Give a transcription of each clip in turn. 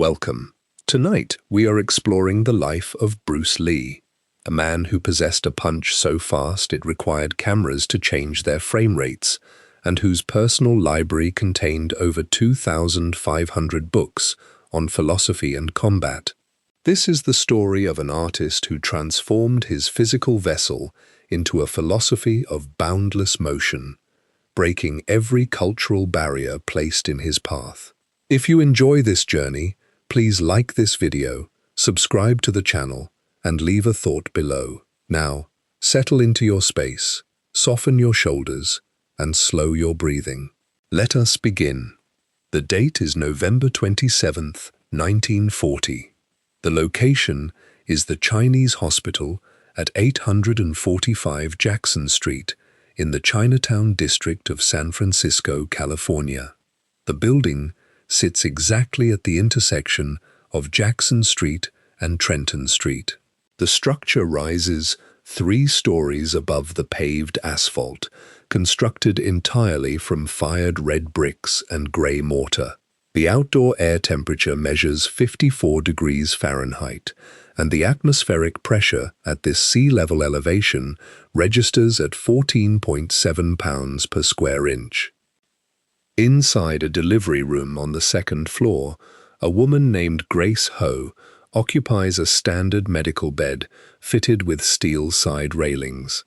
Welcome. Tonight, we are exploring the life of Bruce Lee, a man who possessed a punch so fast it required cameras to change their frame rates, and whose personal library contained over 2,500 books on philosophy and combat. This is the story of an artist who transformed his physical vessel into a philosophy of boundless motion, breaking every cultural barrier placed in his path. If you enjoy this journey, please like this video, subscribe to the channel, and leave a thought below. Now, settle into your space, soften your shoulders, and slow your breathing. Let us begin. The date is November 27th, 1940. The location is the Chinese Hospital at 845 Jackson Street in the Chinatown district of San Francisco, California. The building sits exactly at the intersection of Jackson Street and Trenton Street. The structure rises 3 stories above the paved asphalt, constructed entirely from fired red bricks and gray mortar. The outdoor air temperature measures 54 degrees Fahrenheit, and the atmospheric pressure at this sea level elevation registers at 14.7 pounds per square inch. Inside a delivery room on the 2nd floor, a woman named Grace Ho occupies a standard medical bed fitted with steel side railings.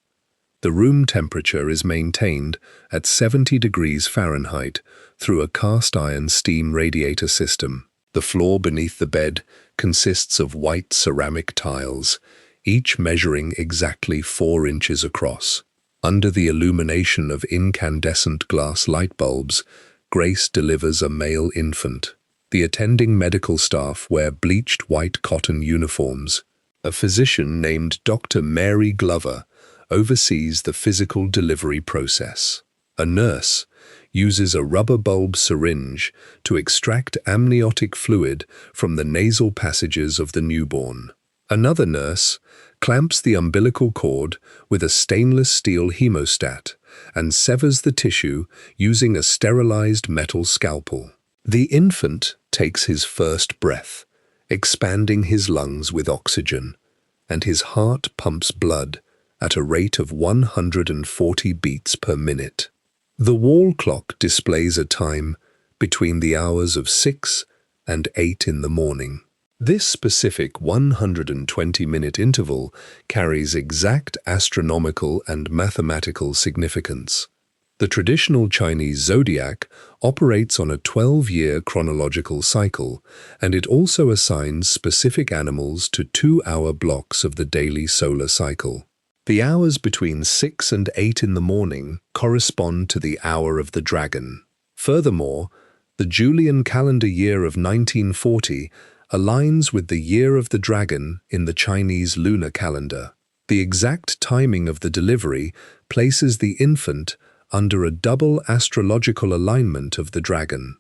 The room temperature is maintained at 70 degrees Fahrenheit through a cast-iron steam radiator system. The floor beneath the bed consists of white ceramic tiles, each measuring exactly 4 inches across. Under the illumination of incandescent glass light bulbs, Grace delivers a male infant. The attending medical staff wear bleached white cotton uniforms. A physician named Dr. Mary Glover oversees the physical delivery process. A nurse uses a rubber bulb syringe to extract amniotic fluid from the nasal passages of the newborn. Another nurse clamps the umbilical cord with a stainless steel hemostat and severs the tissue using a sterilized metal scalpel. The infant takes his first breath, expanding his lungs with oxygen, and his heart pumps blood at a rate of 140 beats per minute. The wall clock displays a time between the hours of 6 and 8 in the morning. This specific 120-minute interval carries exact astronomical and mathematical significance. The traditional Chinese zodiac operates on a 12-year chronological cycle, and it also assigns specific animals to 2-hour blocks of the daily solar cycle. The hours between 6 and 8 in the morning correspond to the hour of the dragon. Furthermore, the Julian calendar year of 1940 aligns with the Year of the Dragon in the Chinese lunar calendar. The exact timing of the delivery places the infant under a double astrological alignment of the dragon.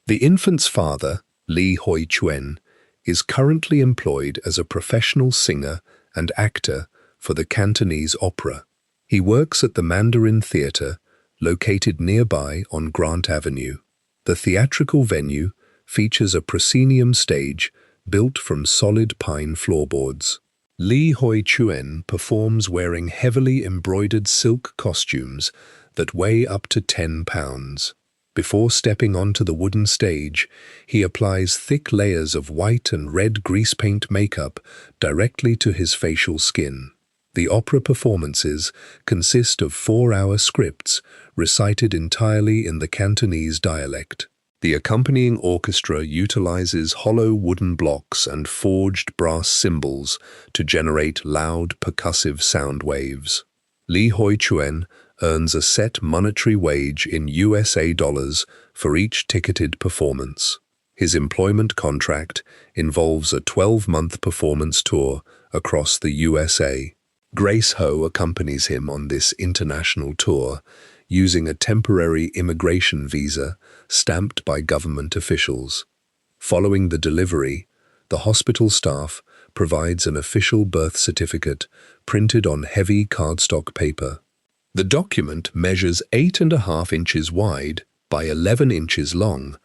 The infant's father, Li Hoi-chuen, is currently employed as a professional singer and actor for the Cantonese opera. He works at the Mandarin Theatre, located nearby on Grant Avenue. The theatrical venue features a proscenium stage built from solid pine floorboards. Li Hoi-chuen performs wearing heavily embroidered silk costumes that weigh up to 10 pounds. Before stepping onto the wooden stage, he applies thick layers of white and red grease paint makeup directly to his facial skin. The opera performances consist of 4-hour scripts recited entirely in the Cantonese dialect. The accompanying orchestra utilizes hollow wooden blocks and forged brass cymbals to generate loud, percussive sound waves. Li Hoi-chuen earns a set monetary wage in USA dollars for each ticketed performance. His employment contract involves a 12-month performance tour across the USA. Grace Ho accompanies him on this international tour using a temporary immigration visa stamped by government officials. Following the delivery, the hospital staff provides an official birth certificate printed on heavy cardstock paper. The document measures 8.5 inches wide by 11 inches long.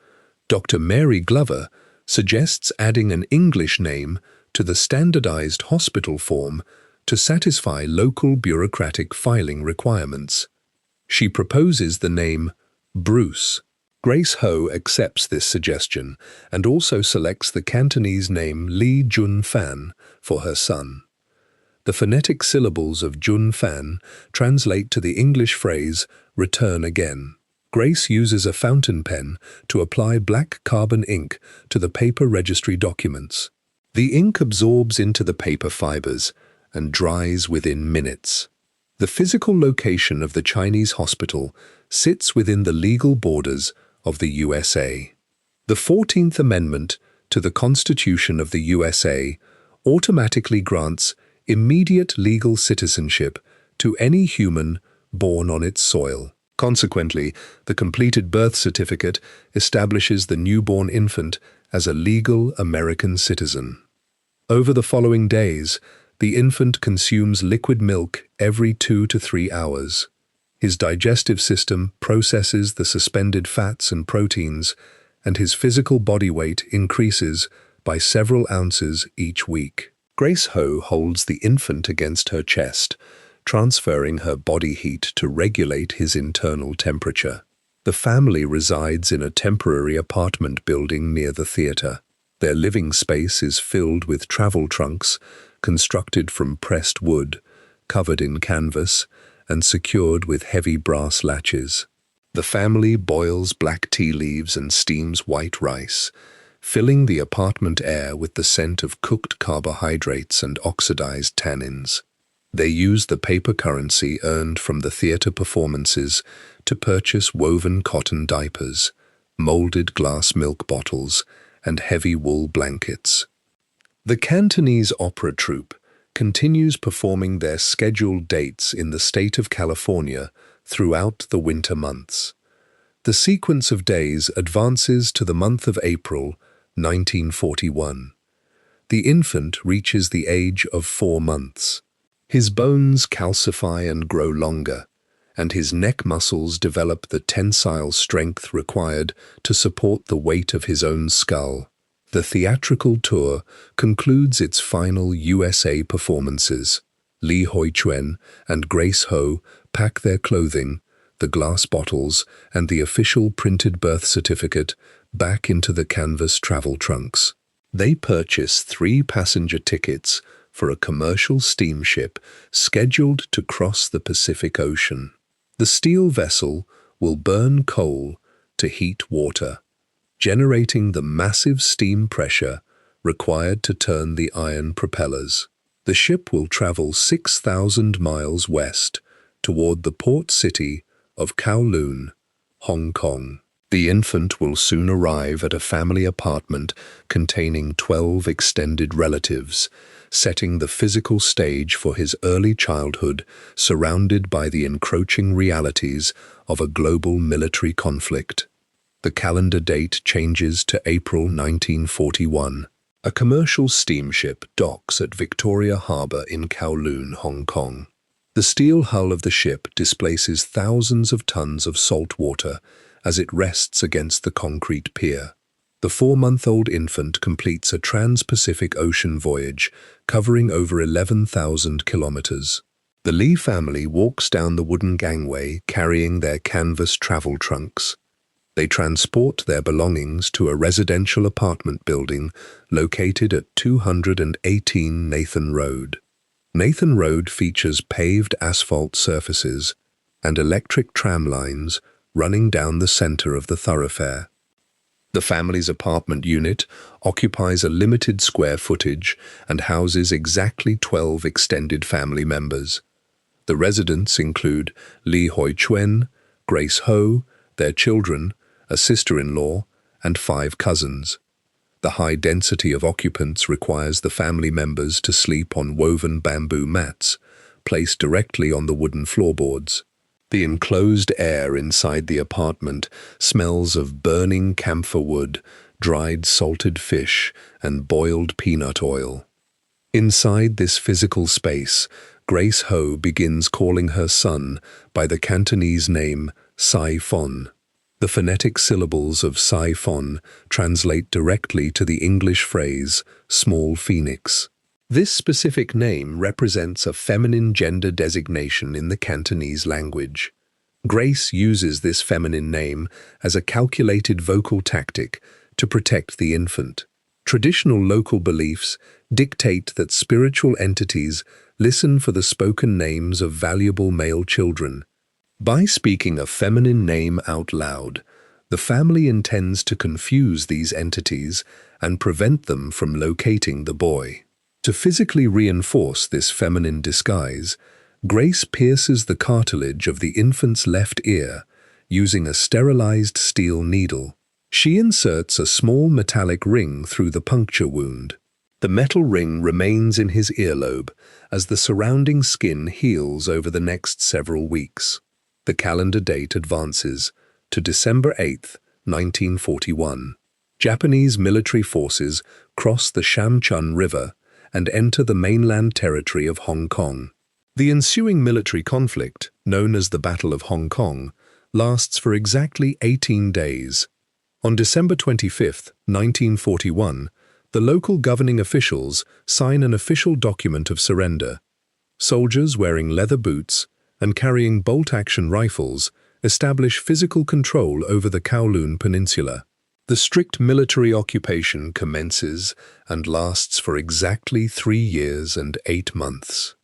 Dr. Mary Glover suggests adding an English name to the standardized hospital form to satisfy local bureaucratic filing requirements. She proposes the name Bruce. Grace Ho accepts this suggestion and also selects the Cantonese name Li Jun Fan for her son. The phonetic syllables of Jun Fan translate to the English phrase, return again. Grace uses a fountain pen to apply black carbon ink to the paper registry documents. The ink absorbs into the paper fibers and dries within minutes. The physical location of the Chinese hospital sits within the legal borders of the USA. The 14th Amendment to the Constitution of the USA automatically grants immediate legal citizenship to any human born on its soil. Consequently, the completed birth certificate establishes the newborn infant as a legal American citizen. Over the following days, the infant consumes liquid milk every 2 to 3 hours. His digestive system processes the suspended fats and proteins, and his physical body weight increases by several ounces each week. Grace Ho holds the infant against her chest, transferring her body heat to regulate his internal temperature. The family resides in a temporary apartment building near the theater. Their living space is filled with travel trunks, constructed from pressed wood, covered in canvas, and secured with heavy brass latches. The family boils black tea leaves and steams white rice, filling the apartment air with the scent of cooked carbohydrates and oxidized tannins. They use the paper currency earned from the theater performances to purchase woven cotton diapers, molded glass milk bottles, and heavy wool blankets. The Cantonese opera troupe continues performing their scheduled dates in the state of California throughout the winter months. The sequence of days advances to the month of April, 1941. The infant reaches the age of 4 months. His bones calcify and grow longer, and his neck muscles develop the tensile strength required to support the weight of his own skull. The theatrical tour concludes its final USA performances. Li Hoi-chuen and Grace Ho pack their clothing, the glass bottles, and the official printed birth certificate back into the canvas travel trunks. They purchase 3 passenger tickets for a commercial steamship scheduled to cross the Pacific Ocean. The steel vessel will burn coal to heat water, generating the massive steam pressure required to turn the iron propellers. The ship will travel 6,000 miles west toward the port city of Kowloon, Hong Kong. The infant will soon arrive at a family apartment containing 12 extended relatives, setting the physical stage for his early childhood surrounded by the encroaching realities of a global military conflict. The calendar date changes to April 1941. A commercial steamship docks at Victoria Harbour in Kowloon, Hong Kong. The steel hull of the ship displaces thousands of tons of salt water as it rests against the concrete pier. The 4-month-old infant completes a trans-Pacific Ocean voyage covering over 11,000 kilometers. The Lee family walks down the wooden gangway carrying their canvas travel trunks. They transport their belongings to a residential apartment building located at 218 Nathan Road. Nathan Road features paved asphalt surfaces and electric tram lines running down the center of the thoroughfare. The family's apartment unit occupies a limited square footage and houses exactly 12 extended family members. The residents include Li Hoi-chuen, Grace Ho, their children, a sister-in-law, and 5 cousins. The high density of occupants requires the family members to sleep on woven bamboo mats, placed directly on the wooden floorboards. The enclosed air inside the apartment smells of burning camphor wood, dried salted fish, and boiled peanut oil. Inside this physical space, Grace Ho begins calling her son by the Cantonese name Sai Fon. The phonetic syllables of Sai-fon translate directly to the English phrase, small phoenix. This specific name represents a feminine gender designation in the Cantonese language. Grace uses this feminine name as a calculated vocal tactic to protect the infant. Traditional local beliefs dictate that spiritual entities listen for the spoken names of valuable male children. By speaking a feminine name out loud, the family intends to confuse these entities and prevent them from locating the boy. To physically reinforce this feminine disguise, Grace pierces the cartilage of the infant's left ear using a sterilized steel needle. She inserts a small metallic ring through the puncture wound. The metal ring remains in his earlobe as the surrounding skin heals over the next several weeks. The calendar date advances to December 8, 1941. Japanese military forces cross the Shamchun River and enter the mainland territory of Hong Kong. The ensuing military conflict, known as the Battle of Hong Kong, lasts for exactly 18 days. On December 25, 1941, the local governing officials sign an official document of surrender. Soldiers wearing leather boots and carrying bolt-action rifles establish physical control over the Kowloon Peninsula. The strict military occupation commences and lasts for exactly 3 years and 8 months.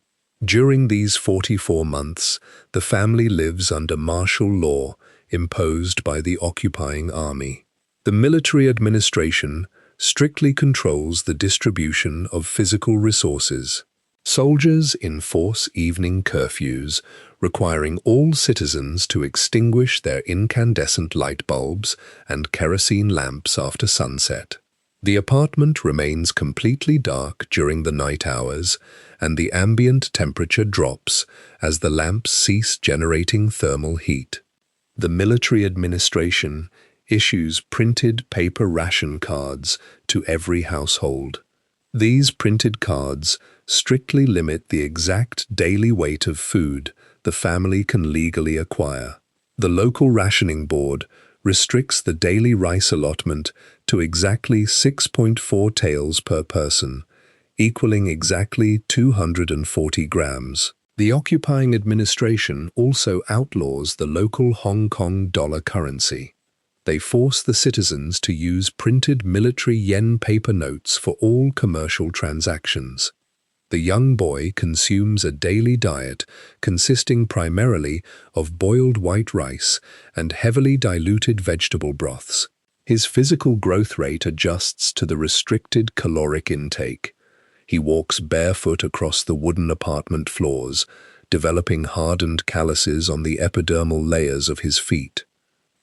During these 44 months, the family lives under martial law imposed by the occupying army. The military administration strictly controls the distribution of physical resources. Soldiers enforce evening curfews, requiring all citizens to extinguish their incandescent light bulbs and kerosene lamps after sunset. The apartment remains completely dark during the night hours, and the ambient temperature drops as the lamps cease generating thermal heat. The military administration issues printed paper ration cards to every household. These printed cards strictly limit the exact daily weight of food the family can legally acquire. The local rationing board restricts the daily rice allotment to exactly 6.4 taels per person, equaling exactly 240 grams. The occupying administration also outlaws the local Hong Kong dollar currency. They force the citizens to use printed military yen paper notes for all commercial transactions. The young boy consumes a daily diet consisting primarily of boiled white rice and heavily diluted vegetable broths. His physical growth rate adjusts to the restricted caloric intake. He walks barefoot across the wooden apartment floors, developing hardened calluses on the epidermal layers of his feet.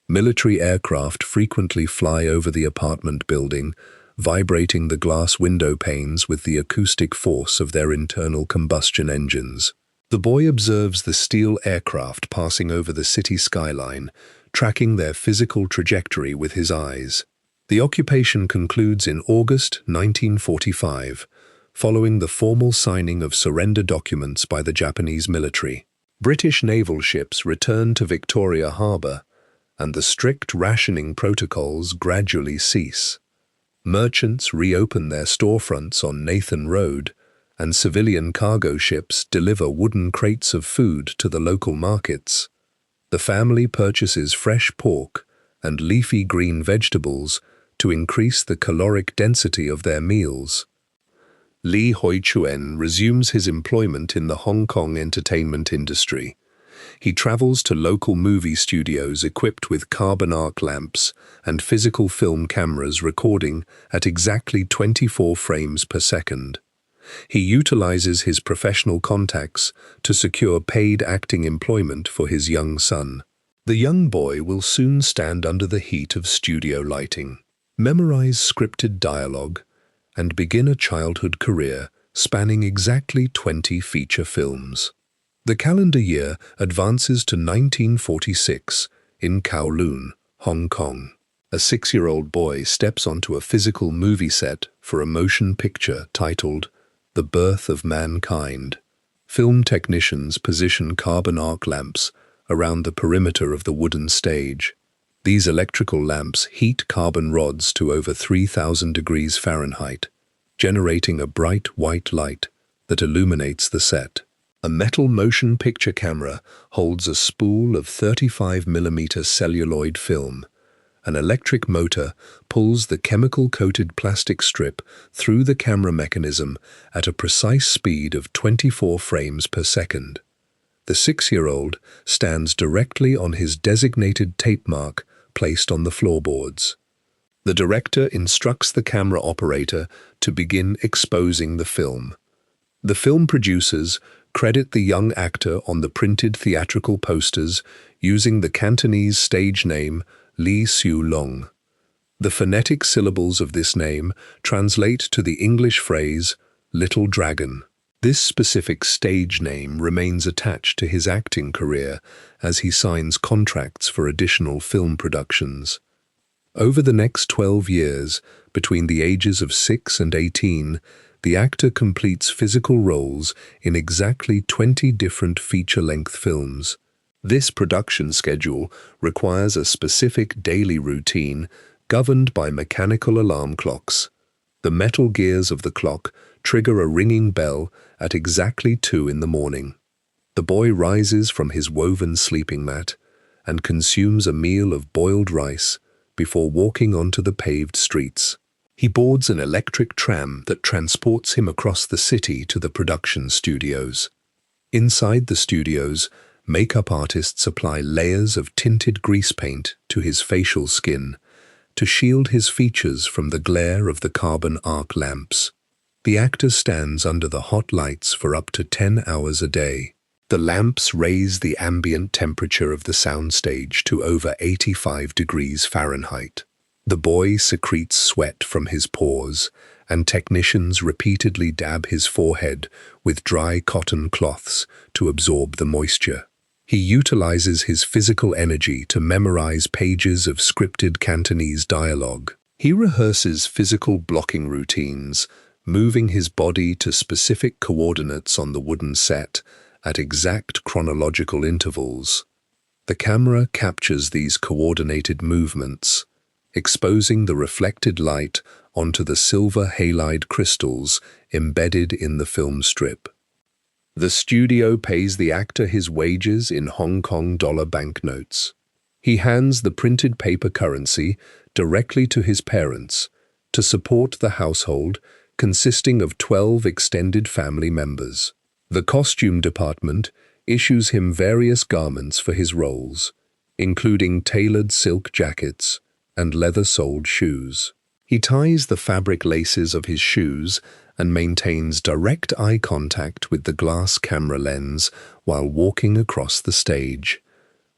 Military aircraft frequently fly over the apartment building, vibrating the glass window panes with the acoustic force of their internal combustion engines. The boy observes the steel aircraft passing over the city skyline, tracking their physical trajectory with his eyes. The occupation concludes in August 1945, following the formal signing of surrender documents by the Japanese military. British naval ships return to Victoria Harbour, and the strict rationing protocols gradually cease. Merchants reopen their storefronts on Nathan Road, and civilian cargo ships deliver wooden crates of food to the local markets. The family purchases fresh pork and leafy green vegetables to increase the caloric density of their meals. Li Hoi-chuen resumes his employment in the Hong Kong entertainment industry. He travels to local movie studios equipped with carbon arc lamps and physical film cameras recording at exactly 24 frames per second. He utilizes his professional contacts to secure paid acting employment for his young son. The young boy will soon stand under the heat of studio lighting, memorize scripted dialogue, and begin a childhood career spanning exactly 20 feature films. The calendar year advances to 1946 in Kowloon, Hong Kong. A 6-year-old boy steps onto a physical movie set for a motion picture titled The Birth of Mankind. Film technicians position carbon arc lamps around the perimeter of the wooden stage. These electrical lamps heat carbon rods to over 3,000 degrees Fahrenheit, generating a bright white light that illuminates the set. A metal motion picture camera holds a spool of 35mm celluloid film. An electric motor pulls the chemical-coated plastic strip through the camera mechanism at a precise speed of 24 frames per second. The 6-year-old stands directly on his designated tape mark placed on the floorboards. The director instructs the camera operator to begin exposing the film. The film producers credit the young actor on the printed theatrical posters using the Cantonese stage name Li Xiu Long. The phonetic syllables of this name translate to the English phrase, Little Dragon. This specific stage name remains attached to his acting career as he signs contracts for additional film productions. Over the next 12 years, between the ages of 6 and 18, the actor completes physical roles in exactly 20 different feature-length films. This production schedule requires a specific daily routine governed by mechanical alarm clocks. The metal gears of the clock trigger a ringing bell at exactly 2 in the morning. The boy rises from his woven sleeping mat and consumes a meal of boiled rice before walking onto the paved streets. He boards an electric tram that transports him across the city to the production studios. Inside the studios, makeup artists apply layers of tinted grease paint to his facial skin to shield his features from the glare of the carbon arc lamps. The actor stands under the hot lights for up to 10 hours a day. The lamps raise the ambient temperature of the soundstage to over 85 degrees Fahrenheit. The boy secretes sweat from his pores, and technicians repeatedly dab his forehead with dry cotton cloths to absorb the moisture. He utilizes his physical energy to memorize pages of scripted Cantonese dialogue. He rehearses physical blocking routines, moving his body to specific coordinates on the wooden set at exact chronological intervals. The camera captures these coordinated movements, exposing the reflected light onto the silver halide crystals embedded in the film strip. The studio pays the actor his wages in Hong Kong dollar banknotes. He hands the printed paper currency directly to his parents to support the household consisting of 12 extended family members. The costume department issues him various garments for his roles, including tailored silk jackets and leather-soled shoes. He ties the fabric laces of his shoes and maintains direct eye contact with the glass camera lens while walking across the stage.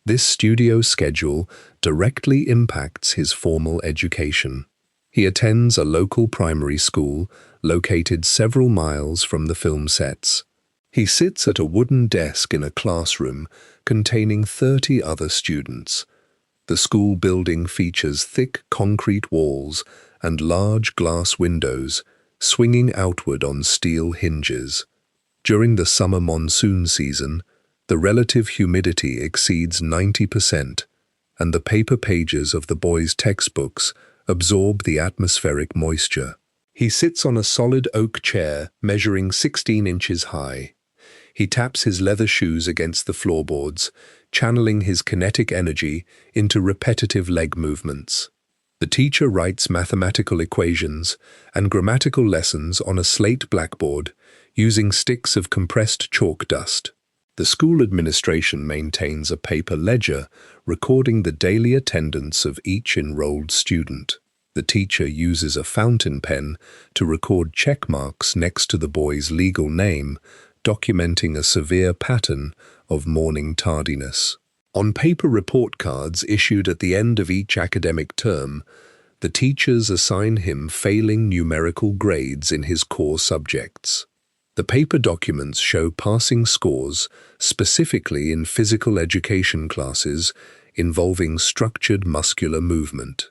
This studio schedule directly impacts his formal education. He attends a local primary school located several miles from the film sets. He sits at a wooden desk in a classroom containing 30 other students. The school building features thick concrete walls and large glass windows swinging outward on steel hinges. During the summer monsoon season, the relative humidity exceeds 90%, and the paper pages of the boys' textbooks absorb the atmospheric moisture. He sits on a solid oak chair measuring 16 inches high. He taps his leather shoes against the floorboards, channeling his kinetic energy into repetitive leg movements. The teacher writes mathematical equations and grammatical lessons on a slate blackboard using sticks of compressed chalk dust. The school administration maintains a paper ledger recording the daily attendance of each enrolled student. The teacher uses a fountain pen to record check marks next to the boy's legal name, documenting a severe pattern of morning tardiness. On paper report cards issued at the end of each academic term, the teachers assign him failing numerical grades in his core subjects. The paper documents show passing scores, specifically in physical education classes involving structured muscular movement.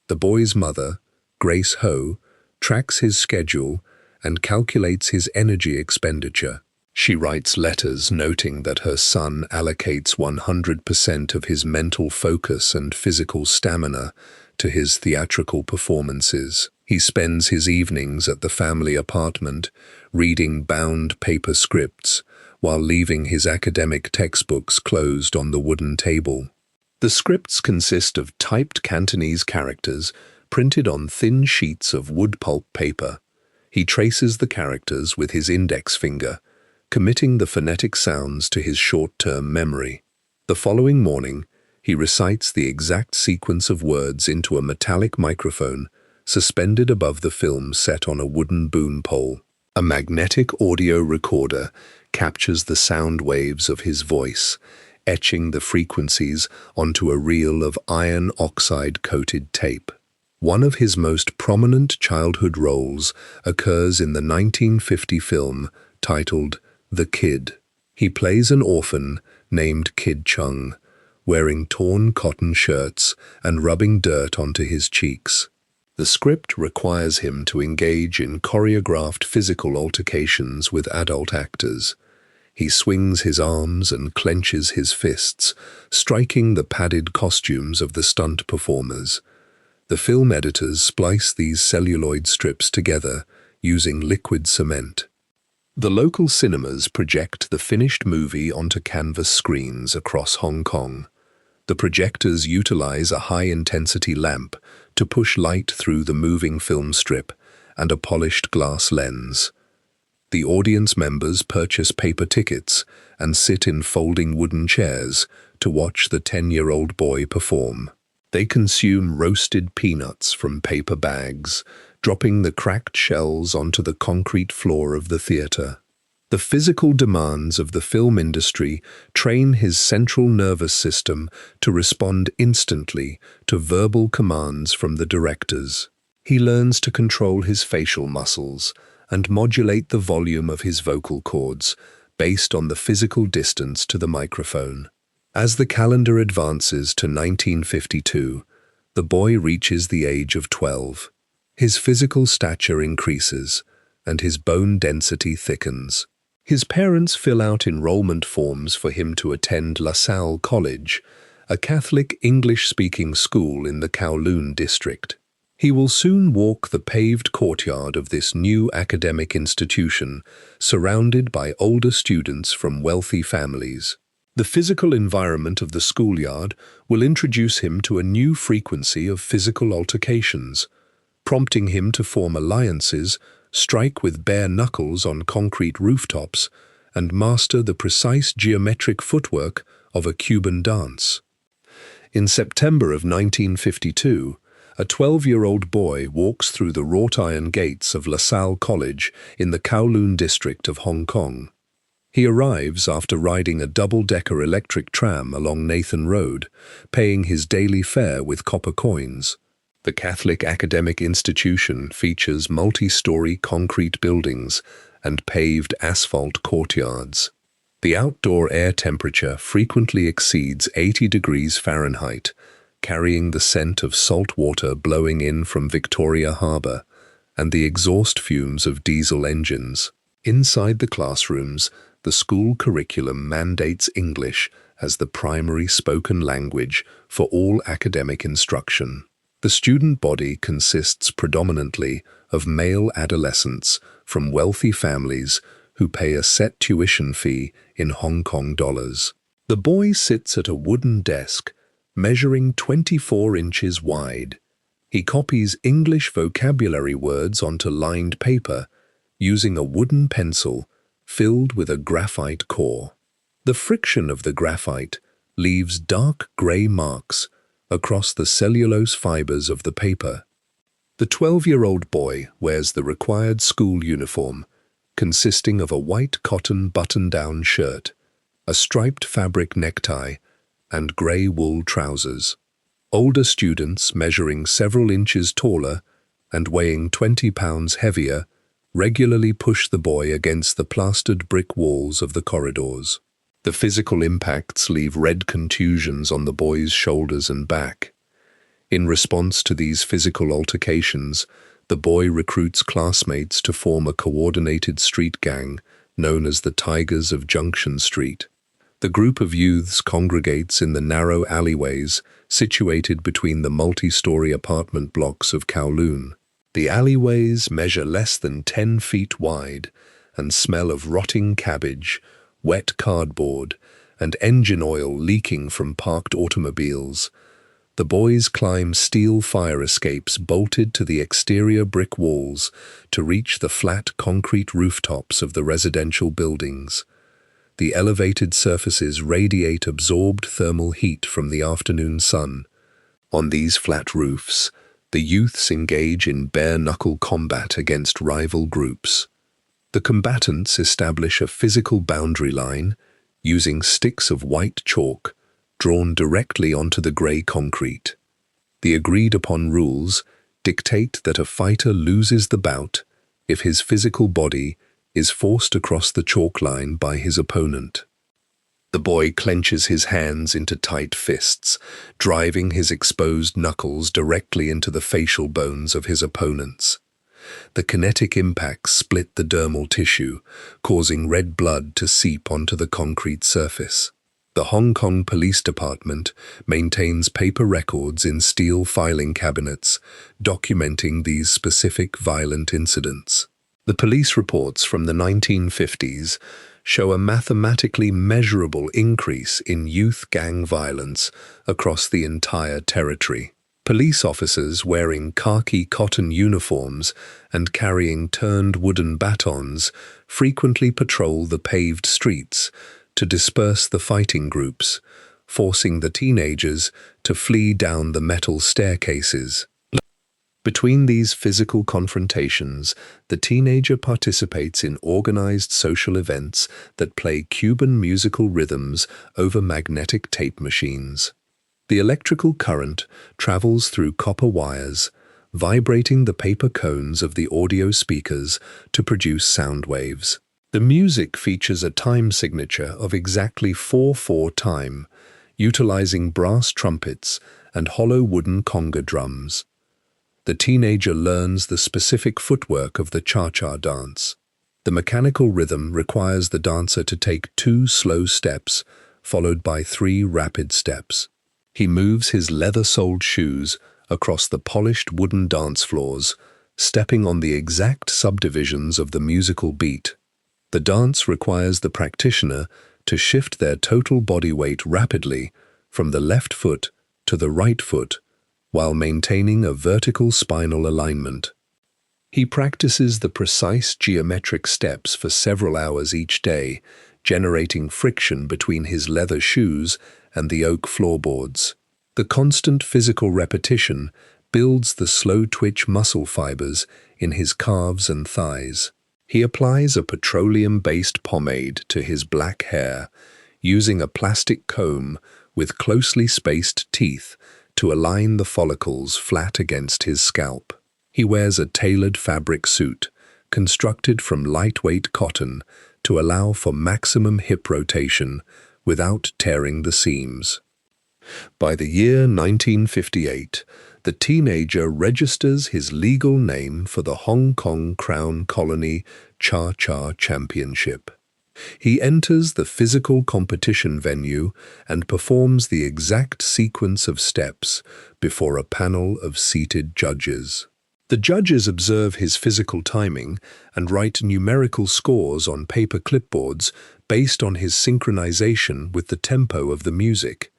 The boy's mother, Grace Ho, tracks his schedule and calculates his energy expenditure. She writes letters noting that her son allocates 100% of his mental focus and physical stamina to his theatrical performances. He spends his evenings at the family apartment, reading bound paper scripts, while leaving his academic textbooks closed on the wooden table. The scripts consist of typed Cantonese characters printed on thin sheets of wood pulp paper. He traces the characters with his index finger, committing the phonetic sounds to his short-term memory. The following morning, he recites the exact sequence of words into a metallic microphone suspended above the film set on a wooden boom pole. A magnetic audio recorder captures the sound waves of his voice, etching the frequencies onto a reel of iron oxide-coated tape. One of his most prominent childhood roles occurs in the 1950 film titled The Kid. He plays an orphan named Kid Chung, wearing torn cotton shirts and rubbing dirt onto his cheeks. The script requires him to engage in choreographed physical altercations with adult actors. He swings his arms and clenches his fists, striking the padded costumes of the stunt performers. The film editors splice these celluloid strips together using liquid cement. The local cinemas project the finished movie onto canvas screens across Hong Kong. The projectors utilize a high-intensity lamp to push light through the moving film strip and a polished glass lens. The audience members purchase paper tickets and sit in folding wooden chairs to watch the 10-year-old boy perform. They consume roasted peanuts from paper bags, dropping the cracked shells onto the concrete floor of the theater. The physical demands of the film industry train his central nervous system to respond instantly to verbal commands from the directors. He learns to control his facial muscles and modulate the volume of his vocal cords based on the physical distance to the microphone. As the calendar advances to 1952, the boy reaches the age of 12. His physical stature increases, and his bone density thickens. His parents fill out enrollment forms for him to attend LaSalle College, a Catholic English-speaking school in the Kowloon district. He will soon walk the paved courtyard of this new academic institution, surrounded by older students from wealthy families. The physical environment of the schoolyard will introduce him to a new frequency of physical altercations, prompting him to form alliances, strike with bare knuckles on concrete rooftops, and master the precise geometric footwork of a Cuban dance. In September of 1952, a 12-year-old boy walks through the wrought-iron gates of LaSalle College in the Kowloon district of Hong Kong. He arrives after riding a double-decker electric tram along Nathan Road, paying his daily fare with copper coins. The Catholic academic institution features multi-story concrete buildings and paved asphalt courtyards. The outdoor air temperature frequently exceeds 80 degrees Fahrenheit, carrying the scent of salt water blowing in from Victoria Harbour and the exhaust fumes of diesel engines. Inside the classrooms, the school curriculum mandates English as the primary spoken language for all academic instruction. The student body consists predominantly of male adolescents from wealthy families who pay a set tuition fee in Hong Kong dollars. The boy sits at a wooden desk, measuring 24 inches wide. He copies English vocabulary words onto lined paper using a wooden pencil filled with a graphite core. The friction of the graphite leaves dark grey marks across the cellulose fibers of the paper. The 12-year-old boy wears the required school uniform, consisting of a white cotton button-down shirt, a striped fabric necktie, and grey wool trousers. Older students, measuring several inches taller and weighing 20 pounds heavier, regularly push the boy against the plastered brick walls of the corridors. The physical impacts leave red contusions on the boy's shoulders and back. In response to these physical altercations, the boy recruits classmates to form a coordinated street gang known as the Tigers of Junction Street. The group of youths congregates in the narrow alleyways situated between the multi-story apartment blocks of Kowloon. The alleyways measure less than 10 feet wide and smell of rotting cabbage, wet cardboard, and engine oil leaking from parked automobiles. The boys climb steel fire escapes bolted to the exterior brick walls to reach the flat concrete rooftops of the residential buildings. The elevated surfaces radiate absorbed thermal heat from the afternoon sun. On these flat roofs, the youths engage in bare-knuckle combat against rival groups. The combatants establish a physical boundary line using sticks of white chalk drawn directly onto the grey concrete. The agreed-upon rules dictate that a fighter loses the bout if his physical body is forced across the chalk line by his opponent. The boy clenches his hands into tight fists, driving his exposed knuckles directly into the facial bones of his opponents. The kinetic impacts split the dermal tissue, causing red blood to seep onto the concrete surface. The Hong Kong Police Department maintains paper records in steel filing cabinets, documenting these specific violent incidents. The police reports from the 1950s show a mathematically measurable increase in youth gang violence across the entire territory. Police officers wearing khaki cotton uniforms and carrying turned wooden batons frequently patrol the paved streets to disperse the fighting groups, forcing the teenagers to flee down the metal staircases. Between these physical confrontations, the teenager participates in organized social events that play Cuban musical rhythms over magnetic tape machines. The electrical current travels through copper wires, vibrating the paper cones of the audio speakers to produce sound waves. The music features a time signature of exactly 4/4 time, utilizing brass trumpets and hollow wooden conga drums. The teenager learns the specific footwork of the cha-cha dance. The mechanical rhythm requires the dancer to take 2 slow steps, followed by 3 rapid steps. He moves his leather-soled shoes across the polished wooden dance floors, stepping on the exact subdivisions of the musical beat. The dance requires the practitioner to shift their total body weight rapidly from the left foot to the right foot while maintaining a vertical spinal alignment. He practices the precise geometric steps for several hours each day, generating friction between his leather shoes and the oak floorboards. The constant physical repetition builds the slow-twitch muscle fibers in his calves and thighs. He applies a petroleum-based pomade to his black hair, using a plastic comb with closely spaced teeth to align the follicles flat against his scalp. He wears a tailored fabric suit, constructed from lightweight cotton to allow for maximum hip rotation without tearing the seams. By the year 1958, the teenager registers his legal name for the Hong Kong Crown Colony Cha-Cha Championship. He enters the physical competition venue and performs the exact sequence of steps before a panel of seated judges. The judges observe his physical timing and write numerical scores on paper clipboards based on his synchronization with the tempo of the music.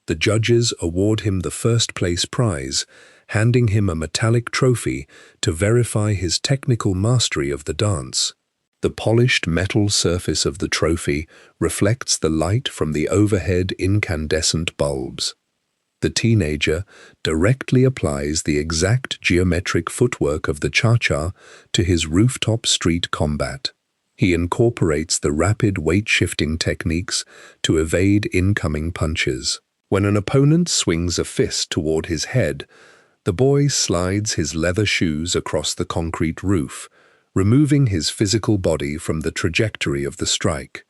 The judges award him the first-place prize, handing him a metallic trophy to verify his technical mastery of the dance. The polished metal surface of the trophy reflects the light from the overhead incandescent bulbs. The teenager directly applies the exact geometric footwork of the cha-cha to his rooftop street combat. He incorporates the rapid weight-shifting techniques to evade incoming punches. When an opponent swings a fist toward his head, the boy slides his leather shoes across the concrete roof, removing his physical body from the trajectory of the strike.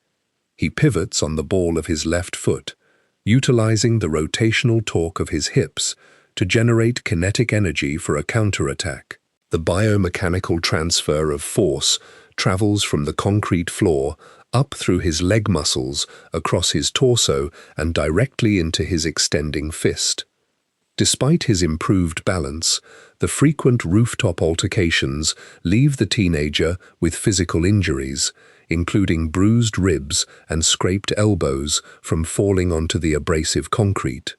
He pivots on the ball of his left foot, utilizing the rotational torque of his hips to generate kinetic energy for a counterattack. The biomechanical transfer of force travels from the concrete floor up through his leg muscles, across his torso, and directly into his extending fist. Despite his improved balance, the frequent rooftop altercations leave the teenager with physical injuries, including bruised ribs and scraped elbows from falling onto the abrasive concrete.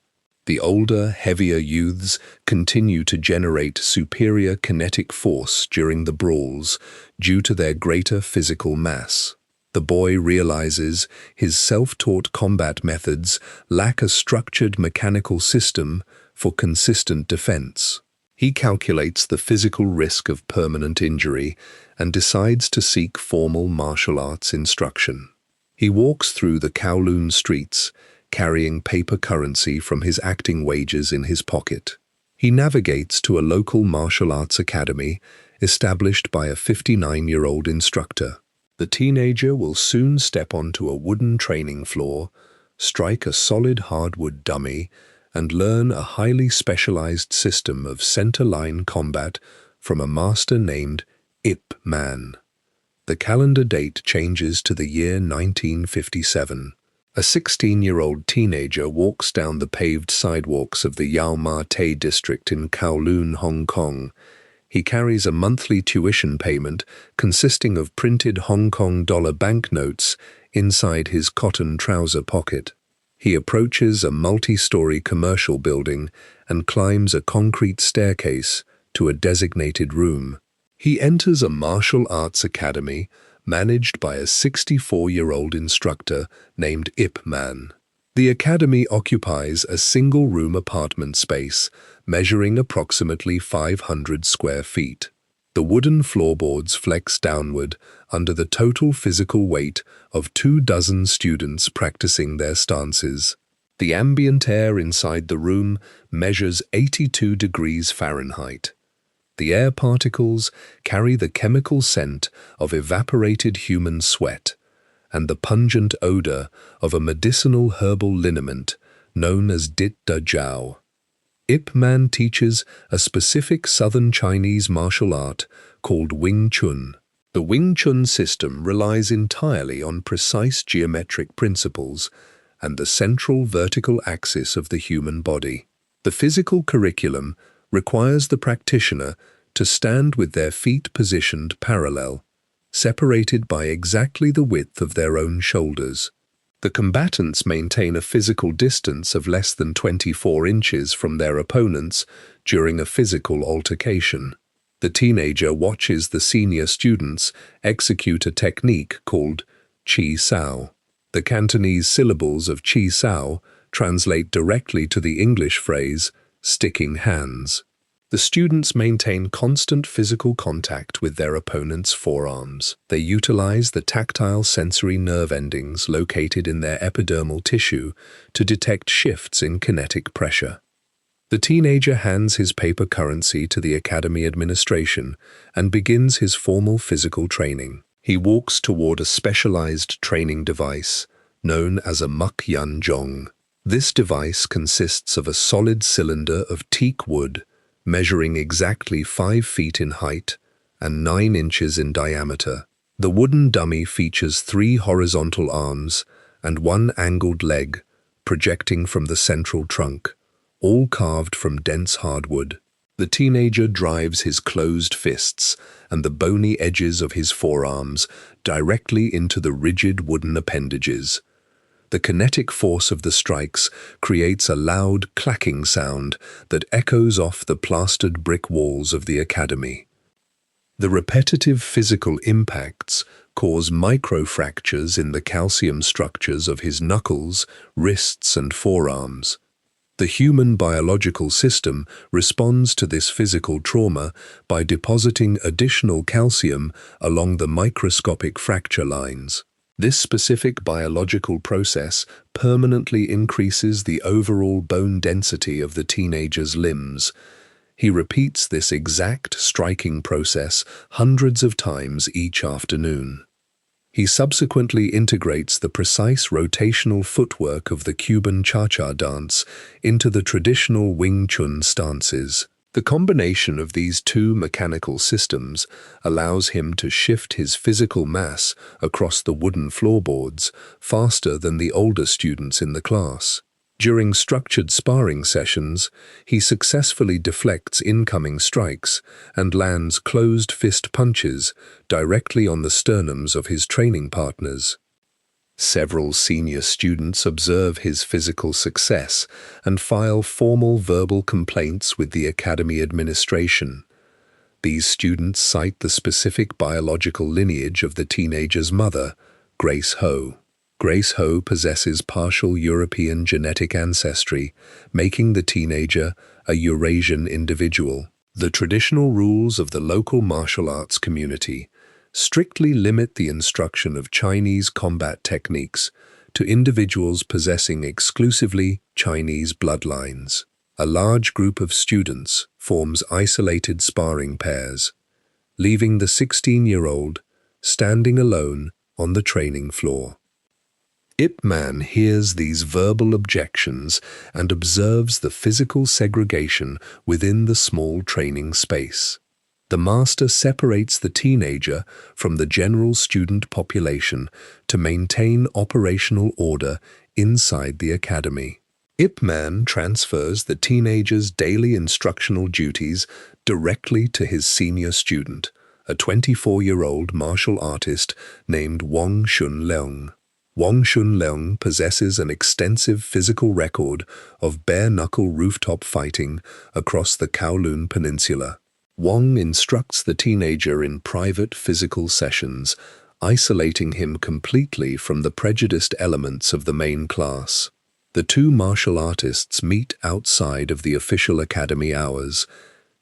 The older, heavier youths continue to generate superior kinetic force during the brawls due to their greater physical mass. The boy realizes his self-taught combat methods lack a structured mechanical system for consistent defense. He calculates the physical risk of permanent injury and decides to seek formal martial arts instruction. He walks through the Kowloon streets, carrying paper currency from his acting wages in his pocket. He navigates to a local martial arts academy established by a 59-year-old instructor. The teenager will soon step onto a wooden training floor, strike a solid hardwood dummy, and learn a highly specialized system of center-line combat from a master named Ip Man. The calendar date changes to the year 1957. A 16-year-old teenager walks down the paved sidewalks of the Yau Ma Tei district in Kowloon, Hong Kong. He carries a monthly tuition payment consisting of printed Hong Kong dollar banknotes inside his cotton trouser pocket. He approaches a multi-story commercial building and climbs a concrete staircase to a designated room. He enters a martial arts academy managed by a 64-year-old instructor named Ip Man. The academy occupies a single-room apartment space measuring approximately 500 square feet. The wooden floorboards flex downward under the total physical weight of 24 students practicing their stances. The ambient air inside the room measures 82 degrees Fahrenheit. The air particles carry the chemical scent of evaporated human sweat and the pungent odor of a medicinal herbal liniment known as dit da jiao. Ip Man teaches a specific southern Chinese martial art called Wing Chun. The Wing Chun system relies entirely on precise geometric principles and the central vertical axis of the human body. The physical curriculum requires the practitioner to stand with their feet positioned parallel, separated by exactly the width of their own shoulders. The combatants maintain a physical distance of less than 24 inches from their opponents during a physical altercation. The teenager watches the senior students execute a technique called Chi Sao. The Cantonese syllables of Chi Sao translate directly to the English phrase, sticking hands. The students maintain constant physical contact with their opponent's forearms. They utilize the tactile sensory nerve endings located in their epidermal tissue to detect shifts in kinetic pressure. The teenager hands his paper currency to the academy administration and begins his formal physical training. He walks toward a specialized training device known as a muk yun jong. This device consists of a solid cylinder of teak wood measuring exactly 5 feet in height and 9 inches in diameter. The wooden dummy features 3 horizontal arms and 1 angled leg projecting from the central trunk, all carved from dense hardwood. The teenager drives his closed fists and the bony edges of his forearms directly into the rigid wooden appendages. The kinetic force of the strikes creates a loud clacking sound that echoes off the plastered brick walls of the academy. The repetitive physical impacts cause microfractures in the calcium structures of his knuckles, wrists, and forearms. The human biological system responds to this physical trauma by depositing additional calcium along the microscopic fracture lines. This specific biological process permanently increases the overall bone density of the teenager's limbs. He repeats this exact striking process hundreds of times each afternoon. He subsequently integrates the precise rotational footwork of the Cuban cha-cha dance into the traditional Wing Chun stances. The combination of these two mechanical systems allows him to shift his physical mass across the wooden floorboards faster than the older students in the class. During structured sparring sessions, he successfully deflects incoming strikes and lands closed fist punches directly on the sternums of his training partners. Several senior students observe his physical success and file formal verbal complaints with the academy administration. These students cite the specific biological lineage of the teenager's mother, Grace Ho. Grace Ho possesses partial European genetic ancestry, making the teenager a Eurasian individual. The traditional rules of the local martial arts community strictly limit the instruction of Chinese combat techniques to individuals possessing exclusively Chinese bloodlines. A large group of students forms isolated sparring pairs, leaving the 16-year-old standing alone on the training floor. Ip Man hears these verbal objections and observes the physical segregation within the small training space. The master separates the teenager from the general student population to maintain operational order inside the academy. Ip Man transfers the teenager's daily instructional duties directly to his senior student, a 24-year-old martial artist named Wang Shunleung. Wang Shunleung possesses an extensive physical record of bare-knuckle rooftop fighting across the Kowloon Peninsula. Wang instructs the teenager in private physical sessions, isolating him completely from the prejudiced elements of the main class. The two martial artists meet outside of the official academy hours.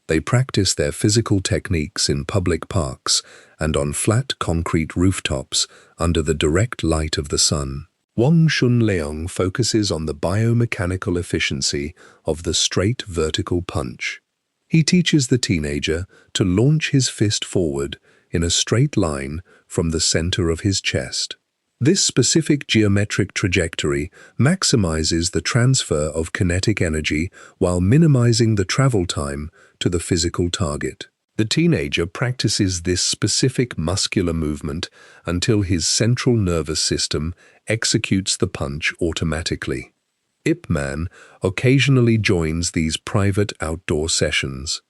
They practice their physical techniques in public parks and on flat concrete rooftops under the direct light of the sun. Wang Shunleung focuses on the biomechanical efficiency of the straight vertical punch. He teaches the teenager to launch his fist forward in a straight line from the center of his chest. This specific geometric trajectory maximizes the transfer of kinetic energy while minimizing the travel time to the physical target. The teenager practices this specific muscular movement until his central nervous system executes the punch automatically. Ip Man occasionally joins these private outdoor sessions.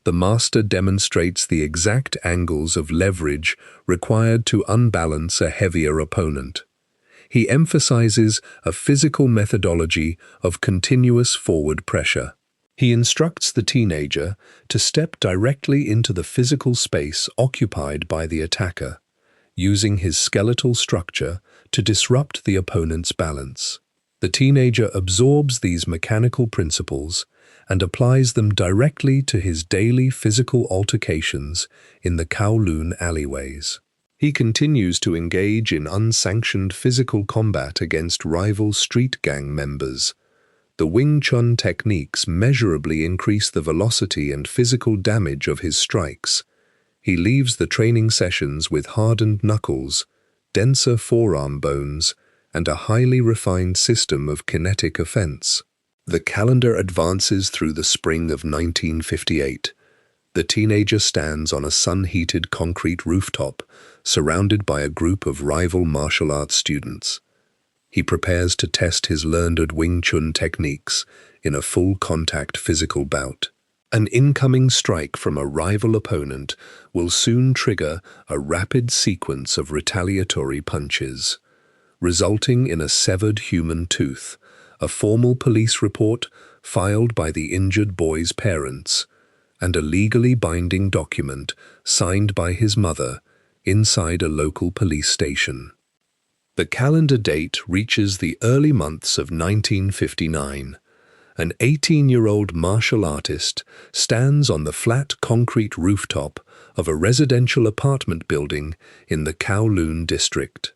The master demonstrates the exact angles of leverage required to unbalance a heavier opponent. He emphasizes a physical methodology of continuous forward pressure. He instructs the teenager to step directly into the physical space occupied by the attacker, using his skeletal structure to disrupt the opponent's balance. The teenager absorbs these mechanical principles and applies them directly to his daily physical altercations in the Kowloon alleyways. He continues to engage in unsanctioned physical combat against rival street gang members. The Wing Chun techniques measurably increase the velocity and physical damage of his strikes. He leaves the training sessions with hardened knuckles, denser forearm bones, and a highly refined system of kinetic offense. The calendar advances through the spring of 1958. The teenager stands on a sun-heated concrete rooftop, surrounded by a group of rival martial arts students. He prepares to test his learned Wing Chun techniques in a full-contact physical bout. An incoming strike from a rival opponent will soon trigger a rapid sequence of retaliatory punches, resulting in a severed human tooth, a formal police report filed by the injured boy's parents, and a legally binding document signed by his mother inside a local police station. The calendar date reaches the early months of 1959. An 18-year-old martial artist stands on the flat concrete rooftop of a residential apartment building in the Kowloon district.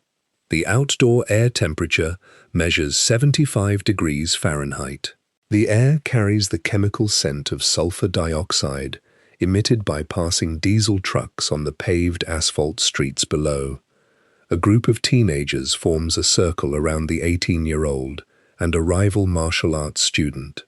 The outdoor air temperature measures 75 degrees Fahrenheit. The air carries the chemical scent of sulfur dioxide emitted by passing diesel trucks on the paved asphalt streets below. A group of teenagers forms a circle around the 18-year-old and a rival martial arts student.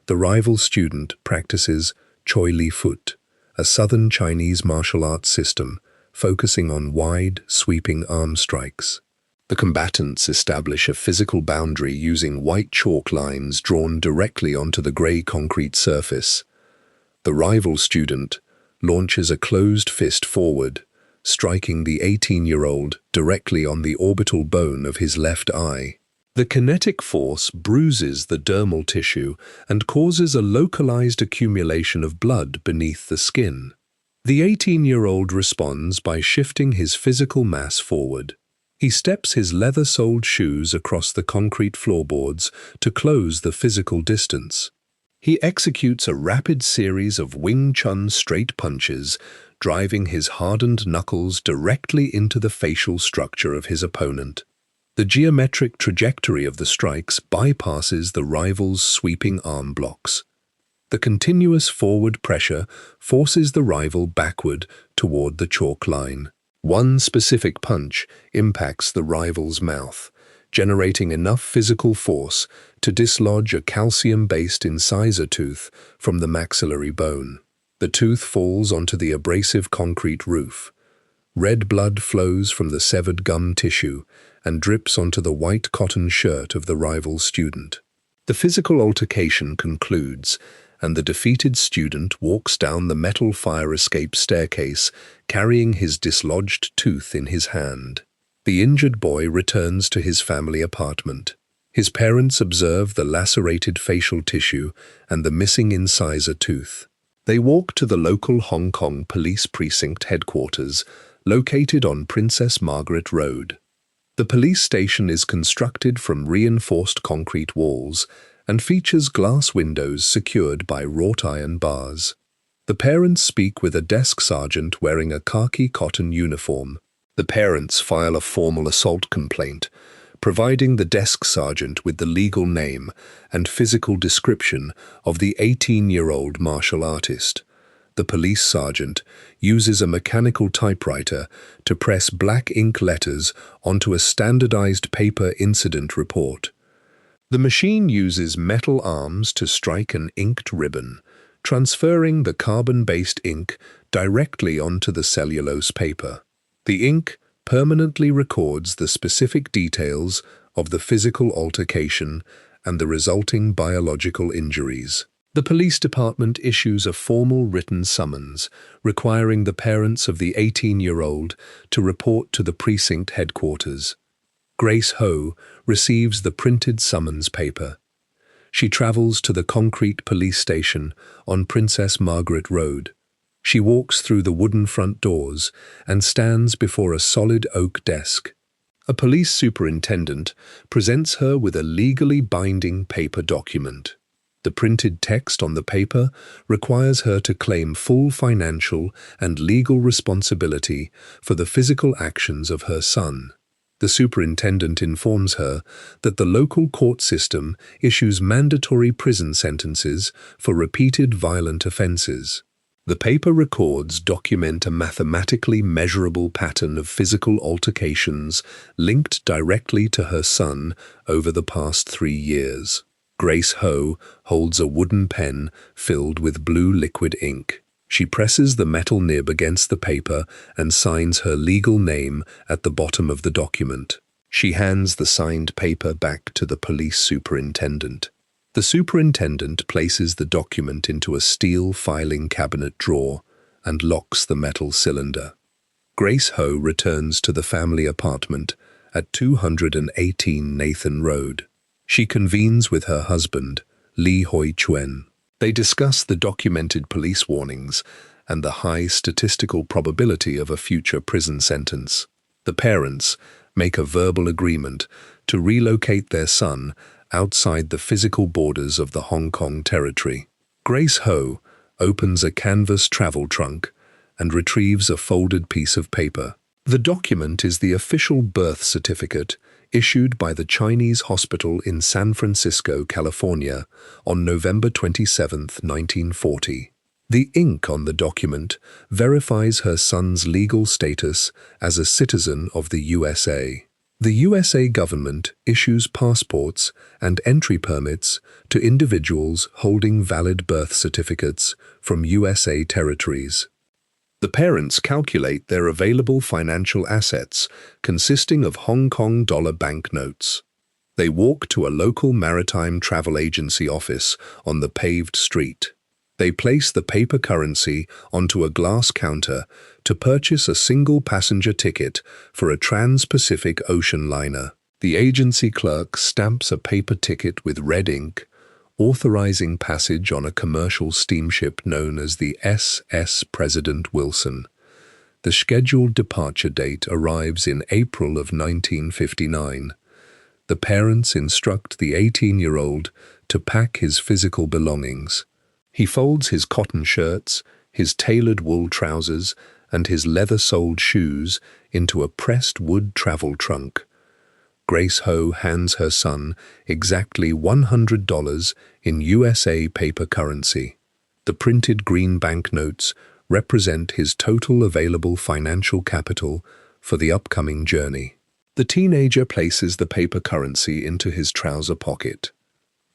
The rival student practices Choi Li Fut, a southern Chinese martial arts system focusing on wide, sweeping arm strikes. The combatants establish a physical boundary using white chalk lines drawn directly onto the grey concrete surface. The rival student launches a closed fist forward, striking the 18-year-old directly on the orbital bone of his left eye. The kinetic force bruises the dermal tissue and causes a localized accumulation of blood beneath the skin. The 18-year-old responds by shifting his physical mass forward. He steps his leather-soled shoes across the concrete floorboards to close the physical distance. He executes a rapid series of Wing Chun straight punches, driving his hardened knuckles directly into the facial structure of his opponent. The geometric trajectory of the strikes bypasses the rival's sweeping arm blocks. The continuous forward pressure forces the rival backward toward the chalk line. One specific punch impacts the rival's mouth, generating enough physical force to dislodge a calcium-based incisor tooth from the maxillary bone. The tooth falls onto the abrasive concrete roof. Red blood flows from the severed gum tissue and drips onto the white cotton shirt of the rival student. The physical altercation concludes, and the defeated student walks down the metal fire escape staircase, carrying his dislodged tooth in his hand. The injured boy returns to his family apartment. His parents observe the lacerated facial tissue and the missing incisor tooth. They walk to the local Hong Kong Police Precinct headquarters, located on Princess Margaret Road. The police station is constructed from reinforced concrete walls and features glass windows secured by wrought iron bars. The parents speak with a desk sergeant wearing a khaki cotton uniform. The parents file a formal assault complaint, providing the desk sergeant with the legal name and physical description of the 18-year-old martial artist. The police sergeant uses a mechanical typewriter to press black ink letters onto a standardized paper incident report. The machine uses metal arms to strike an inked ribbon, transferring the carbon-based ink directly onto the cellulose paper. The ink permanently records the specific details of the physical altercation and the resulting biological injuries. The police department issues a formal written summons, requiring the parents of the 18-year-old to report to the precinct headquarters. Grace Ho receives the printed summons paper. She travels to the concrete police station on Princess Margaret Road. She walks through the wooden front doors and stands before a solid oak desk. A police superintendent presents her with a legally binding paper document. The printed text on the paper requires her to claim full financial and legal responsibility for the physical actions of her son. The superintendent informs her that the local court system issues mandatory prison sentences for repeated violent offenses. The paper records document a mathematically measurable pattern of physical altercations linked directly to her son over the past 3 years. Grace Ho holds a wooden pen filled with blue liquid ink. She presses the metal nib against the paper and signs her legal name at the bottom of the document. She hands the signed paper back to the police superintendent. The superintendent places the document into a steel filing cabinet drawer and locks the metal cylinder. Grace Ho returns to the family apartment at 218 Nathan Road. She convenes with her husband, Li Hoi Chuen. They discuss the documented police warnings and the high statistical probability of a future prison sentence. The parents make a verbal agreement to relocate their son outside the physical borders of the Hong Kong territory. Grace Ho opens a canvas travel trunk and retrieves a folded piece of paper. The document is the official birth certificate issued by the Chinese hospital in San Francisco, California, on November 27, 1940. The ink on the document verifies her son's legal status as a citizen of the USA. The USA government issues passports and entry permits to individuals holding valid birth certificates from USA territories. The parents calculate their available financial assets consisting of Hong Kong dollar banknotes. They walk to a local maritime travel agency office on the paved street. They place the paper currency onto a glass counter to purchase a single passenger ticket for a trans-Pacific ocean liner. The agency clerk stamps a paper ticket with red ink, authorizing passage on a commercial steamship known as the SS President Wilson. The scheduled departure date arrives in April of 1959. The parents instruct the 18-year-old to pack his physical belongings. He folds his cotton shirts, his tailored wool trousers, and his leather-soled shoes into a pressed wood travel trunk. Grace Ho hands her son exactly $100 in USA paper currency. The printed green banknotes represent his total available financial capital for the upcoming journey. The teenager places the paper currency into his trouser pocket.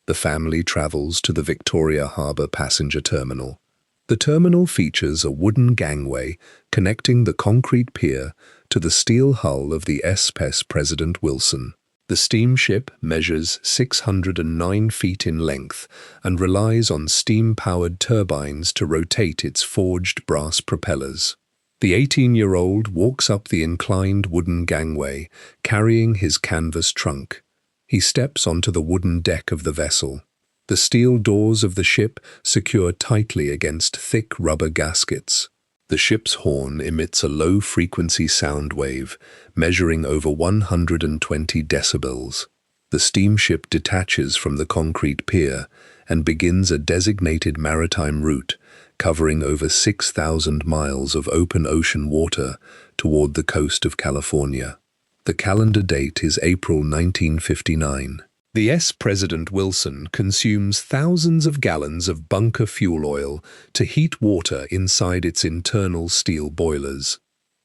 The family travels to the Victoria Harbour passenger terminal. The terminal features a wooden gangway connecting the concrete pier to the steel hull of the SS President Wilson. The steamship measures 609 feet in length and relies on steam-powered turbines to rotate its forged brass propellers. The 18-year-old walks up the inclined wooden gangway, carrying his canvas trunk. He steps onto the wooden deck of the vessel. The steel doors of the ship secure tightly against thick rubber gaskets. The ship's horn emits a low-frequency sound wave, measuring over 120 decibels. The steamship detaches from the concrete pier and begins a designated maritime route, covering over 6,000 miles of open ocean water toward the coast of California. The calendar date is April 1959. The President Wilson consumes thousands of gallons of bunker fuel oil to heat water inside its internal steel boilers.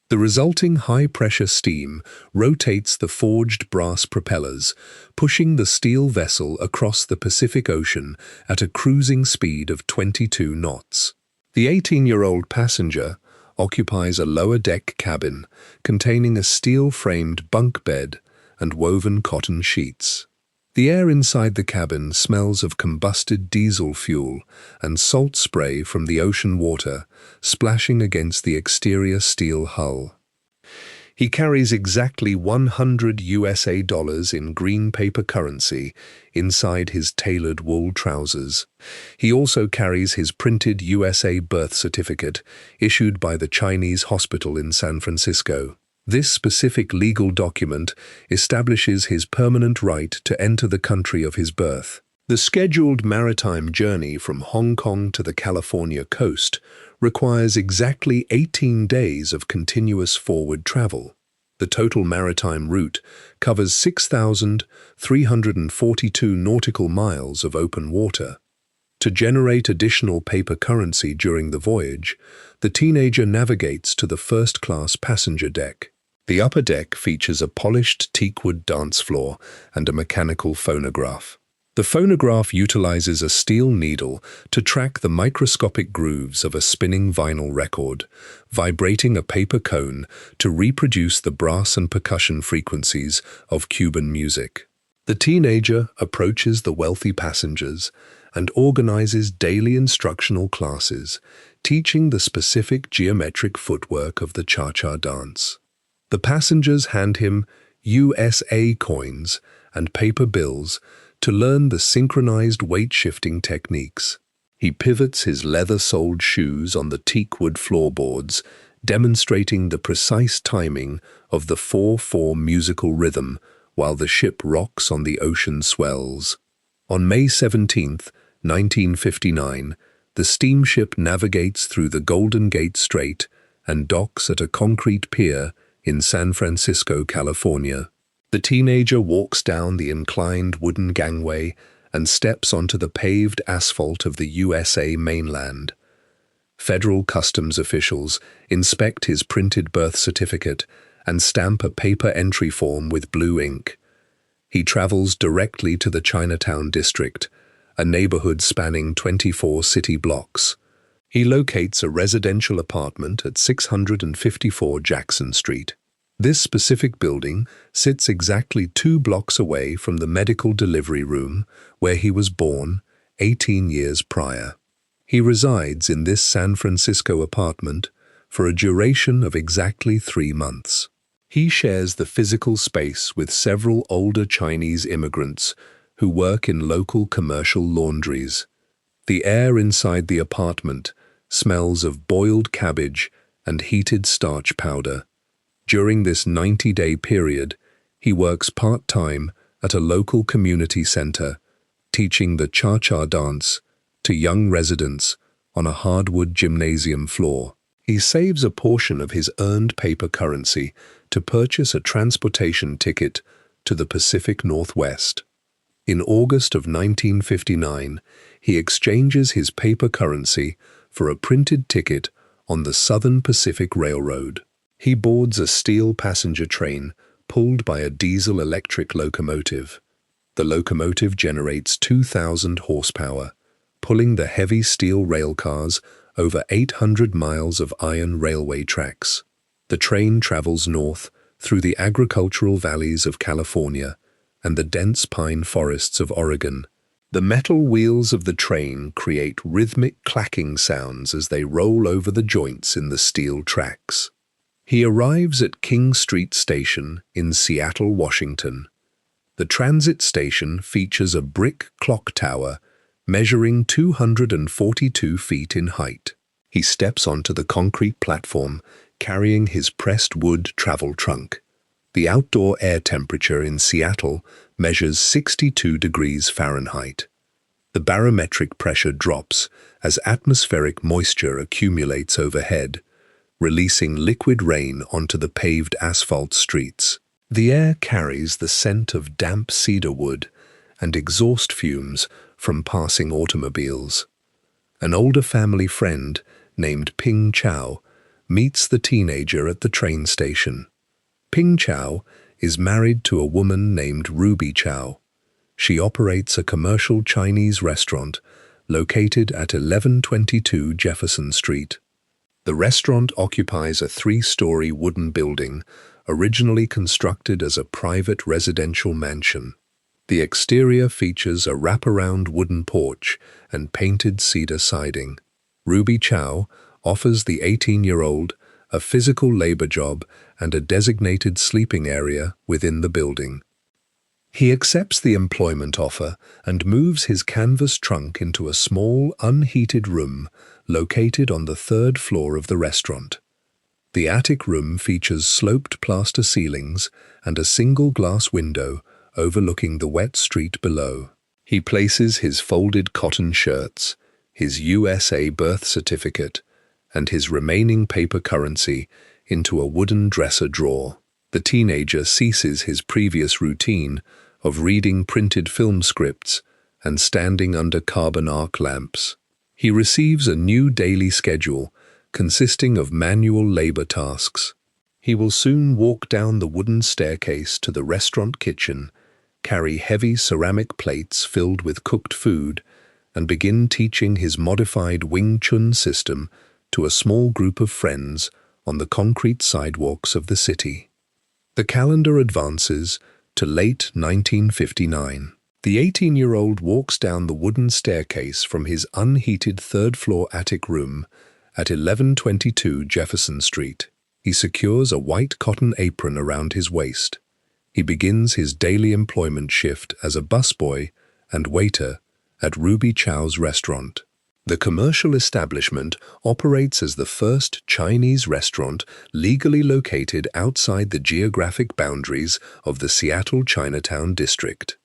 The resulting high-pressure steam rotates the forged brass propellers, pushing the steel vessel across the Pacific Ocean at a cruising speed of 22 knots. The 18-year-old passenger occupies a lower-deck cabin containing a steel-framed bunk bed and woven cotton sheets. The air inside the cabin smells of combusted diesel fuel and salt spray from the ocean water splashing against the exterior steel hull. He carries exactly $100 in green paper currency inside his tailored wool trousers. He also carries his printed USA birth certificate issued by the Chinese hospital in San Francisco. This specific legal document establishes his permanent right to enter the country of his birth. The scheduled maritime journey from Hong Kong to the California coast requires exactly 18 days of continuous forward travel. The total maritime route covers 6,342 nautical miles of open water. To generate additional paper currency during the voyage, the teenager navigates to the first-class passenger deck. The upper deck features a polished teakwood dance floor and a mechanical phonograph. The phonograph utilizes a steel needle to track the microscopic grooves of a spinning vinyl record, vibrating a paper cone to reproduce the brass and percussion frequencies of Cuban music. The teenager approaches the wealthy passengers and organizes daily instructional classes, teaching the specific geometric footwork of the cha-cha dance. The passengers hand him USA coins and paper bills to learn the synchronized weight-shifting techniques. He pivots his leather-soled shoes on the teakwood floorboards, demonstrating the precise timing of the 4/4 musical rhythm while the ship rocks on the ocean swells. On May 17, 1959, the steamship navigates through the Golden Gate Strait and docks at a concrete pier in San Francisco, California. The teenager walks down the inclined wooden gangway and steps onto the paved asphalt of the USA mainland. Federal customs officials inspect his printed birth certificate and stamp a paper entry form with blue ink. He travels directly to the Chinatown district, a neighborhood spanning 24 city blocks. He locates a residential apartment at 654 Jackson Street. This specific building sits exactly 2 blocks away from the medical delivery room where he was born 18 years prior. He resides in this San Francisco apartment for a duration of exactly 3 months. He shares the physical space with several older Chinese immigrants who work in local commercial laundries. The air inside the apartment smells of boiled cabbage and heated starch powder. During this 90-day period, he works part-time at a local community center, teaching the cha-cha dance to young residents on a hardwood gymnasium floor. He saves a portion of his earned paper currency to purchase a transportation ticket to the Pacific Northwest. In August of 1959, he exchanges his paper currency for a printed ticket on the Southern Pacific Railroad. He boards a steel passenger train pulled by a diesel-electric locomotive. The locomotive generates 2,000 horsepower, pulling the heavy steel rail cars over 800 miles of iron railway tracks. The train travels north through the agricultural valleys of California and the dense pine forests of Oregon. The metal wheels of the train create rhythmic clacking sounds as they roll over the joints in the steel tracks. He arrives at King Street Station in Seattle, Washington. The transit station features a brick clock tower measuring 242 feet in height. He steps onto the concrete platform, carrying his pressed wood travel trunk. The outdoor air temperature in Seattle measures 62 degrees Fahrenheit. The barometric pressure drops as atmospheric moisture accumulates overhead, releasing liquid rain onto the paved asphalt streets. The air carries the scent of damp cedar wood and exhaust fumes from passing automobiles. An older family friend named Ping Chow meets the teenager at the train station. Ping Chow is married to a woman named Ruby Chow. She operates a commercial Chinese restaurant located at 1122 Jefferson Street. The restaurant occupies a 3-story wooden building originally constructed as a private residential mansion. The exterior features a wraparound wooden porch and painted cedar siding. Ruby Chow offers the 18-year-old a physical labor job and a designated sleeping area within the building. He accepts the employment offer and moves his canvas trunk into a small, unheated room located on the 3rd floor of the restaurant. The attic room features sloped plaster ceilings and a single glass window overlooking the wet street below. He places his folded cotton shirts, his USA birth certificate, and his remaining paper currency into a wooden dresser drawer. The teenager ceases his previous routine of reading printed film scripts and standing under carbon arc lamps. He receives a new daily schedule consisting of manual labor tasks. He will soon walk down the wooden staircase to the restaurant kitchen, carry heavy ceramic plates filled with cooked food, and begin teaching his modified Wing Chun system to a small group of friends on the concrete sidewalks of the city. The calendar advances to late 1959. The 18-year-old walks down the wooden staircase from his unheated 3rd-floor attic room at 1122 Jefferson Street. He secures a white cotton apron around his waist. He begins his daily employment shift as a busboy and waiter at Ruby Chow's restaurant. The commercial establishment operates as the first Chinese restaurant legally located outside the geographic boundaries of the Seattle Chinatown district.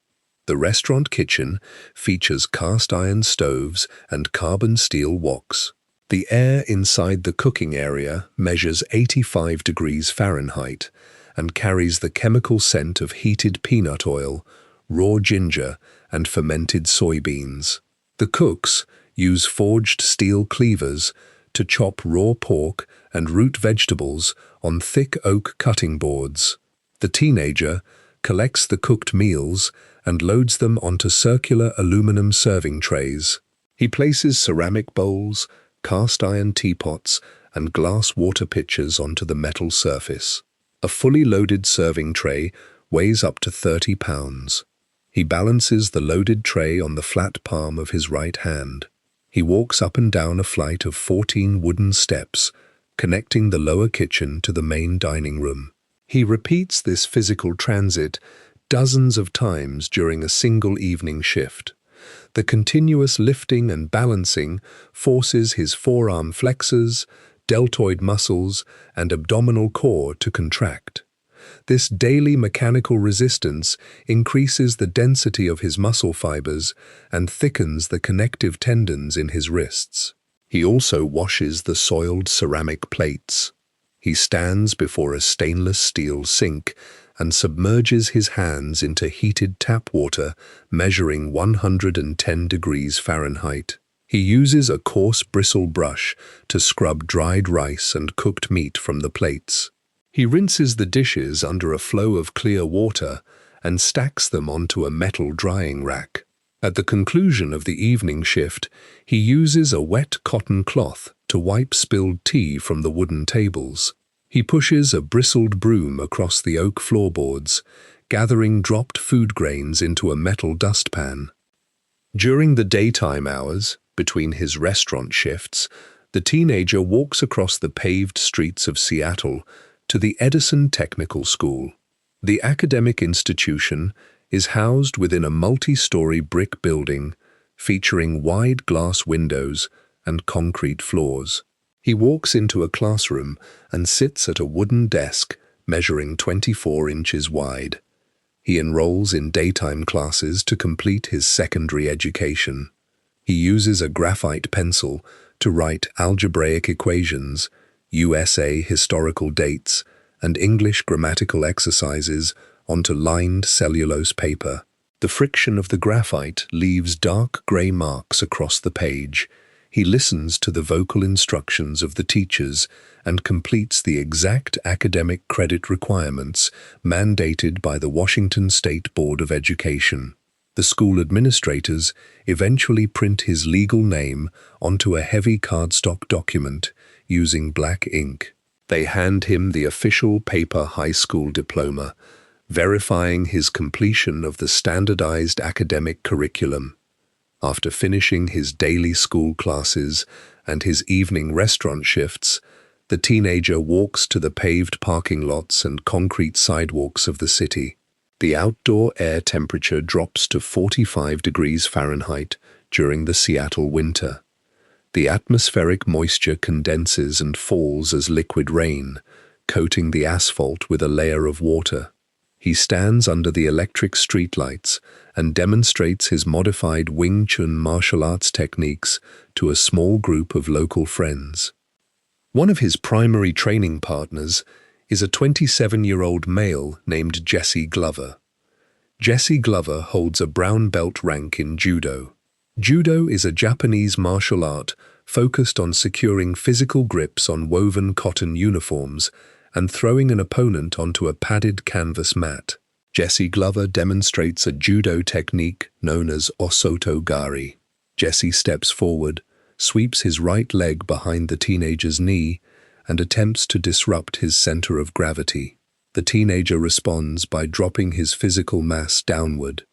The restaurant kitchen features cast-iron stoves and carbon steel woks. The air inside the cooking area measures 85 degrees Fahrenheit and carries the chemical scent of heated peanut oil, raw ginger, and fermented soybeans. The cooks use forged steel cleavers to chop raw pork and root vegetables on thick oak cutting boards. The teenager collects the cooked meals and loads them onto circular aluminum serving trays. He places ceramic bowls, cast iron teapots, and glass water pitchers onto the metal surface. A fully loaded serving tray weighs up to 30 pounds. He balances the loaded tray on the flat palm of his right hand. He walks up and down a flight of 14 wooden steps, connecting the lower kitchen to the main dining room. He repeats this physical transit dozens of times during a single evening shift. The continuous lifting and balancing forces his forearm flexors, deltoid muscles, and abdominal core to contract. This daily mechanical resistance increases the density of his muscle fibers and thickens the connective tendons in his wrists. He also washes the soiled ceramic plates. He stands before a stainless steel sink and submerges his hands into heated tap water measuring 110 degrees Fahrenheit. He uses a coarse bristle brush to scrub dried rice and cooked meat from the plates. He rinses the dishes under a flow of clear water and stacks them onto a metal drying rack. At the conclusion of the evening shift, he uses a wet cotton cloth to wipe spilled tea from the wooden tables. He pushes a bristled broom across the oak floorboards, gathering dropped food grains into a metal dustpan. During the daytime hours, between his restaurant shifts, the teenager walks across the paved streets of Seattle to the Edison Technical School. The academic institution is housed within a multi-story brick building featuring wide glass windows and concrete floors. He walks into a classroom and sits at a wooden desk measuring 24 inches wide. He enrolls in daytime classes to complete his secondary education. He uses a graphite pencil to write algebraic equations, USA historical dates, and English grammatical exercises onto lined cellulose paper. The friction of the graphite leaves dark grey marks across the page. He listens to the vocal instructions of the teachers and completes the exact academic credit requirements mandated by the Washington State Board of Education. The school administrators eventually print his legal name onto a heavy cardstock document using black ink. They hand him the official paper high school diploma, verifying his completion of the standardized academic curriculum. After finishing his daily school classes and his evening restaurant shifts, the teenager walks to the paved parking lots and concrete sidewalks of the city. The outdoor air temperature drops to 45 degrees Fahrenheit during the Seattle winter. The atmospheric moisture condenses and falls as liquid rain, coating the asphalt with a layer of water. He stands under the electric streetlights and demonstrates his modified Wing Chun martial arts techniques to a small group of local friends. One of his primary training partners is a 27-year-old male named Jesse Glover. Jesse Glover holds a brown belt rank in judo. Judo is a Japanese martial art focused on securing physical grips on woven cotton uniforms and throwing an opponent onto a padded canvas mat. Jesse Glover demonstrates a judo technique known as Osoto Gari. Jesse steps forward, sweeps his right leg behind the teenager's knee, and attempts to disrupt his center of gravity. The teenager responds by dropping his physical mass downward,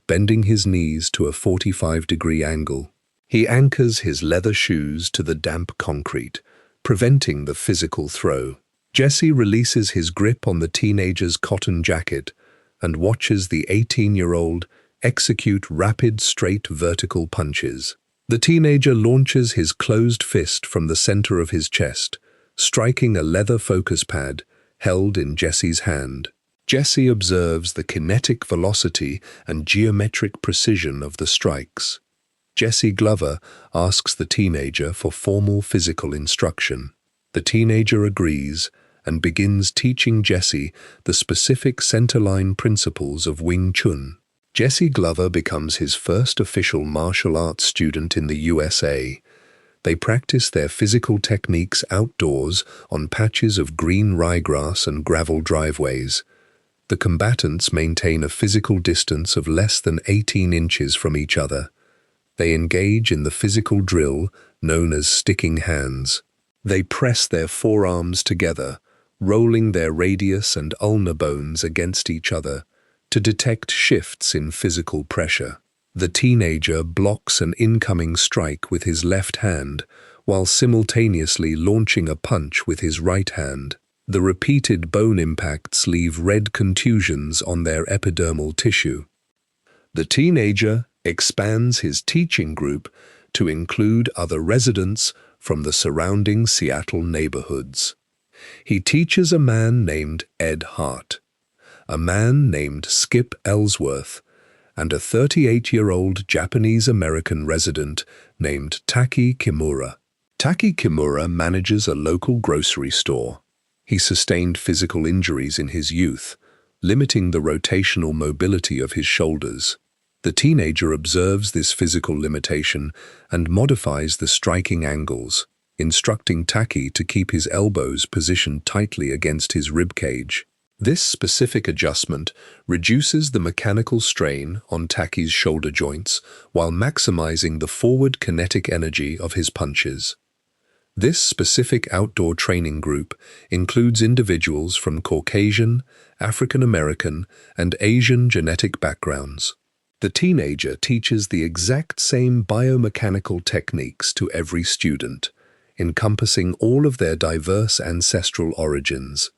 bending his knees to a 45-degree angle. He anchors his leather shoes to the damp concrete, preventing the physical throw. Jesse releases his grip on the teenager's cotton jacket and watches the 18-year-old execute rapid, straight vertical punches. The teenager launches his closed fist from the center of his chest, striking a leather focus pad held in Jesse's hand. Jesse observes the kinetic velocity and geometric precision of the strikes. Jesse Glover asks the teenager for formal physical instruction. The teenager agrees and begins teaching Jesse the specific centerline principles of Wing Chun. Jesse Glover becomes his first official martial arts student in the USA, They practice their physical techniques outdoors on patches of green ryegrass and gravel driveways. The combatants maintain a physical distance of less than 18 inches from each other. They engage in the physical drill known as sticking hands. They press their forearms together, rolling their radius and ulnar bones against each other to detect shifts in physical pressure. The teenager blocks an incoming strike with his left hand while simultaneously launching a punch with his right hand. The repeated bone impacts leave red contusions on their epidermal tissue. The teenager expands his teaching group to include other residents from the surrounding Seattle neighborhoods. He teaches a man named Ed Hart, a man named Skip Ellsworth, and a 38-year-old Japanese-American resident named Taki Kimura. Taki Kimura manages a local grocery store. He sustained physical injuries in his youth, limiting the rotational mobility of his shoulders. The teenager observes this physical limitation and modifies the striking angles, instructing Taki to keep his elbows positioned tightly against his ribcage. This specific adjustment reduces the mechanical strain on Taki's shoulder joints while maximizing the forward kinetic energy of his punches. This specific outdoor training group includes individuals from Caucasian, African American, and Asian genetic backgrounds. The teenager teaches the exact same biomechanical techniques to every student, encompassing all of their diverse ancestral origins.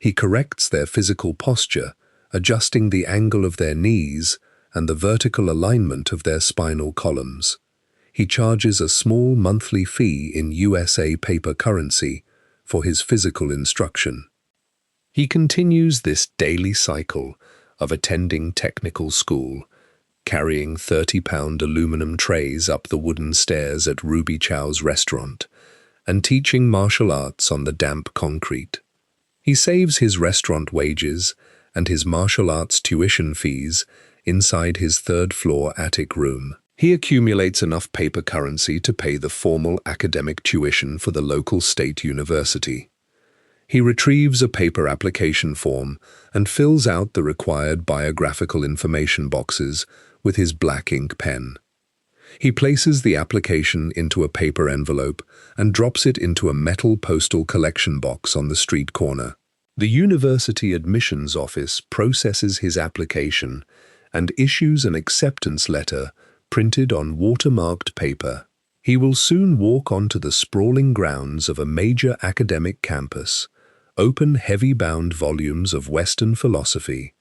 He corrects their physical posture, adjusting the angle of their knees and the vertical alignment of their spinal columns. He charges a small monthly fee in USA paper currency for his physical instruction. He continues this daily cycle of attending technical school, carrying 30-pound aluminum trays up the wooden stairs at Ruby Chow's restaurant, and teaching martial arts on the damp concrete. He saves his restaurant wages and his martial arts tuition fees inside his third-floor attic room. He accumulates enough paper currency to pay the formal academic tuition for the local state university. He retrieves a paper application form and fills out the required biographical information boxes with his black ink pen. He places the application into a paper envelope and drops it into a metal postal collection box on the street corner. The university admissions office processes his application and issues an acceptance letter printed on watermarked paper. He will soon walk onto the sprawling grounds of a major academic campus, open heavy-bound volumes of Western philosophy,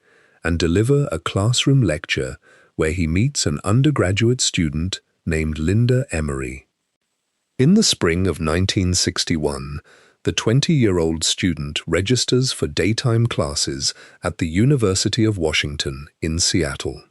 and deliver a classroom lecture where he meets an undergraduate student named Linda Emery. In the spring of 1961, the 20-year-old student registers for daytime classes at the University of Washington in Seattle.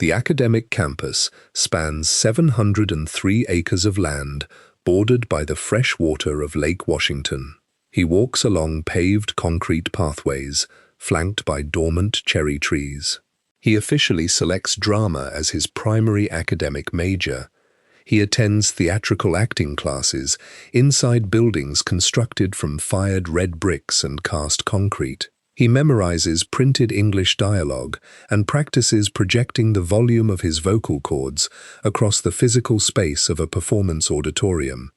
The academic campus spans 703 acres of land bordered by the fresh water of Lake Washington. He walks along paved concrete pathways, flanked by dormant cherry trees. He officially selects drama as his primary academic major. He attends theatrical acting classes inside buildings constructed from fired red bricks and cast concrete. He memorizes printed English dialogue and practices projecting the volume of his vocal cords across the physical space of a performance auditorium.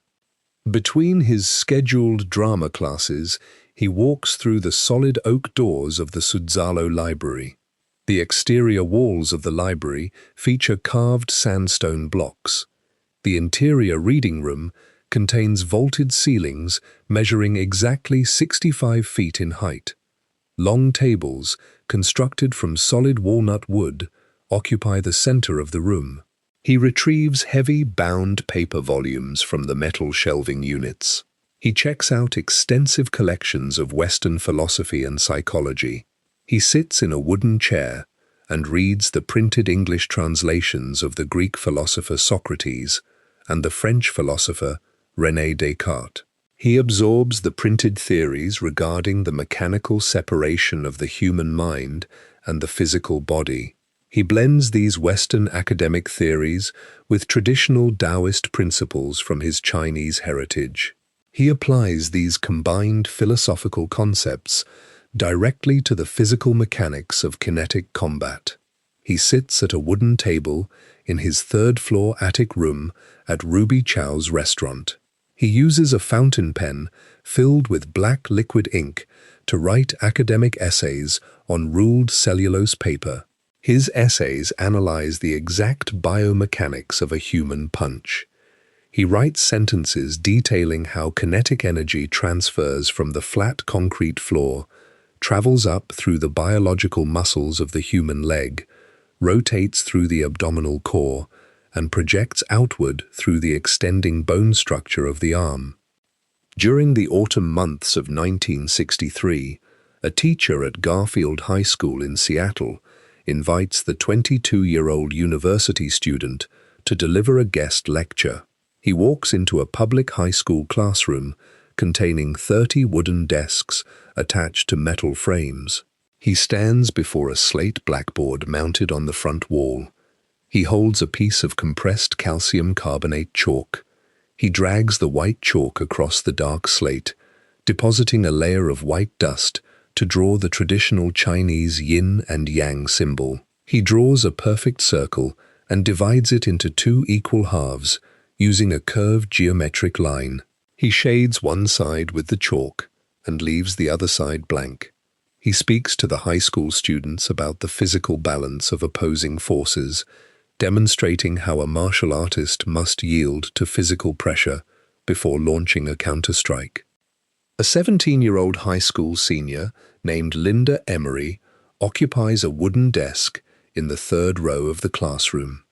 Between his scheduled drama classes, he walks through the solid oak doors of the Sudzalo Library. The exterior walls of the library feature carved sandstone blocks. The interior reading room contains vaulted ceilings measuring exactly 65 feet in height. Long tables, constructed from solid walnut wood, occupy the center of the room. He retrieves heavy, bound paper volumes from the metal shelving units. He checks out extensive collections of Western philosophy and psychology. He sits in a wooden chair and reads the printed English translations of the Greek philosopher Socrates and the French philosopher René Descartes. He absorbs the printed theories regarding the mechanical separation of the human mind and the physical body. He blends these Western academic theories with traditional Taoist principles from his Chinese heritage. He applies these combined philosophical concepts directly to the physical mechanics of kinetic combat. He sits at a wooden table in his third-floor attic room at Ruby Chow's restaurant. He uses a fountain pen filled with black liquid ink to write academic essays on ruled cellulose paper. His essays analyze the exact biomechanics of a human punch. He writes sentences detailing how kinetic energy transfers from the flat concrete floor, travels up through the biological muscles of the human leg, rotates through the abdominal core, and projects outward through the extending bone structure of the arm. During the autumn months of 1963, a teacher at Garfield High School in Seattle invites the 22-year-old university student to deliver a guest lecture. He walks into a public high school classroom containing 30 wooden desks attached to metal frames. He stands before a slate blackboard mounted on the front wall. He holds a piece of compressed calcium carbonate chalk. He drags the white chalk across the dark slate, depositing a layer of white dust to draw the traditional Chinese yin and yang symbol. He draws a perfect circle and divides it into two equal halves using a curved geometric line. He shades one side with the chalk and leaves the other side blank. He speaks to the high school students about the physical balance of opposing forces, demonstrating how a martial artist must yield to physical pressure before launching a counterstrike. A 17-year-old high school senior named Linda Emery occupies a wooden desk in the third row of the classroom.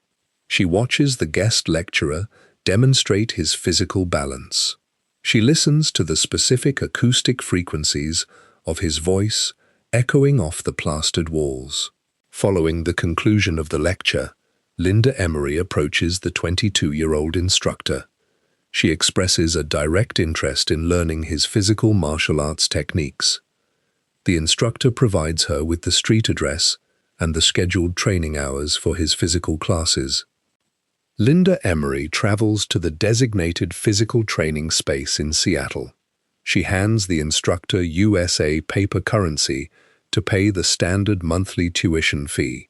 She watches the guest lecturer demonstrate his physical balance. She listens to the specific acoustic frequencies of his voice echoing off the plastered walls. Following the conclusion of the lecture, Linda Emery approaches the 22-year-old instructor. She expresses a direct interest in learning his physical martial arts techniques. The instructor provides her with the street address and the scheduled training hours for his physical classes. Linda Emery travels to the designated physical training space in Seattle. She hands the instructor USA paper currency to pay the standard monthly tuition fee.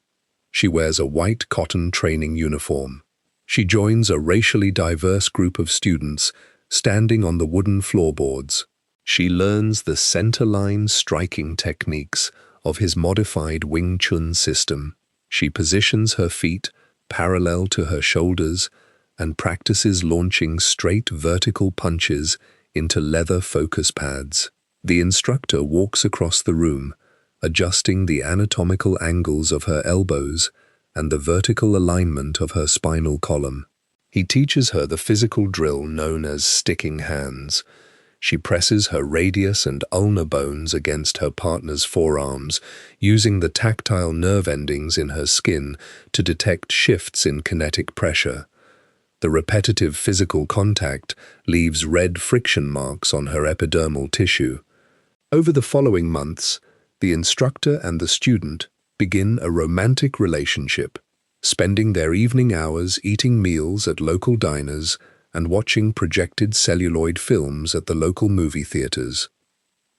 She wears a white cotton training uniform. She joins a racially diverse group of students standing on the wooden floorboards. She learns the centerline striking techniques of his modified Wing Chun system. She positions her feet parallel to her shoulders and practices launching straight vertical punches into leather focus pads. The instructor walks across the room, adjusting the anatomical angles of her elbows and the vertical alignment of her spinal column. He teaches her the physical drill known as sticking hands. She presses her radius and ulnar bones against her partner's forearms, using the tactile nerve endings in her skin to detect shifts in kinetic pressure. The repetitive physical contact leaves red friction marks on her epidermal tissue. Over the following months, the instructor and the student begin a romantic relationship, spending their evening hours eating meals at local diners and watching projected celluloid films at the local movie theaters.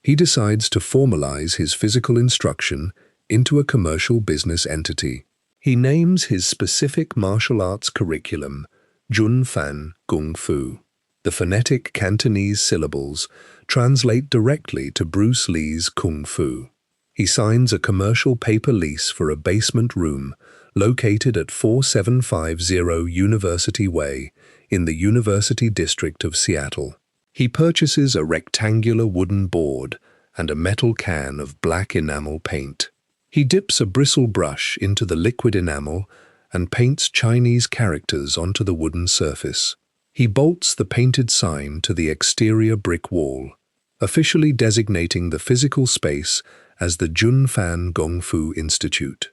He decides to formalize his physical instruction into a commercial business entity. He names his specific martial arts curriculum Jun Fan Kung Fu. The phonetic Cantonese syllables translate directly to Bruce Lee's Kung Fu. He signs a commercial paper lease for a basement room located at 4750 University Way in the University District of Seattle. He purchases a rectangular wooden board and a metal can of black enamel paint. He dips a bristle brush into the liquid enamel and paints Chinese characters onto the wooden surface. He bolts the painted sign to the exterior brick wall, officially designating the physical space as the Junfan Gong Fu Institute.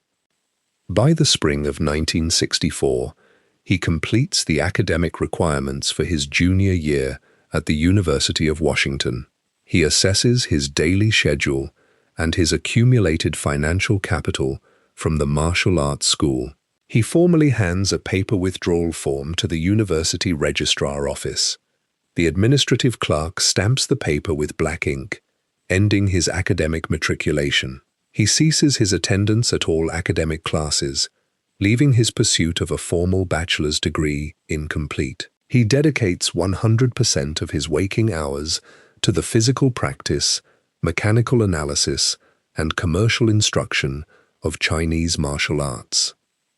By the spring of 1964, he completes the academic requirements for his junior year at the University of Washington. He assesses his daily schedule and his accumulated financial capital from the martial arts school. He formally hands a paper withdrawal form to the university registrar office. The administrative clerk stamps the paper with black ink, ending his academic matriculation. He ceases his attendance at all academic classes, leaving his pursuit of a formal bachelor's degree incomplete. He dedicates 100% of his waking hours to the physical practice, mechanical analysis, and commercial instruction of Chinese martial arts.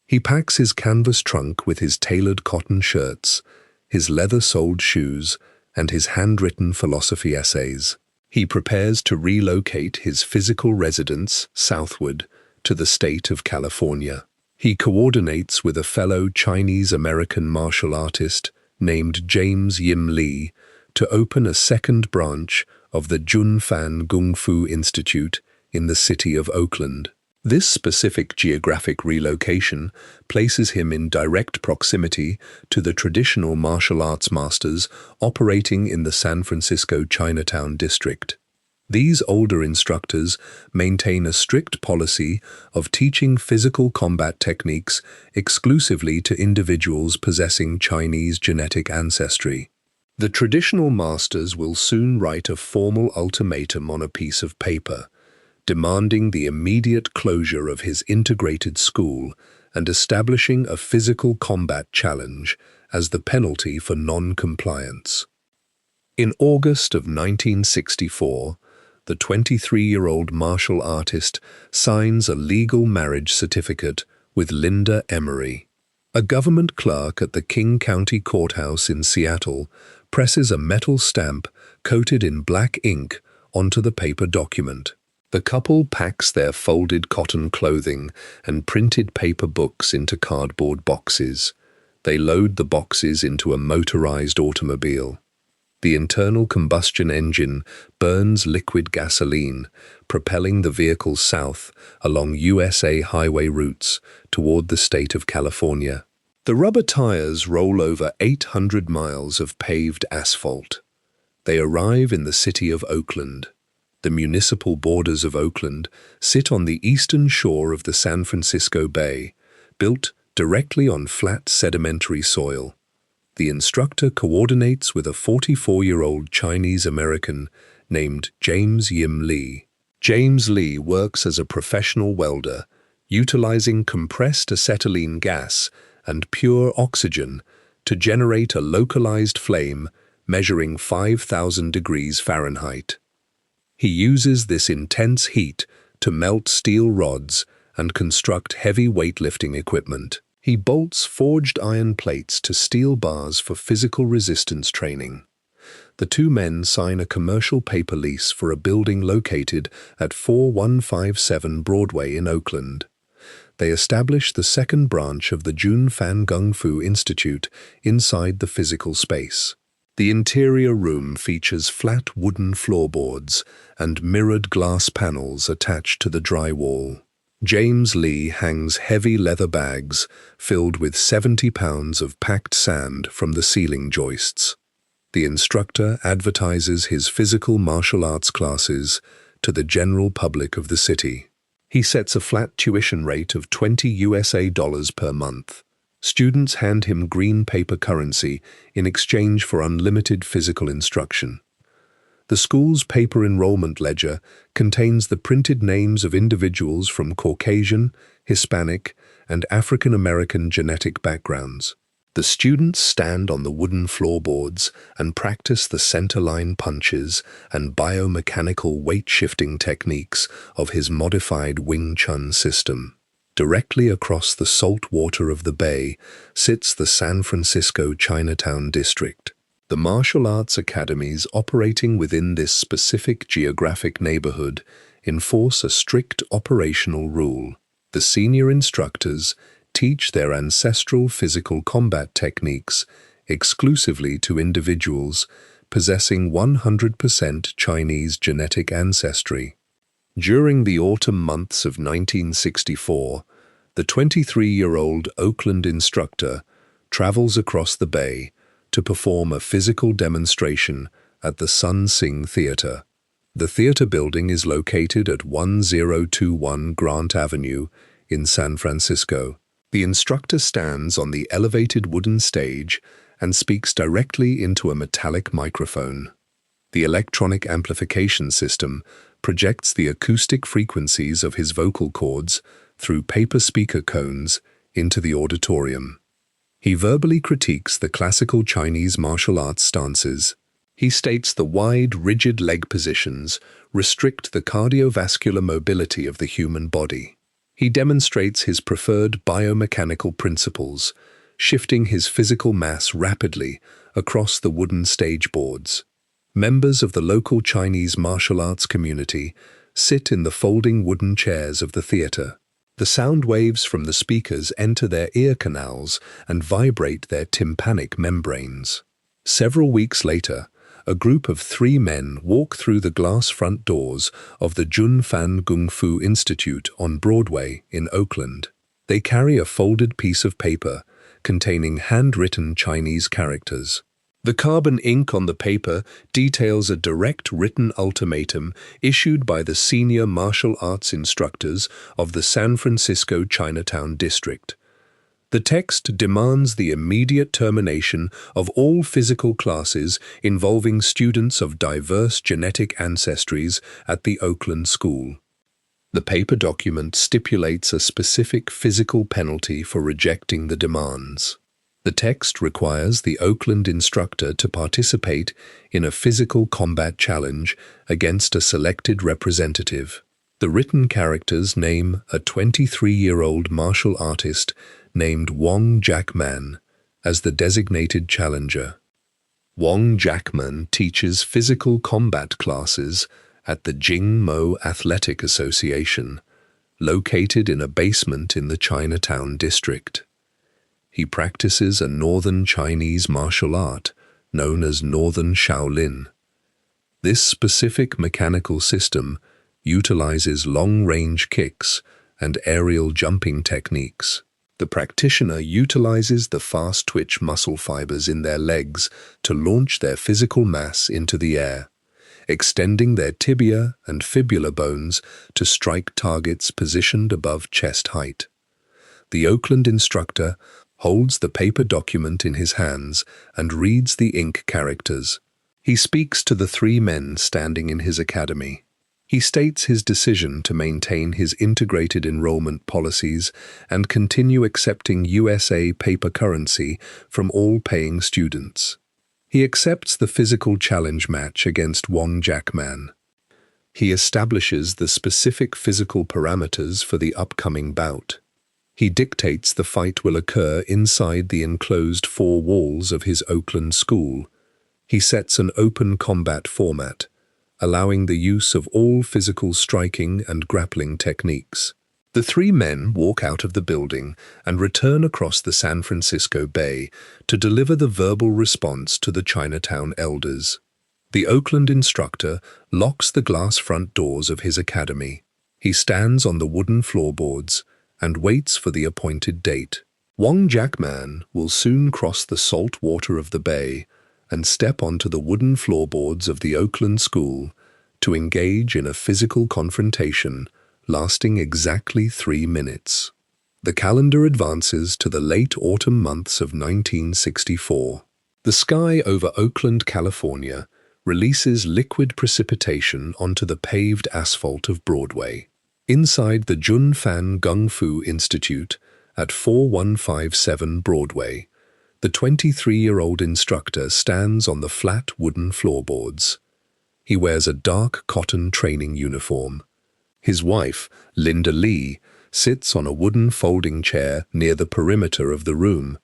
He packs his canvas trunk with his tailored cotton shirts, his leather-soled shoes, and his handwritten philosophy essays. He prepares to relocate his physical residence southward to the state of California. He coordinates with a fellow Chinese-American martial artist named James Yim Lee to open a second branch of the Junfan Kung Fu Institute in the city of Oakland. This specific geographic relocation places him in direct proximity to the traditional martial arts masters operating in the San Francisco Chinatown district. These older instructors maintain a strict policy of teaching physical combat techniques exclusively to individuals possessing Chinese genetic ancestry. The traditional masters will soon write a formal ultimatum on a piece of paper, demanding the immediate closure of his integrated school and establishing a physical combat challenge as the penalty for non-compliance. In August of 1964, the 23-year-old martial artist signs a legal marriage certificate with Linda Emery. A government clerk at the King County Courthouse in Seattle presses a metal stamp coated in black ink onto the paper document. The couple packs their folded cotton clothing and printed paper books into cardboard boxes. They load the boxes into a motorized automobile. The internal combustion engine burns liquid gasoline, propelling the vehicle south along USA highway routes toward the state of California. The rubber tires roll over 800 miles of paved asphalt. They arrive in the city of Oakland. The municipal borders of Oakland sit on the eastern shore of the San Francisco Bay, built directly on flat sedimentary soil. The instructor coordinates with a 44-year-old Chinese-American named James Yim Lee. James Lee works as a professional welder, utilizing compressed acetylene gas and pure oxygen to generate a localized flame measuring 5,000 degrees Fahrenheit. He uses this intense heat to melt steel rods and construct heavy weightlifting equipment. He bolts forged iron plates to steel bars for physical resistance training. The two men sign a commercial paper lease for a building located at 4157 Broadway in Oakland. They establish the second branch of the Junfan Kung Fu Institute inside the physical space. The interior room features flat wooden floorboards and mirrored glass panels attached to the drywall. James Lee hangs heavy leather bags filled with 70 pounds of packed sand from the ceiling joists. The instructor advertises his physical martial arts classes to the general public of the city. He sets a flat tuition rate of $20 per month. Students hand him green paper currency in exchange for unlimited physical instruction. The school's paper enrollment ledger contains the printed names of individuals from Caucasian, Hispanic, and African American genetic backgrounds. The students stand on the wooden floorboards and practice the centerline punches and biomechanical weight-shifting techniques of his modified Wing Chun system. Directly across the salt water of the bay sits the San Francisco Chinatown district. The martial arts academies operating within this specific geographic neighborhood enforce a strict operational rule. The senior instructors teach their ancestral physical combat techniques exclusively to individuals possessing 100% Chinese genetic ancestry. During the autumn months of 1964, the 23-year-old Oakland instructor travels across the bay to perform a physical demonstration at the Sun Sing Theater. The theater building is located at 1021 Grant Avenue in San Francisco. The instructor stands on the elevated wooden stage and speaks directly into a metallic microphone. The electronic amplification system projects the acoustic frequencies of his vocal cords through paper speaker cones into the auditorium. He verbally critiques the classical Chinese martial arts stances. He states the wide, rigid leg positions restrict the cardiovascular mobility of the human body. He demonstrates his preferred biomechanical principles, shifting his physical mass rapidly across the wooden stage boards. Members of the local Chinese martial arts community sit in the folding wooden chairs of the theater. The sound waves from the speakers enter their ear canals and vibrate their tympanic membranes. Several weeks later, a group of 3 men walk through the glass front doors of the Junfan Kung Fu Institute on Broadway in Oakland. They carry a folded piece of paper containing handwritten Chinese characters. The carbon ink on the paper details a direct written ultimatum issued by the senior martial arts instructors of the San Francisco Chinatown district. The text demands the immediate termination of all physical classes involving students of diverse genetic ancestries at the Oakland school. The paper document stipulates a specific physical penalty for rejecting the demands. The text requires the Oakland instructor to participate in a physical combat challenge against a selected representative. The written characters name a 23-year-old martial artist named Wong Jackman as the designated challenger. Wong Jackman teaches physical combat classes at the Jingmo Athletic Association, located in a basement in the Chinatown district. He practices a northern Chinese martial art known as Northern Shaolin. This specific mechanical system utilizes long-range kicks and aerial jumping techniques. The practitioner utilizes the fast-twitch muscle fibers in their legs to launch their physical mass into the air, extending their tibia and fibula bones to strike targets positioned above chest height. The Oakland instructor holds the paper document in his hands and reads the ink characters. He speaks to the 3 men standing in his academy. He states his decision to maintain his integrated enrollment policies and continue accepting USA paper currency from all paying students. He accepts the physical challenge match against Wong Jackman. He establishes the specific physical parameters for the upcoming bout. He dictates the fight will occur inside the enclosed 4 walls of his Oakland school. He sets an open combat format, allowing the use of all physical striking and grappling techniques. The 3 men walk out of the building and return across the San Francisco Bay to deliver the verbal response to the Chinatown elders. The Oakland instructor locks the glass front doors of his academy. He stands on the wooden floorboards and waits for the appointed date. Wong Jackman will soon cross the salt water of the bay and step onto the wooden floorboards of the Oakland school to engage in a physical confrontation lasting exactly 3 minutes. The calendar advances to the late autumn months of 1964. The sky over Oakland, California, releases liquid precipitation onto the paved asphalt of Broadway. Inside the Junfan Kung Fu Institute at 4157 Broadway, the 23-year-old instructor stands on the flat wooden floorboards. He wears a dark cotton training uniform. His wife, Linda Lee, sits on a wooden folding chair near the perimeter of the room.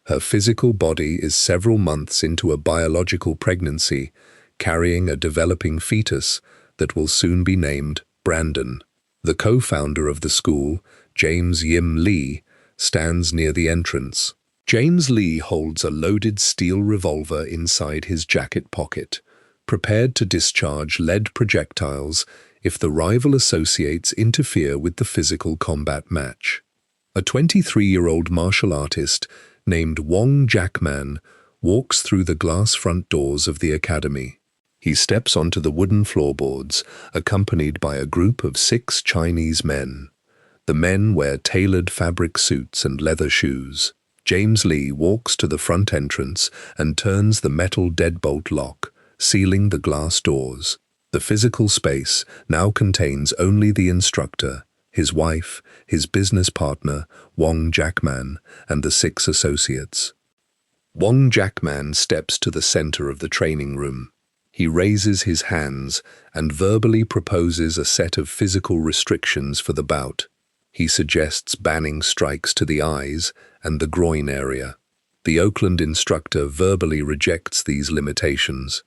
Her physical body is several months into a biological pregnancy, carrying a developing fetus that will soon be named Brandon. The co-founder of the school, James Yim Lee, stands near the entrance. James Lee holds a loaded steel revolver inside his jacket pocket, prepared to discharge lead projectiles if the rival associates interfere with the physical combat match. A 23-year-old martial artist named Wong Jackman walks through the glass front doors of the academy. He steps onto the wooden floorboards, accompanied by a group of 6 Chinese men. The men wear tailored fabric suits and leather shoes. James Lee walks to the front entrance and turns the metal deadbolt lock, sealing the glass doors. The physical space now contains only the instructor, his wife, his business partner, Wong Jackman, and the 6 associates. Wong Jackman steps to the center of the training room. He raises his hands and verbally proposes a set of physical restrictions for the bout. He suggests banning strikes to the eyes and the groin area. The Oakland instructor verbally rejects these limitations.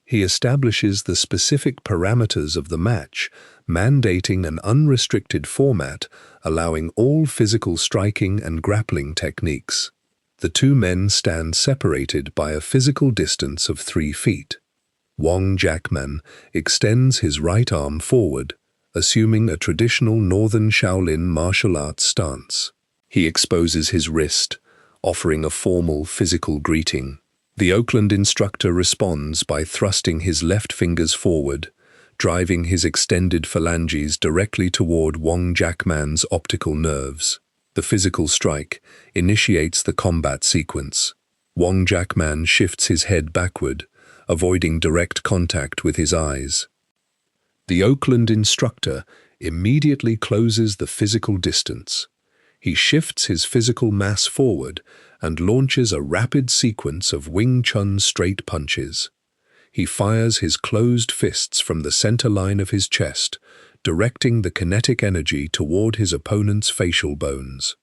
He establishes the specific parameters of the match, mandating an unrestricted format, allowing all physical striking and grappling techniques. The 2 men stand separated by a physical distance of 3 feet. Wong Jackman extends his right arm forward, assuming a traditional Northern Shaolin martial arts stance. He exposes his wrist, offering a formal physical greeting. The Oakland instructor responds by thrusting his left fingers forward, driving his extended phalanges directly toward Wong Jackman's optical nerves. The physical strike initiates the combat sequence. Wong Jackman shifts his head backward, avoiding direct contact with his eyes. The Oakland instructor immediately closes the physical distance. He shifts his physical mass forward and launches a rapid sequence of Wing Chun straight punches. He fires his closed fists from the center line of his chest, directing the kinetic energy toward his opponent's facial bones.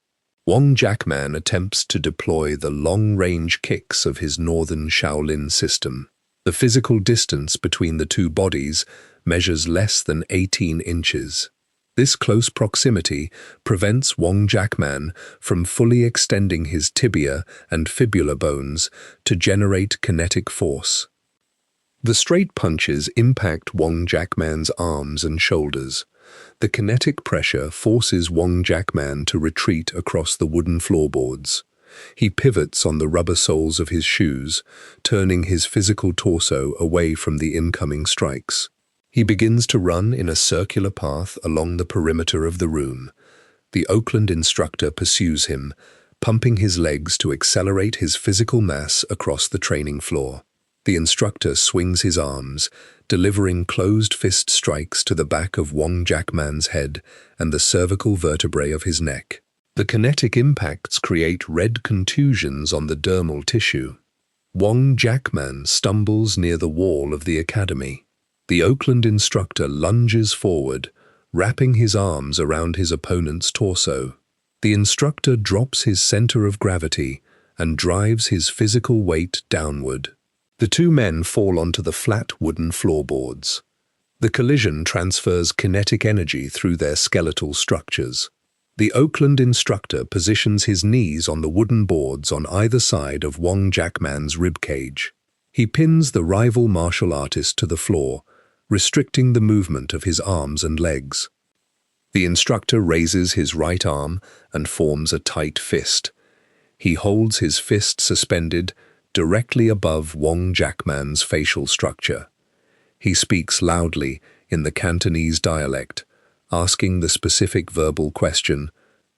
Wong Jackman attempts to deploy the long-range kicks of his Northern Shaolin system. The physical distance between the 2 bodies measures less than 18 inches. This close proximity prevents Wong Jackman from fully extending his tibia and fibula bones to generate kinetic force. The straight punches impact Wong Jackman's arms and shoulders. The kinetic pressure forces Wong Jackman to retreat across the wooden floorboards. He pivots on the rubber soles of his shoes, turning his physical torso away from the incoming strikes. He begins to run in a circular path along the perimeter of the room. The Oakland instructor pursues him, pumping his legs to accelerate his physical mass across the training floor. The instructor swings his arms, delivering closed fist strikes to the back of Wong Jackman's head and the cervical vertebrae of his neck. The kinetic impacts create red contusions on the dermal tissue. Wong Jackman stumbles near the wall of the academy. The Oakland instructor lunges forward, wrapping his arms around his opponent's torso. The instructor drops his center of gravity and drives his physical weight downward. The 2 men fall onto the flat wooden floorboards. The collision transfers kinetic energy through their skeletal structures. The Oakland instructor positions his knees on the wooden boards on either side of Wong Jackman's ribcage. He pins the rival martial artist to the floor, restricting the movement of his arms and legs. The instructor raises his right arm and forms a tight fist. He holds his fist suspended directly above Wong Jackman's facial structure. He speaks loudly in the Cantonese dialect, asking the specific verbal question,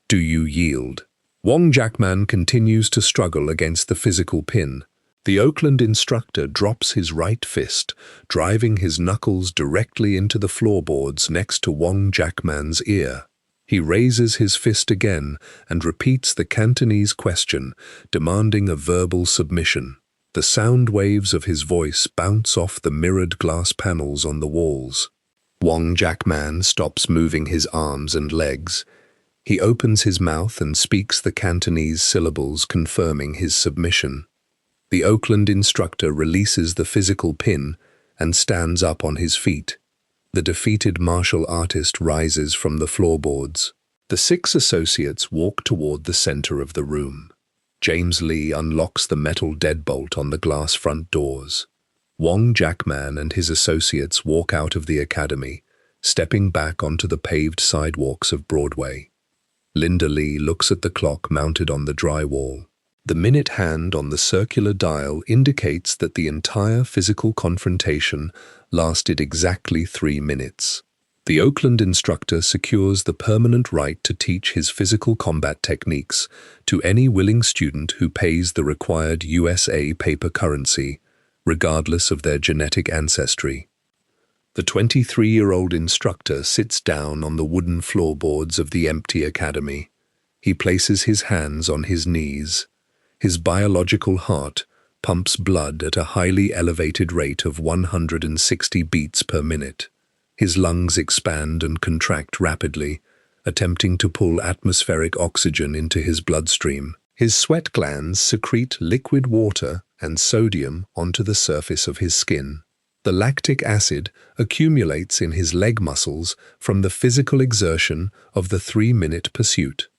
"Do you yield?" Wong Jackman continues to struggle against the physical pin. The Oakland instructor drops his right fist, driving his knuckles directly into the floorboards next to Wong Jackman's ear. He raises his fist again and repeats the Cantonese question, demanding a verbal submission. The sound waves of his voice bounce off the mirrored glass panels on the walls. Wong Jackman stops moving his arms and legs. He opens his mouth and speaks the Cantonese syllables, confirming his submission. The Oakland instructor releases the physical pin and stands up on his feet. The defeated martial artist rises from the floorboards. The 6 associates walk toward the center of the room. James Lee unlocks the metal deadbolt on the glass front doors. Wong Jackman and his associates walk out of the academy, stepping back onto the paved sidewalks of Broadway. Linda Lee looks at the clock mounted on the drywall. The minute hand on the circular dial indicates that the entire physical confrontation lasted exactly 3 minutes. The Oakland instructor secures the permanent right to teach his physical combat techniques to any willing student who pays the required USA paper currency, regardless of their genetic ancestry. The 23-year-old instructor sits down on the wooden floorboards of the empty academy. He places his hands on his knees. His biological heart pumps blood at a highly elevated rate of 160 beats per minute. His lungs expand and contract rapidly, attempting to pull atmospheric oxygen into his bloodstream. His sweat glands secrete liquid water and sodium onto the surface of his skin. The lactic acid accumulates in his leg muscles from the physical exertion of the 3-minute pursuit.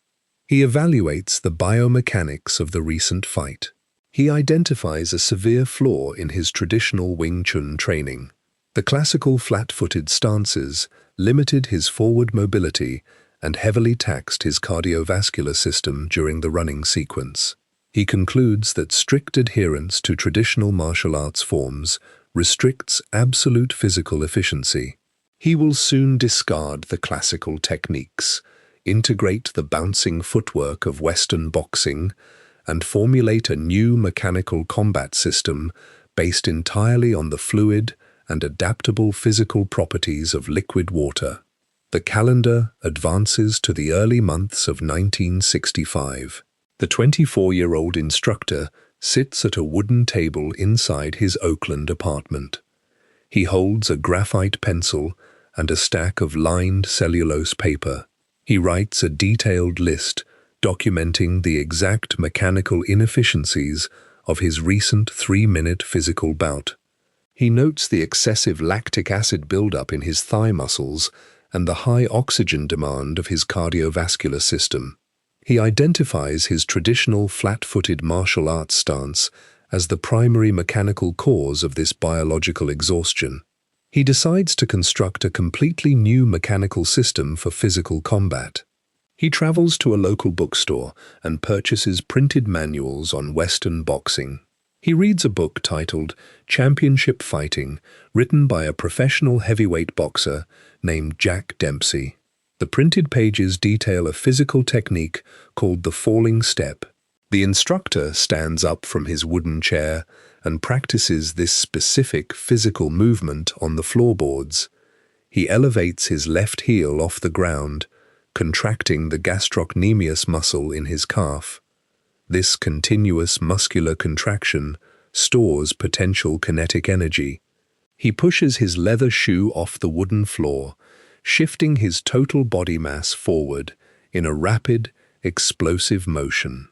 He evaluates the biomechanics of the recent fight. He identifies a severe flaw in his traditional Wing Chun training. The classical flat-footed stances limited his forward mobility and heavily taxed his cardiovascular system during the running sequence. He concludes that strict adherence to traditional martial arts forms restricts absolute physical efficiency. He will soon discard the classical techniques, integrate the bouncing footwork of Western boxing, and formulate a new mechanical combat system based entirely on the fluid and adaptable physical properties of liquid water. The calendar advances to the early months of 1965. The 24-year-old instructor sits at a wooden table inside his Oakland apartment. He holds a graphite pencil and a stack of lined cellulose paper. He writes a detailed list documenting the exact mechanical inefficiencies of his recent 3-minute physical bout. He notes the excessive lactic acid buildup in his thigh muscles and the high oxygen demand of his cardiovascular system. He identifies his traditional flat-footed martial arts stance as the primary mechanical cause of this biological exhaustion. He decides to construct a completely new mechanical system for physical combat. He travels to a local bookstore and purchases printed manuals on Western boxing. He reads a book titled Championship Fighting, written by a professional heavyweight boxer named Jack Dempsey. The printed pages detail a physical technique called the falling step. The instructor stands up from his wooden chair and practices this specific physical movement on the floorboards. He elevates his left heel off the ground, contracting the gastrocnemius muscle in his calf. This continuous muscular contraction stores potential kinetic energy. He pushes his leather shoe off the wooden floor, shifting his total body mass forward in a rapid, explosive motion.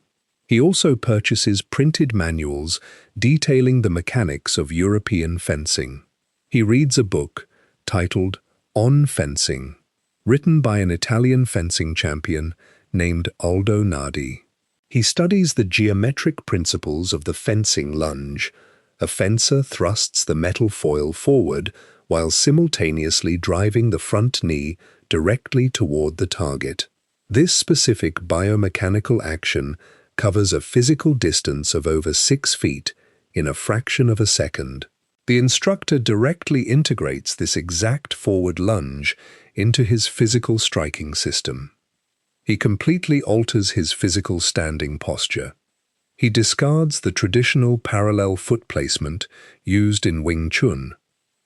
He also purchases printed manuals detailing the mechanics of European fencing. He reads a book titled On Fencing, written by an Italian fencing champion named Aldo Nardi. He studies the geometric principles of the fencing lunge. A fencer thrusts the metal foil forward while simultaneously driving the front knee directly toward the target. This specific biomechanical action covers a physical distance of over 6 feet in a fraction of a second. The instructor directly integrates this exact forward lunge into his physical striking system. He completely alters his physical standing posture. He discards the traditional parallel foot placement used in Wing Chun.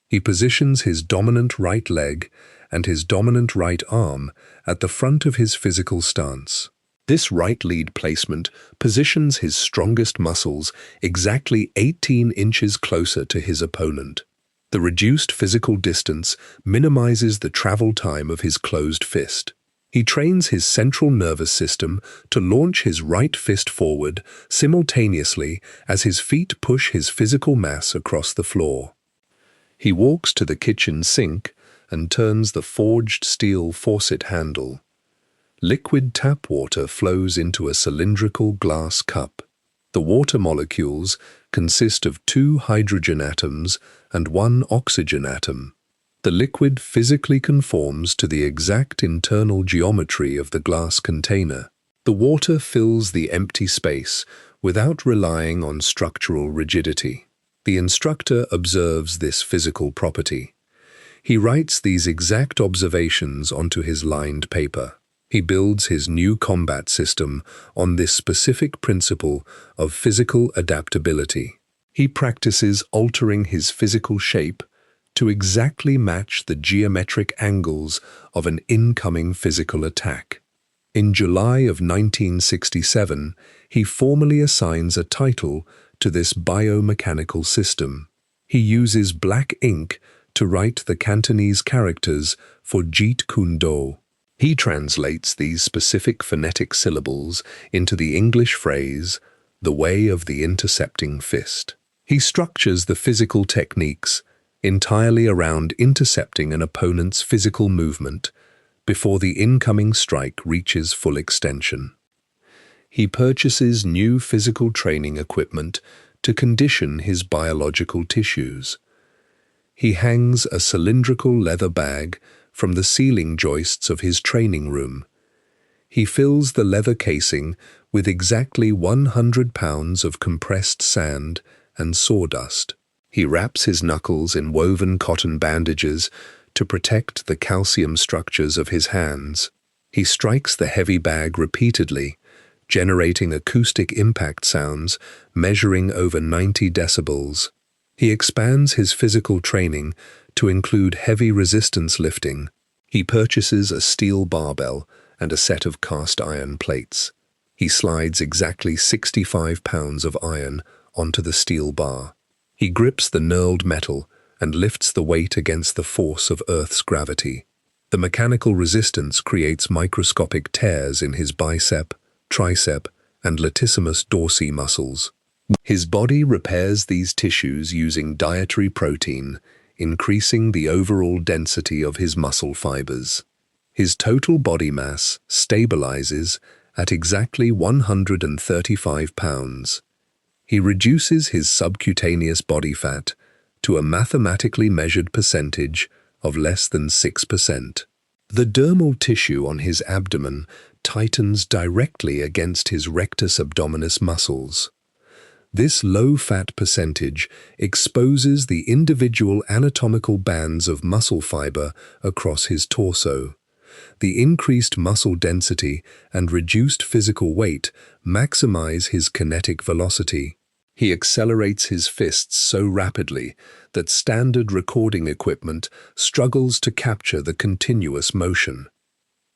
He positions his dominant right leg and his dominant right arm at the front of his physical stance. This right lead placement positions his strongest muscles exactly 18 inches closer to his opponent. The reduced physical distance minimizes the travel time of his closed fist. He trains his central nervous system to launch his right fist forward simultaneously as his feet push his physical mass across the floor. He walks to the kitchen sink and turns the forged steel faucet handle. Liquid tap water flows into a cylindrical glass cup. The water molecules consist of 2 hydrogen atoms and 1 oxygen atom. The liquid physically conforms to the exact internal geometry of the glass container. The water fills the empty space without relying on structural rigidity. The instructor observes this physical property. He writes these exact observations onto his lined paper. He builds his new combat system on this specific principle of physical adaptability. He practices altering his physical shape to exactly match the geometric angles of an incoming physical attack. In July of 1967, he formally assigns a title to this biomechanical system. He uses black ink to write the Cantonese characters for Jeet Kune Do. He translates these specific phonetic syllables into the English phrase, the way of the intercepting fist. He structures the physical techniques entirely around intercepting an opponent's physical movement before the incoming strike reaches full extension. He purchases new physical training equipment to condition his biological tissues. He hangs a cylindrical leather bag from the ceiling joists of his training room. He fills the leather casing with exactly 100 pounds of compressed sand and sawdust. He wraps his knuckles in woven cotton bandages to protect the calcium structures of his hands. He strikes the heavy bag repeatedly, generating acoustic impact sounds measuring over 90 decibels. He expands his physical training to include heavy resistance lifting. He purchases a steel barbell and a set of cast iron plates. He slides exactly 65 pounds of iron onto the steel bar. He grips the knurled metal and lifts the weight against the force of Earth's gravity. The mechanical resistance creates microscopic tears in his bicep, tricep, and latissimus dorsi muscles. His body repairs these tissues using dietary protein, increasing the overall density of his muscle fibers. His total body mass stabilizes at exactly 135 pounds. He reduces his subcutaneous body fat to a mathematically measured percentage of less than 6%. The dermal tissue on his abdomen tightens directly against his rectus abdominis muscles. This low-fat percentage exposes the individual anatomical bands of muscle fiber across his torso. The increased muscle density and reduced physical weight maximize his kinetic velocity. He accelerates his fists so rapidly that standard recording equipment struggles to capture the continuous motion.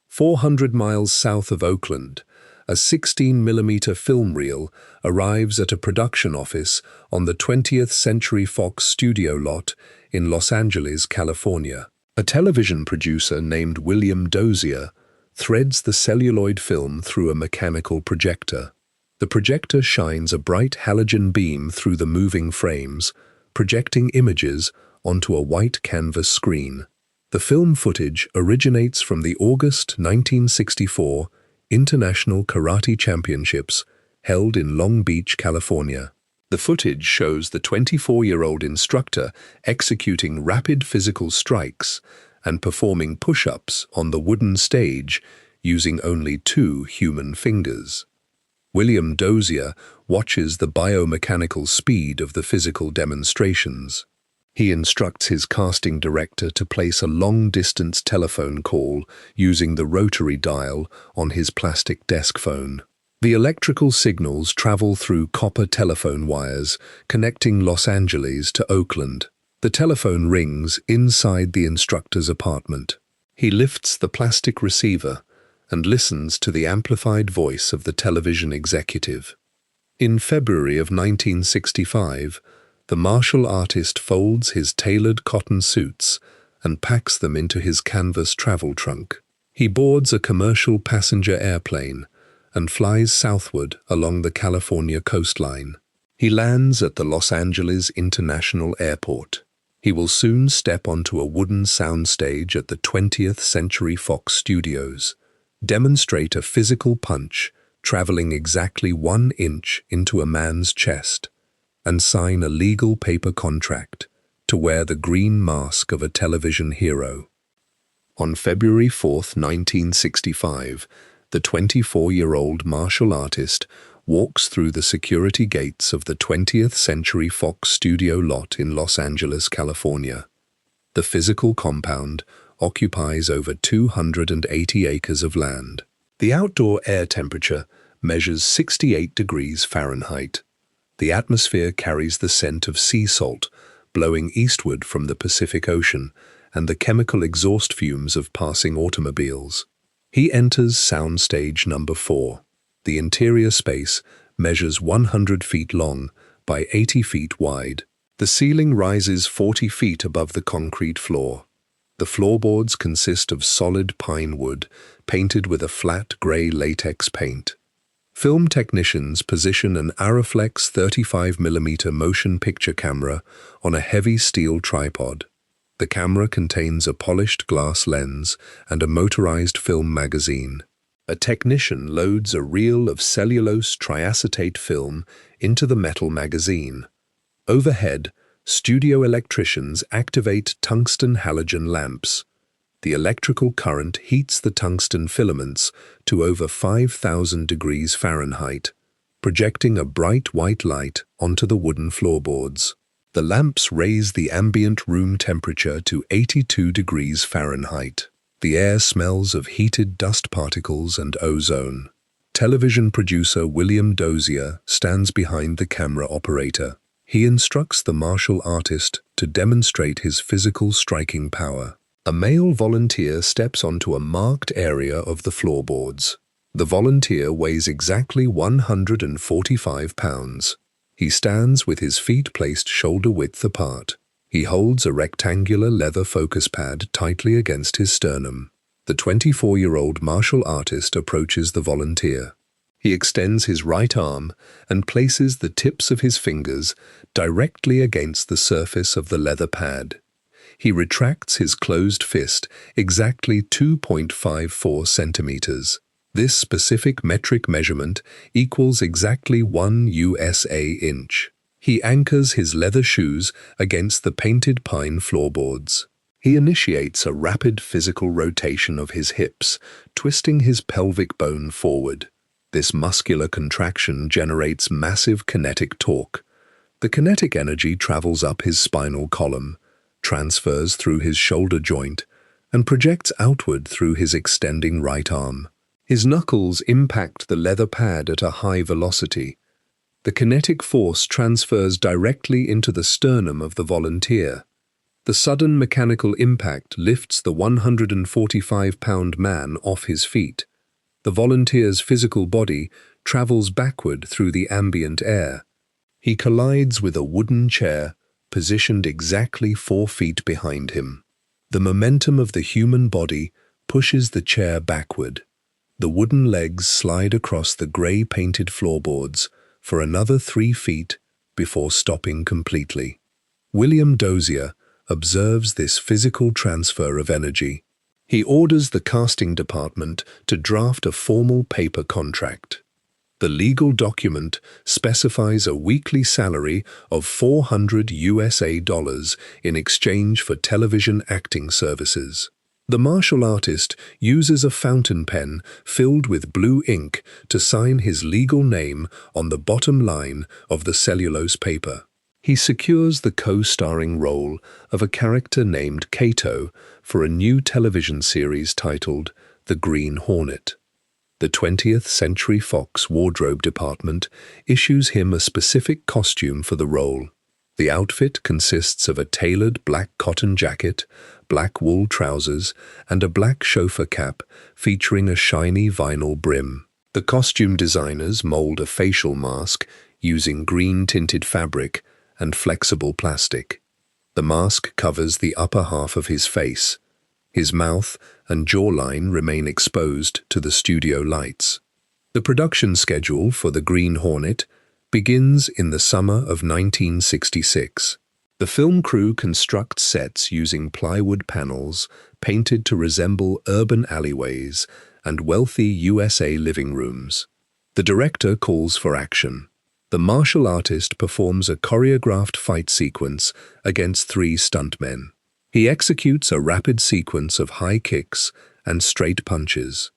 400 miles south of Oakland, a 16mm film reel arrives at a production office on the 20th Century Fox studio lot in Los Angeles, California. A television producer named William Dozier threads the celluloid film through a mechanical projector. The projector shines a bright halogen beam through the moving frames, projecting images onto a white canvas screen. The film footage originates from the August 1964 International Karate Championships held in Long Beach, California. The footage shows the 24-year-old instructor executing rapid physical strikes and performing push-ups on the wooden stage using only 2 human fingers. William Dozier watches the biomechanical speed of the physical demonstrations. He instructs his casting director to place a long-distance telephone call using the rotary dial on his plastic desk phone. The electrical signals travel through copper telephone wires connecting Los Angeles to Oakland. The telephone rings inside the instructor's apartment. He lifts the plastic receiver and listens to the amplified voice of the television executive. In February of 1965, the martial artist folds his tailored cotton suits and packs them into his canvas travel trunk. He boards a commercial passenger airplane and flies southward along the California coastline. He lands at the Los Angeles International Airport. He will soon step onto a wooden soundstage at the 20th Century Fox Studios, demonstrate a physical punch traveling exactly 1 inch into a man's chest, and sign a legal paper contract to wear the green mask of a television hero. On February 4, 1965, the 24-year-old martial artist walks through the security gates of the 20th Century Fox studio lot in Los Angeles, California. The physical compound occupies over 280 acres of land. The outdoor air temperature measures 68 degrees Fahrenheit. The atmosphere carries the scent of sea salt, blowing eastward from the Pacific Ocean, and the chemical exhaust fumes of passing automobiles. He enters soundstage number 4. The interior space measures 100 feet long by 80 feet wide. The ceiling rises 40 feet above the concrete floor. The floorboards consist of solid pine wood, painted with a flat gray latex paint. Film technicians position an Arriflex 35mm motion picture camera on a heavy steel tripod. The camera contains a polished glass lens and a motorized film magazine. A technician loads a reel of cellulose triacetate film into the metal magazine. Overhead, studio electricians activate tungsten halogen lamps. The electrical current heats the tungsten filaments to over 5,000 degrees Fahrenheit, projecting a bright white light onto the wooden floorboards. The lamps raise the ambient room temperature to 82 degrees Fahrenheit. The air smells of heated dust particles and ozone. Television producer William Dozier stands behind the camera operator. He instructs the martial artist to demonstrate his physical striking power. A male volunteer steps onto a marked area of the floorboards. The volunteer weighs exactly 145 pounds. He stands with his feet placed shoulder-width apart. He holds a rectangular leather focus pad tightly against his sternum. The 24-year-old martial artist approaches the volunteer. He extends his right arm and places the tips of his fingers directly against the surface of the leather pad. He retracts his closed fist exactly 2.54 centimeters. This specific metric measurement equals exactly 1 USA inch. He anchors his leather shoes against the painted pine floorboards. He initiates a rapid physical rotation of his hips, twisting his pelvic bone forward. This muscular contraction generates massive kinetic torque. The kinetic energy travels up his spinal column, transfers through his shoulder joint, and projects outward through his extending right arm. His knuckles impact the leather pad at a high velocity. The kinetic force transfers directly into the sternum of the volunteer. The sudden mechanical impact lifts the 145-pound man off his feet. The volunteer's physical body travels backward through the ambient air. He collides with a wooden chair positioned exactly 4 feet behind him. The momentum of the human body pushes the chair backward. The wooden legs slide across the gray-painted floorboards for another 3 feet before stopping completely. William Dozier observes this physical transfer of energy. He orders the casting department to draft a formal paper contract. The legal document specifies a weekly salary of $400 USA in exchange for television acting services. The martial artist uses a fountain pen filled with blue ink to sign his legal name on the bottom line of the cellulose paper. He secures the co-starring role of a character named Kato for a new television series titled The Green Hornet. The 20th Century Fox wardrobe department issues him a specific costume for the role. The outfit consists of a tailored black cotton jacket, black wool trousers, and a black chauffeur cap featuring a shiny vinyl brim. The costume designers mold a facial mask using green-tinted fabric and flexible plastic. The mask covers the upper half of his face. His mouth and jawline remain exposed to the studio lights. The production schedule for The Green Hornet begins in the summer of 1966. The film crew constructs sets using plywood panels painted to resemble urban alleyways and wealthy USA living rooms. The director calls for action. The martial artist performs a choreographed fight sequence against 3 stuntmen. He executes a rapid sequence of high kicks and straight punches.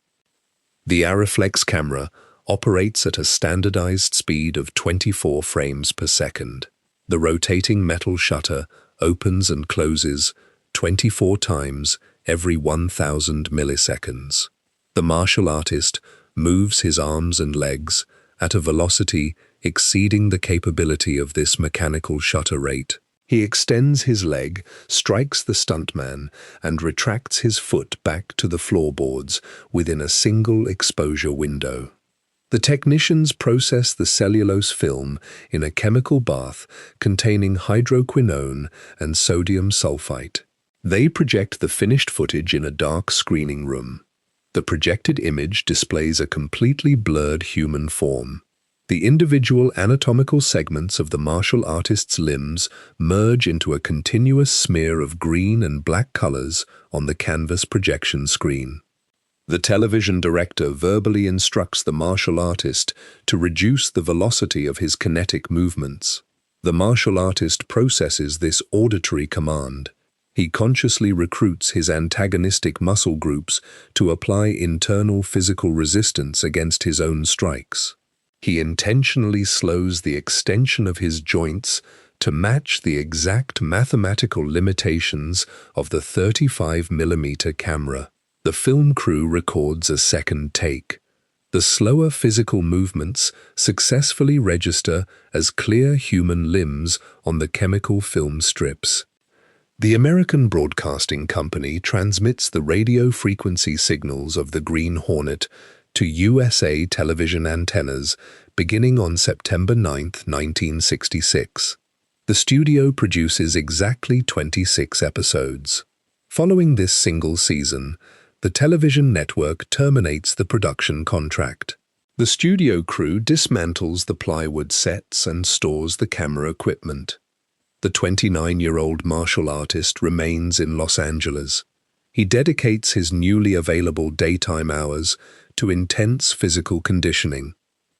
The Arriflex camera operates at a standardized speed of 24 frames per second. The rotating metal shutter opens and closes, 24 times every 1,000 milliseconds. The martial artist moves his arms and legs at a velocity exceeding the capability of this mechanical shutter rate. He extends his leg, strikes the stuntman, and retracts his foot back to the floorboards within a single exposure window. The technicians process the cellulose film in a chemical bath containing hydroquinone and sodium sulfite. They project the finished footage in a dark screening room. The projected image displays a completely blurred human form. The individual anatomical segments of the martial artist's limbs merge into a continuous smear of green and black colors on the canvas projection screen. The television director verbally instructs the martial artist to reduce the velocity of his kinetic movements. The martial artist processes this auditory command. He consciously recruits his antagonistic muscle groups to apply internal physical resistance against his own strikes. He intentionally slows the extension of his joints to match the exact mathematical limitations of the 35mm camera. The film crew records a second take. The slower physical movements successfully register as clear human limbs on the chemical film strips. The American Broadcasting Company transmits the radio frequency signals of the Green Hornet to USA television antennas beginning on September 9, 1966. The studio produces exactly 26 episodes. Following this single season, the television network terminates the production contract. The studio crew dismantles the plywood sets and stores the camera equipment. The 29-year-old martial artist remains in Los Angeles. He dedicates his newly available daytime hours to intense physical conditioning.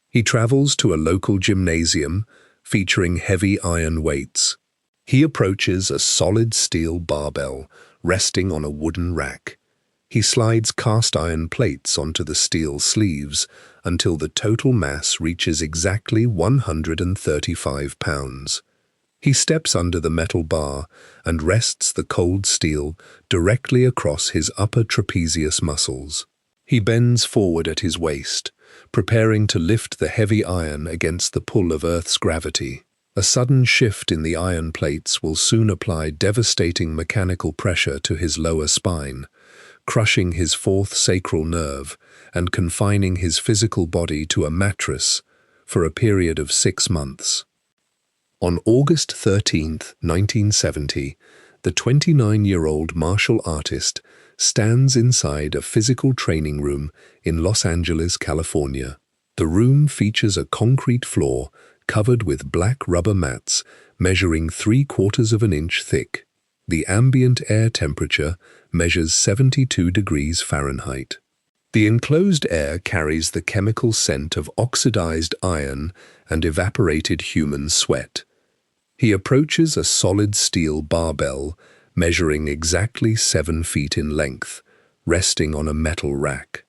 He travels to a local gymnasium featuring heavy iron weights. He approaches a solid steel barbell resting on a wooden rack. He slides cast iron plates onto the steel sleeves until the total mass reaches exactly 135 pounds. He steps under the metal bar and rests the cold steel directly across his upper trapezius muscles. He bends forward at his waist, preparing to lift the heavy iron against the pull of Earth's gravity. A sudden shift in the iron plates will soon apply devastating mechanical pressure to his lower spine, crushing his fourth sacral nerve and confining his physical body to a mattress for a period of 6 months. On August 13, 1970, the 29-year-old martial artist stands inside a physical training room in Los Angeles, California. The room features a concrete floor covered with black rubber mats measuring 3/4 of an inch thick. The ambient air temperature measures 72 degrees Fahrenheit. The enclosed air carries the chemical scent of oxidized iron and evaporated human sweat. He approaches a solid steel barbell measuring exactly 7 feet in length, resting on a metal rack.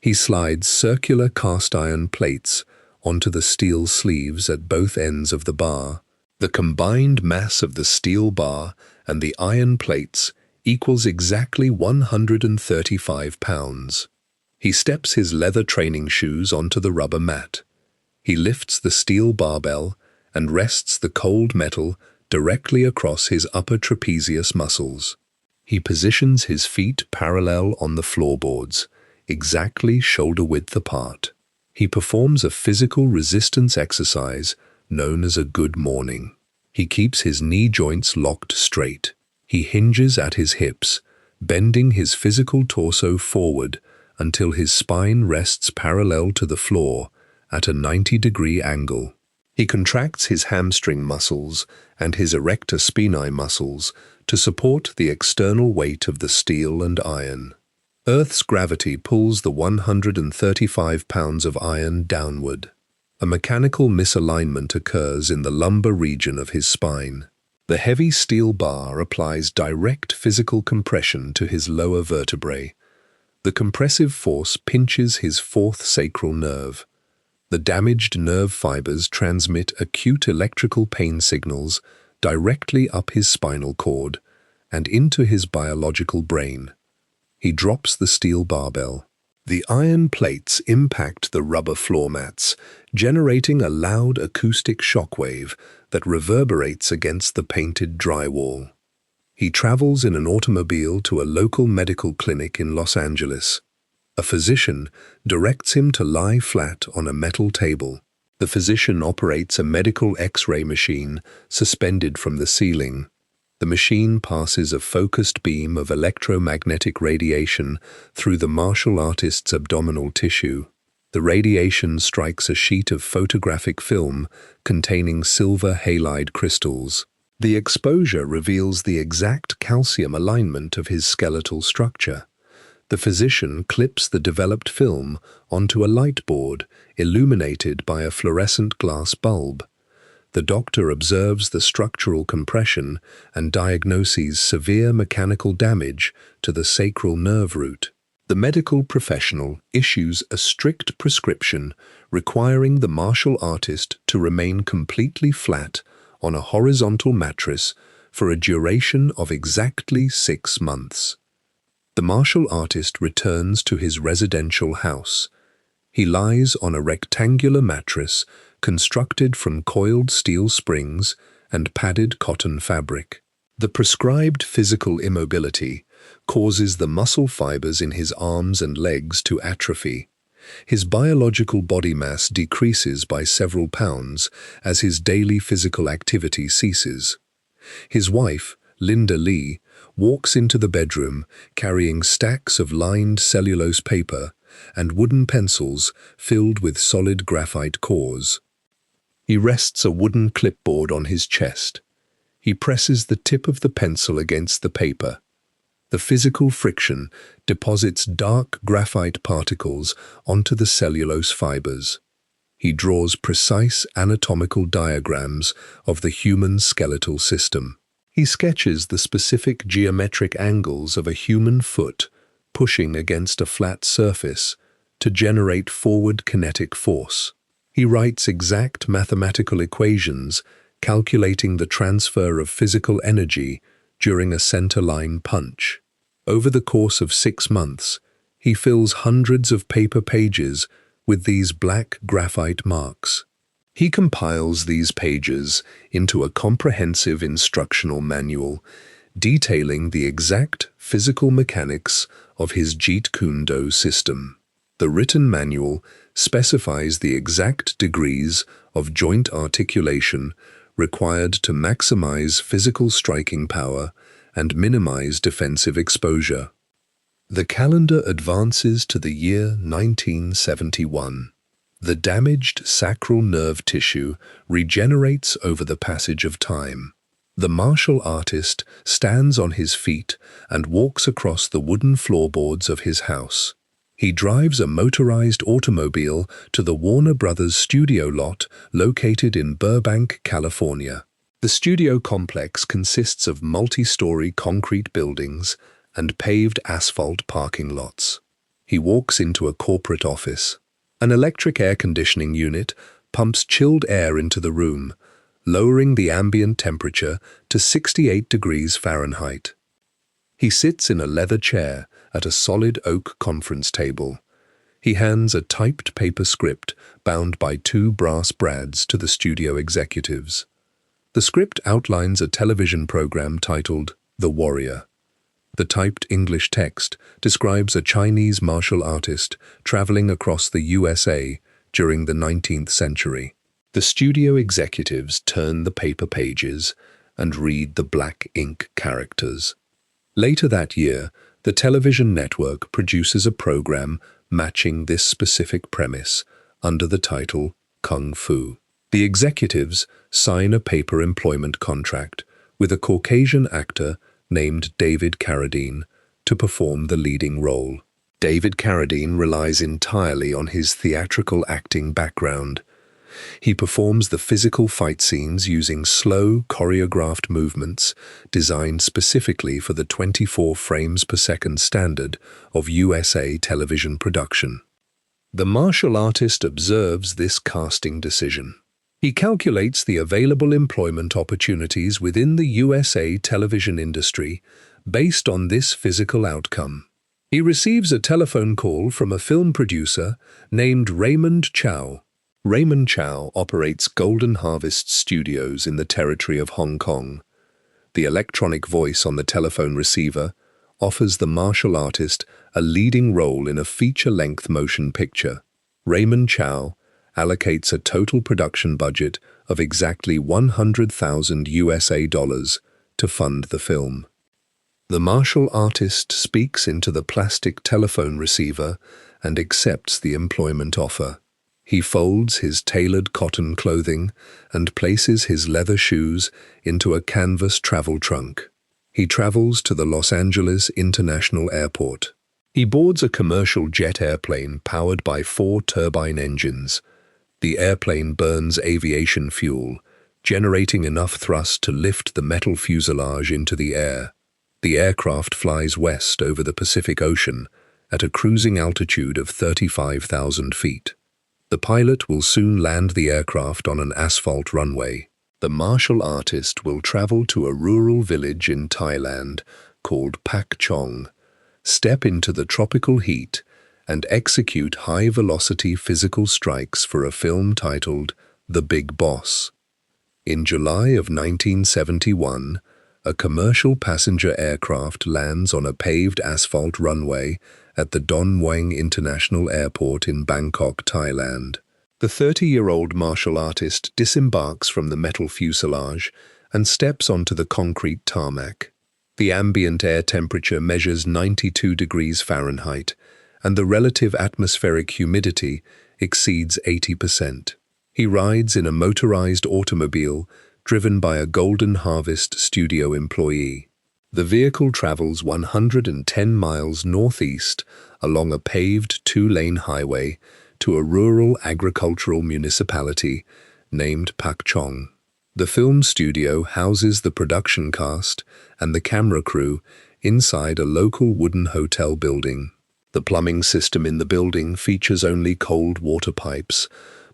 He slides circular cast iron plates onto the steel sleeves at both ends of the bar. The combined mass of the steel bar and the iron plates equals exactly 135 pounds. He steps his leather training shoes onto the rubber mat. He lifts the steel barbell and rests the cold metal directly across his upper trapezius muscles. He positions his feet parallel on the floorboards, exactly shoulder-width apart. He performs a physical resistance exercise known as a good morning. He keeps his knee joints locked straight. He hinges at his hips, bending his physical torso forward until his spine rests parallel to the floor at a 90-degree angle. He contracts his hamstring muscles and his erector spinae muscles to support the external weight of the steel and iron. Earth's gravity pulls the 135 pounds of iron downward. A mechanical misalignment occurs in the lumbar region of his spine. The heavy steel bar applies direct physical compression to his lower vertebrae. The compressive force pinches his fourth sacral nerve. The damaged nerve fibers transmit acute electrical pain signals directly up his spinal cord, and into his biological brain. He drops the steel barbell. The iron plates impact the rubber floor mats, generating a loud acoustic shockwave that reverberates against the painted drywall. He travels in an automobile to a local medical clinic in Los Angeles. A physician directs him to lie flat on a metal table. The physician operates a medical X-ray machine suspended from the ceiling. The machine passes a focused beam of electromagnetic radiation through the martial artist's abdominal tissue. The radiation strikes a sheet of photographic film containing silver halide crystals. The exposure reveals the exact calcium alignment of his skeletal structure. The physician clips the developed film onto a light board illuminated by a fluorescent glass bulb. The doctor observes the structural compression and diagnoses severe mechanical damage to the sacral nerve root. The medical professional issues a strict prescription requiring the martial artist to remain completely flat on a horizontal mattress for a duration of exactly 6 months. The martial artist returns to his residential house. He lies on a rectangular mattress constructed from coiled steel springs and padded cotton fabric. The prescribed physical immobility causes the muscle fibers in his arms and legs to atrophy. His biological body mass decreases by several pounds as his daily physical activity ceases. His wife, Linda Lee, walks into the bedroom carrying stacks of lined cellulose paper and wooden pencils filled with solid graphite cores. He rests a wooden clipboard on his chest. He presses the tip of the pencil against the paper. The physical friction deposits dark graphite particles onto the cellulose fibers. He draws precise anatomical diagrams of the human skeletal system. He sketches the specific geometric angles of a human foot pushing against a flat surface to generate forward kinetic force. He writes exact mathematical equations calculating the transfer of physical energy during a centerline punch. Over the course of 6 months, he fills hundreds of paper pages with these black graphite marks. He compiles these pages into a comprehensive instructional manual detailing the exact physical mechanics of his Jeet Kune Do system. The written manual specifies the exact degrees of joint articulation required to maximize physical striking power and minimize defensive exposure. The calendar advances to the year 1971. The damaged sacral nerve tissue regenerates over the passage of time. The martial artist stands on his feet and walks across the wooden floorboards of his house. He drives a motorized automobile to the Warner Brothers studio lot located in Burbank, California. The studio complex consists of multi-story concrete buildings and paved asphalt parking lots. He walks into a corporate office. An electric air conditioning unit pumps chilled air into the room, lowering the ambient temperature to 68 degrees Fahrenheit. He sits in a leather chair at a solid oak conference table. He hands a typed paper script bound by 2 brass brads to the studio executives. The script outlines a television program titled The Warrior. The typed English text describes a Chinese martial artist traveling across the USA during the 19th century. The studio executives turn the paper pages and read the black ink characters. Later that year, the television network produces a program matching this specific premise under the title Kung Fu. The executives sign a paper employment contract with a Caucasian actor named David Carradine to perform the leading role. David Carradine relies entirely on his theatrical acting background. He performs the physical fight scenes using slow, choreographed movements designed specifically for the 24 frames per second standard of USA television production. The martial artist observes this casting decision. He calculates the available employment opportunities within the USA television industry based on this physical outcome. He receives a telephone call from a film producer named Raymond Chow. Raymond Chow operates Golden Harvest Studios in the territory of Hong Kong. The electronic voice on the telephone receiver offers the martial artist a leading role in a feature-length motion picture. Raymond Chow allocates a total production budget of exactly 100,000 USA dollars to fund the film. The martial artist speaks into the plastic telephone receiver and accepts the employment offer. He folds his tailored cotton clothing and places his leather shoes into a canvas travel trunk. He travels to the Los Angeles International Airport. He boards a commercial jet airplane powered by 4 turbine engines. The airplane burns aviation fuel, generating enough thrust to lift the metal fuselage into the air. The aircraft flies west over the Pacific Ocean at a cruising altitude of 35,000 feet. The pilot will soon land the aircraft on an asphalt runway. The martial artist will travel to a rural village in Thailand called Pak Chong, step into the tropical heat, and execute high-velocity physical strikes for a film titled The Big Boss. In July of 1971, a commercial passenger aircraft lands on a paved asphalt runway at the Don Mueang International Airport in Bangkok, Thailand. The 30-year-old martial artist disembarks from the metal fuselage and steps onto the concrete tarmac. The ambient air temperature measures 92 degrees Fahrenheit, and the relative atmospheric humidity exceeds 80%. He rides in a motorized automobile driven by a Golden Harvest studio employee. The vehicle travels 110 miles northeast along a paved 2-lane highway to a rural agricultural municipality named Pak Chong. The film studio houses the production cast and the camera crew inside a local wooden hotel building. The plumbing system in the building features only cold water pipes,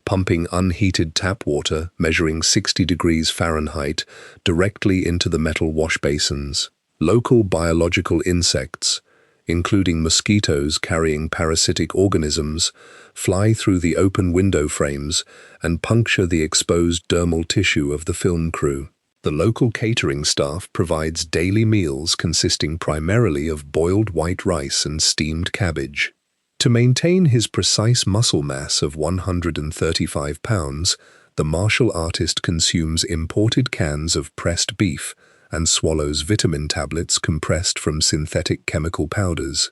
pumping unheated tap water measuring 60 degrees Fahrenheit directly into the metal wash basins. Local biological insects, including mosquitoes carrying parasitic organisms, fly through the open window frames and puncture the exposed dermal tissue of the film crew. The local catering staff provides daily meals consisting primarily of boiled white rice and steamed cabbage. To maintain his precise muscle mass of 135 pounds, the martial artist consumes imported cans of pressed beef and swallows vitamin tablets compressed from synthetic chemical powders.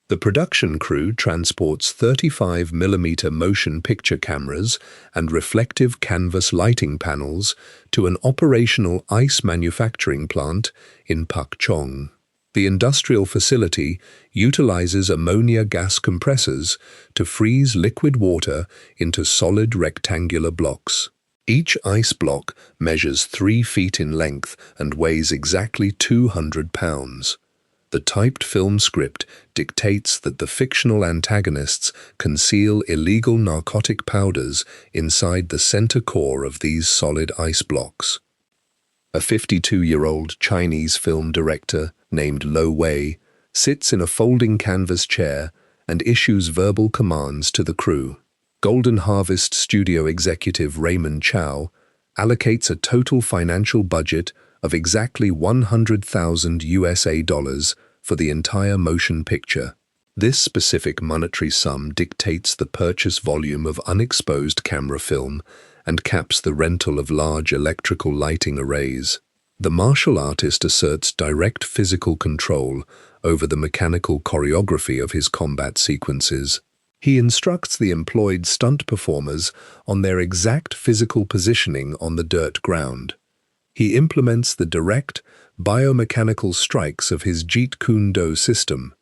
The production crew transports 35mm motion picture cameras and reflective canvas lighting panels to an operational ice manufacturing plant in Pak Chong. The industrial facility utilizes ammonia gas compressors to freeze liquid water into solid rectangular blocks. Each ice block measures 3 feet in length and weighs exactly 200 pounds. The typed film script dictates that the fictional antagonists conceal illegal narcotic powders inside the center core of these solid ice blocks. A 52-year-old Chinese film director named Lo Wei sits in a folding canvas chair and issues verbal commands to the crew. Golden Harvest studio executive Raymond Chow allocates a total financial budget of exactly 100,000 USA dollars for the entire motion picture. This specific monetary sum dictates the purchase volume of unexposed camera film and caps the rental of large electrical lighting arrays. The martial artist asserts direct physical control over the mechanical choreography of his combat sequences. He instructs the employed stunt performers on their exact physical positioning on the dirt ground. He implements the direct, biomechanical strikes of his Jeet Kune Do system.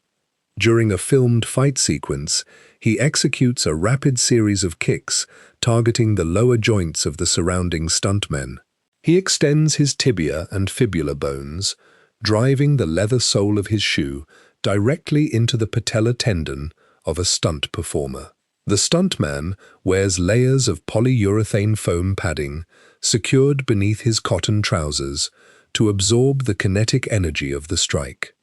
During a filmed fight sequence, he executes a rapid series of kicks targeting the lower joints of the surrounding stuntmen. He extends his tibia and fibula bones, driving the leather sole of his shoe directly into the patella tendon of a stunt performer. The stuntman wears layers of polyurethane foam padding secured beneath his cotton trousers to absorb the kinetic energy of the strike.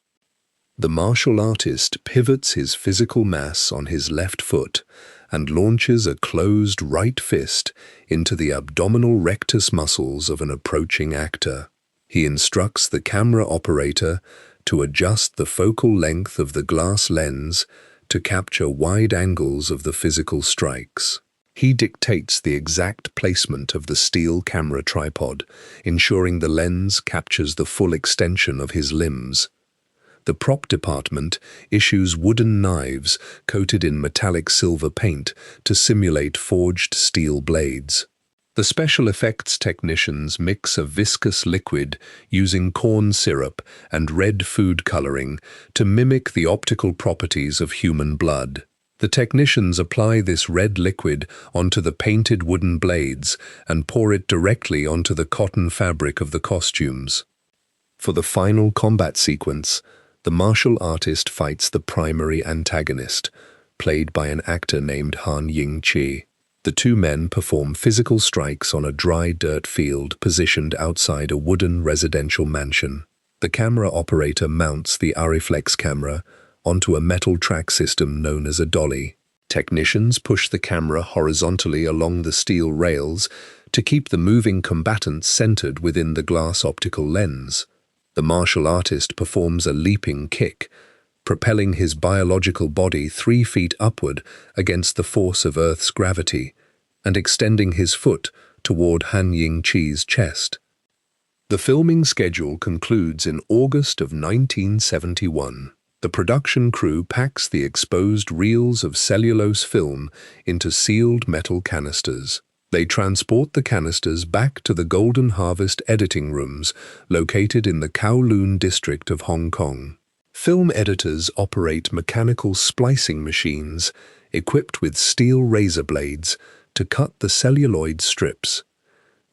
The martial artist pivots his physical mass on his left foot and launches a closed right fist into the abdominal rectus muscles of an approaching actor. He instructs the camera operator to adjust the focal length of the glass lens to capture wide angles of the physical strikes. He dictates the exact placement of the steel camera tripod, ensuring the lens captures the full extension of his limbs. The prop department issues wooden knives coated in metallic silver paint to simulate forged steel blades. The special effects technicians mix a viscous liquid using corn syrup and red food coloring to mimic the optical properties of human blood. The technicians apply this red liquid onto the painted wooden blades and pour it directly onto the cotton fabric of the costumes. For the final combat sequence, the martial artist fights the primary antagonist, played by an actor named Han Ying-chi. The two men perform physical strikes on a dry dirt field positioned outside a wooden residential mansion. The camera operator mounts the Arriflex camera onto a metal track system known as a dolly. Technicians push the camera horizontally along the steel rails to keep the moving combatants centered within the glass optical lens. The martial artist performs a leaping kick, propelling his biological body 3 feet upward against the force of Earth's gravity, and extending his foot toward Han Ying-chi's chest. The filming schedule concludes in August of 1971. The production crew packs the exposed reels of cellulose film into sealed metal canisters. They transport the canisters back to the Golden Harvest editing rooms located in the Kowloon district of Hong Kong. Film editors operate mechanical splicing machines equipped with steel razor blades to cut the celluloid strips.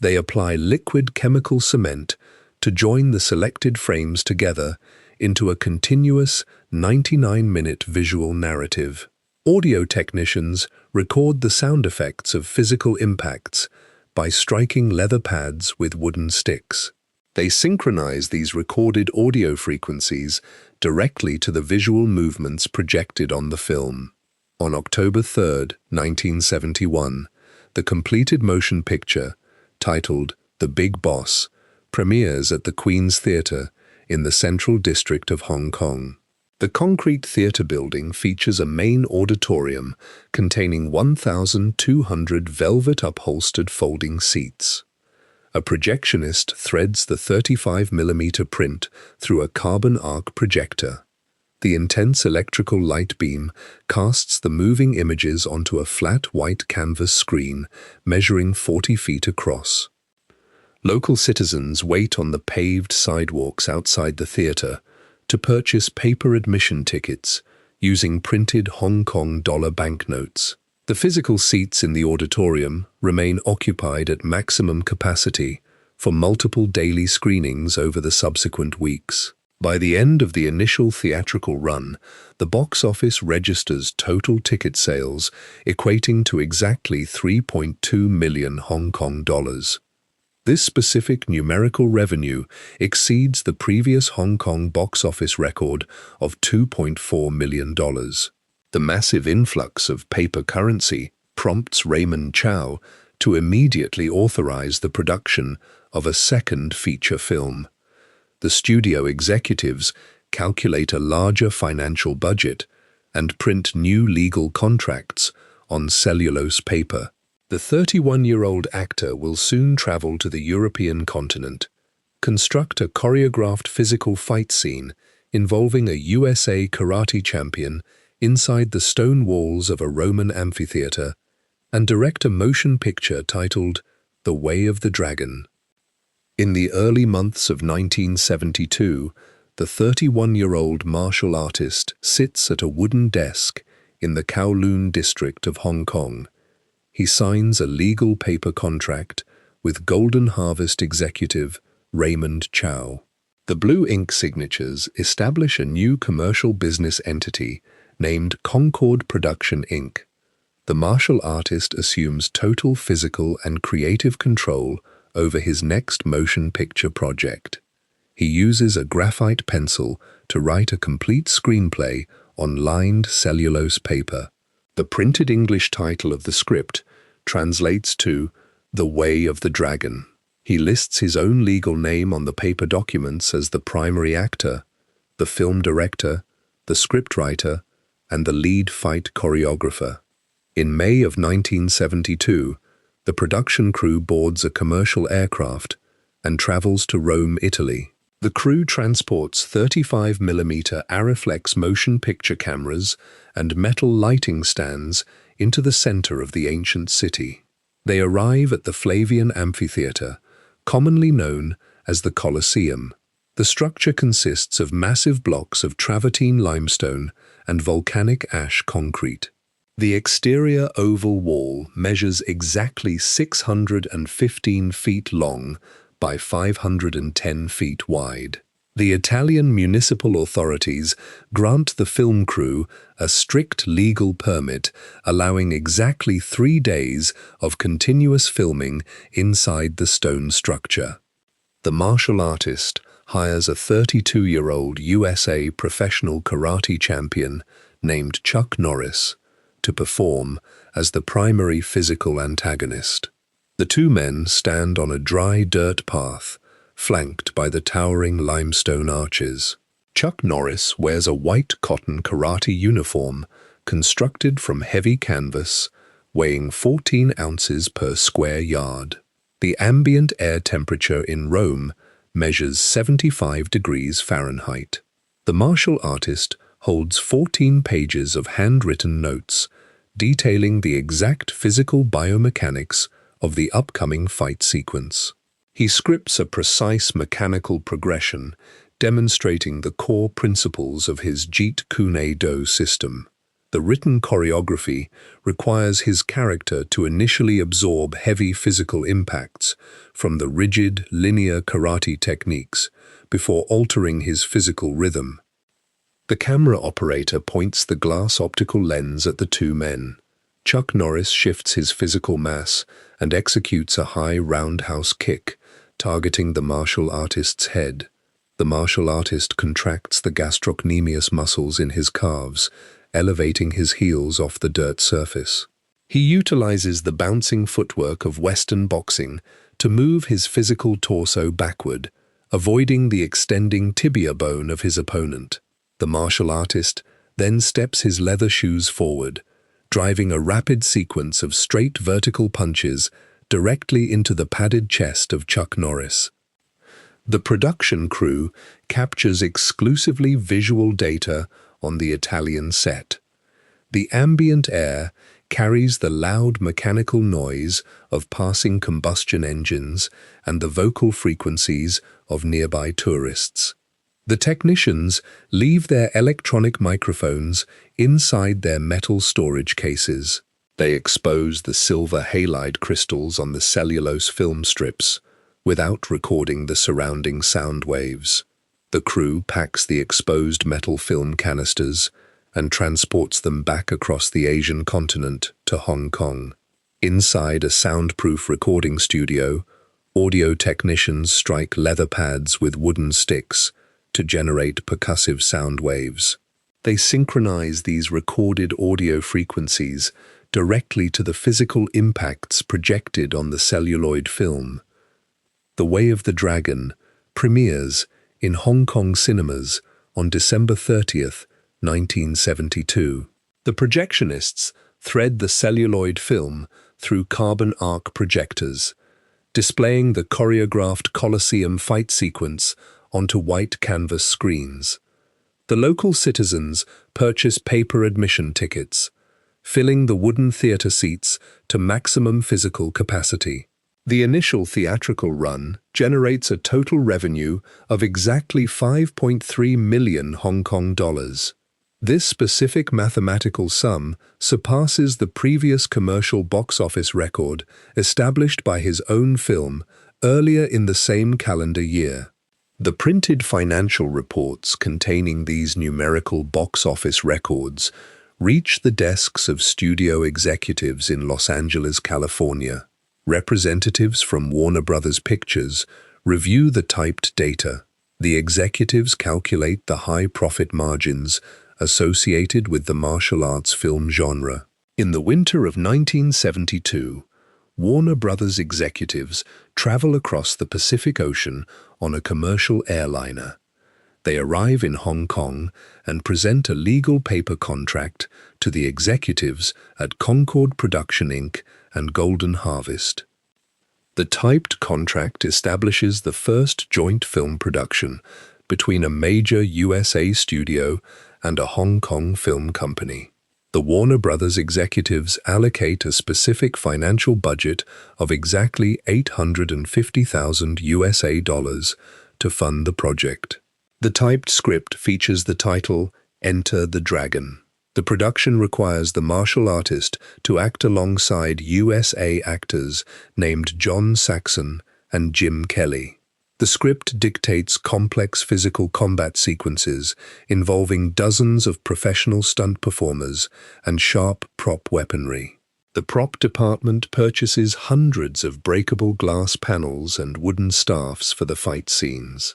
They apply liquid chemical cement to join the selected frames together into a continuous 99-minute visual narrative. Audio technicians record the sound effects of physical impacts by striking leather pads with wooden sticks. They synchronize these recorded audio frequencies directly to the visual movements projected on the film. On October 3, 1971, the completed motion picture, titled The Big Boss, premieres at the Queen's Theatre in the Central District of Hong Kong. The concrete theatre building features a main auditorium containing 1,200 velvet-upholstered folding seats. A projectionist threads the 35mm print through a carbon arc projector. The intense electrical light beam casts the moving images onto a flat white canvas screen measuring 40 feet across. Local citizens wait on the paved sidewalks outside the theatre to purchase paper admission tickets using printed Hong Kong dollar banknotes. The physical seats in the auditorium remain occupied at maximum capacity for multiple daily screenings over the subsequent weeks. By the end of the initial theatrical run, the box office registers total ticket sales equating to exactly 3.2 million Hong Kong dollars. This specific numerical revenue exceeds the previous Hong Kong box office record of $2.4 million. The massive influx of paper currency prompts Raymond Chow to immediately authorize the production of a second feature film. The studio executives calculate a larger financial budget and print new legal contracts on cellulose paper. The 31-year-old actor will soon travel to the European continent, construct a choreographed physical fight scene involving a USA karate champion inside the stone walls of a Roman amphitheater, and direct a motion picture titled The Way of the Dragon. In the early months of 1972, the 31-year-old martial artist sits at a wooden desk in the Kowloon district of Hong Kong. He signs a legal paper contract with Golden Harvest executive Raymond Chow. The blue ink signatures establish a new commercial business entity named Concord Production Inc. The martial artist assumes total physical and creative control over his next motion picture project. He uses a graphite pencil to write a complete screenplay on lined cellulose paper. The printed English title of the script translates to The Way of the Dragon. He lists his own legal name on the paper documents as the primary actor, the film director, the scriptwriter, and the lead fight choreographer. In May of 1972, the production crew boards a commercial aircraft and travels to Rome, Italy. The crew transports 35mm Arriflex motion picture cameras and metal lighting stands into the center of the ancient city. They arrive at the Flavian Amphitheater, commonly known as the Colosseum. The structure consists of massive blocks of travertine limestone and volcanic ash concrete. The exterior oval wall measures exactly 615 feet long by 510 feet wide. The Italian municipal authorities grant the film crew a strict legal permit allowing exactly 3 days of continuous filming inside the stone structure. The martial artist hires a 32-year-old USA professional karate champion named Chuck Norris to perform as the primary physical antagonist. The two men stand on a dry dirt path, flanked by the towering limestone arches. Chuck Norris wears a white cotton karate uniform constructed from heavy canvas, weighing 14 ounces per square yard. The ambient air temperature in Rome measures 75 degrees Fahrenheit. The martial artist holds 14 pages of handwritten notes detailing the exact physical biomechanics of the upcoming fight sequence. He scripts a precise mechanical progression demonstrating the core principles of his Jeet Kune Do system. The written choreography requires his character to initially absorb heavy physical impacts from the rigid, linear karate techniques before altering his physical rhythm. The camera operator points the glass optical lens at the two men. Chuck Norris shifts his physical mass and executes a high roundhouse kick, targeting the martial artist's head. The martial artist contracts the gastrocnemius muscles in his calves, elevating his heels off the dirt surface. He utilizes the bouncing footwork of Western boxing to move his physical torso backward, avoiding the extending tibia bone of his opponent. The martial artist then steps his leather shoes forward, driving a rapid sequence of straight vertical punches directly into the padded chest of Chuck Norris. The production crew captures exclusively visual data on the Italian set. The ambient air carries the loud mechanical noise of passing combustion engines and the vocal frequencies of nearby tourists. The technicians leave their electronic microphones inside their metal storage cases. They expose the silver halide crystals on the cellulose film strips without recording the surrounding sound waves. The crew packs the exposed metal film canisters and transports them back across the Asian continent to Hong Kong. Inside a soundproof recording studio, audio technicians strike leather pads with wooden sticks to generate percussive sound waves. They synchronize these recorded audio frequencies directly to the physical impacts projected on the celluloid film. The Way of the Dragon premieres in Hong Kong cinemas on December 30th, 1972. The projectionists thread the celluloid film through carbon arc projectors, displaying the choreographed Colosseum fight sequence onto white canvas screens. The local citizens purchase paper admission tickets, filling the wooden theater seats to maximum physical capacity. The initial theatrical run generates a total revenue of exactly 5.3 million Hong Kong dollars. This specific mathematical sum surpasses the previous commercial box office record established by his own film earlier in the same calendar year. The printed financial reports containing these numerical box office records reach the desks of studio executives in Los Angeles, California. Representatives from Warner Brothers Pictures review the typed data. The executives calculate the high profit margins associated with the martial arts film genre. In the winter of 1972, Warner Brothers executives travel across the Pacific Ocean on a commercial airliner. They arrive in Hong Kong and present a legal paper contract to the executives at Concord Production Inc. and Golden Harvest. The typed contract establishes the first joint film production between a major USA studio and a Hong Kong film company. The Warner Brothers executives allocate a specific financial budget of exactly $850,000 USA to fund the project. The typed script features the title, Enter the Dragon. The production requires the martial artist to act alongside USA actors named John Saxon and Jim Kelly. The script dictates complex physical combat sequences involving dozens of professional stunt performers and sharp prop weaponry. The prop department purchases hundreds of breakable glass panels and wooden staffs for the fight scenes.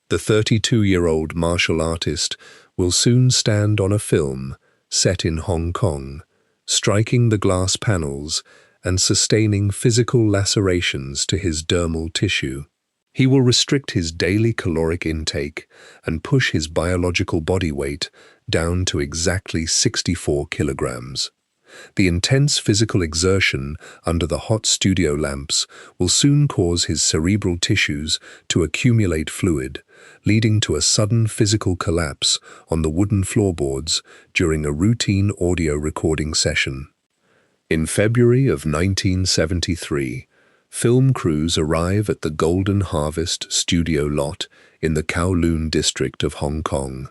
The 32-year-old martial artist will soon stand on a film set in Hong Kong, striking the glass panels and sustaining physical lacerations to his dermal tissue. He will restrict his daily caloric intake and push his biological body weight down to exactly 64 kilograms. The intense physical exertion under the hot studio lamps will soon cause his cerebral tissues to accumulate fluid, leading to a sudden physical collapse on the wooden floorboards during a routine audio recording session. In February of 1973, film crews arrive at the Golden Harvest studio lot in the Kowloon district of Hong Kong.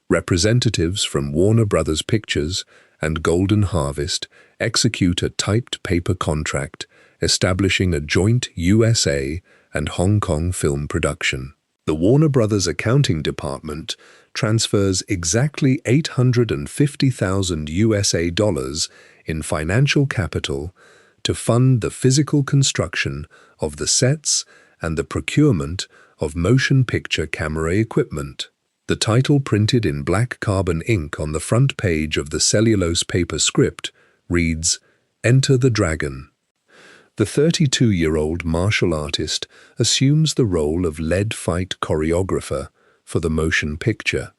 Representatives from Warner Brothers Pictures and Golden Harvest execute a typed paper contract establishing a joint USA and Hong Kong film production. The Warner Brothers accounting department transfers exactly $850,000 USA in financial capital to fund the physical construction of the sets and the procurement of motion picture camera equipment. The title printed in black carbon ink on the front page of the cellulose paper script reads, Enter the Dragon. The 32-year-old martial artist assumes the role of lead fight choreographer for the motion picture.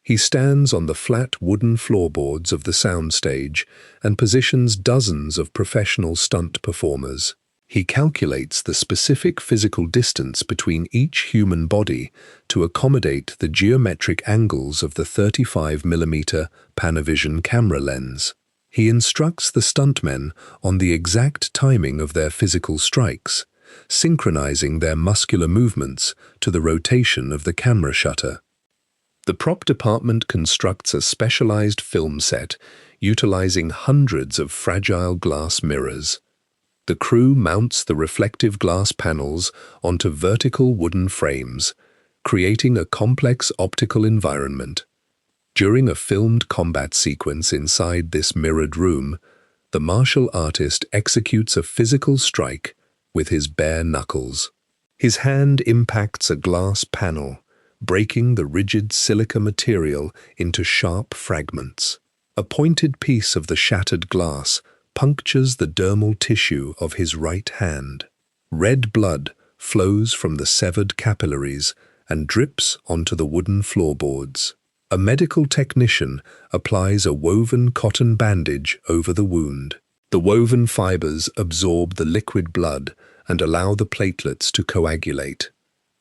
He stands on the flat wooden floorboards of the soundstage and positions dozens of professional stunt performers. He calculates the specific physical distance between each human body to accommodate the geometric angles of the 35mm Panavision camera lens. He instructs the stuntmen on the exact timing of their physical strikes, synchronizing their muscular movements to the rotation of the camera shutter. The prop department constructs a specialized film set utilizing hundreds of fragile glass mirrors. The crew mounts the reflective glass panels onto vertical wooden frames, creating a complex optical environment. During a filmed combat sequence inside this mirrored room, the martial artist executes a physical strike with his bare knuckles. His hand impacts a glass panel, breaking the rigid silica material into sharp fragments. A pointed piece of the shattered glass punctures the dermal tissue of his right hand. Red blood flows from the severed capillaries and drips onto the wooden floorboards. A medical technician applies a woven cotton bandage over the wound. The woven fibers absorb the liquid blood and allow the platelets to coagulate.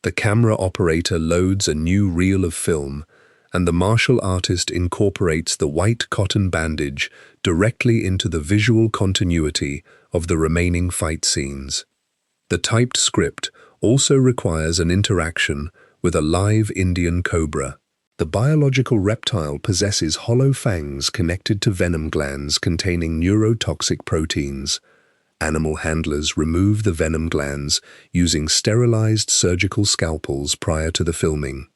The camera operator loads a new reel of film, and the martial artist incorporates the white cotton bandage directly into the visual continuity of the remaining fight scenes. The typed script also requires an interaction with a live Indian cobra. The biological reptile possesses hollow fangs connected to venom glands containing neurotoxic proteins. Animal handlers remove the venom glands using sterilized surgical scalpels prior to the filming.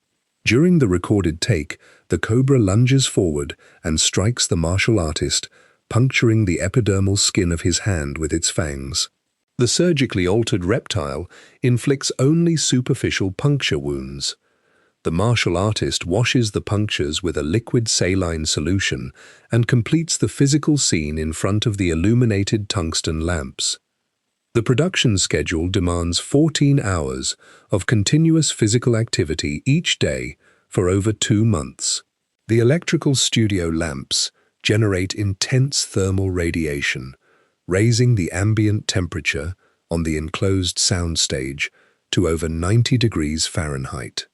During the recorded take, the cobra lunges forward and strikes the martial artist, puncturing the epidermal skin of his hand with its fangs. The surgically altered reptile inflicts only superficial puncture wounds. The martial artist washes the punctures with a liquid saline solution and completes the physical scene in front of the illuminated tungsten lamps. The production schedule demands 14 hours of continuous physical activity each day for over 2 months. The electrical studio lamps generate intense thermal radiation, raising the ambient temperature on the enclosed soundstage to over 90 degrees Fahrenheit.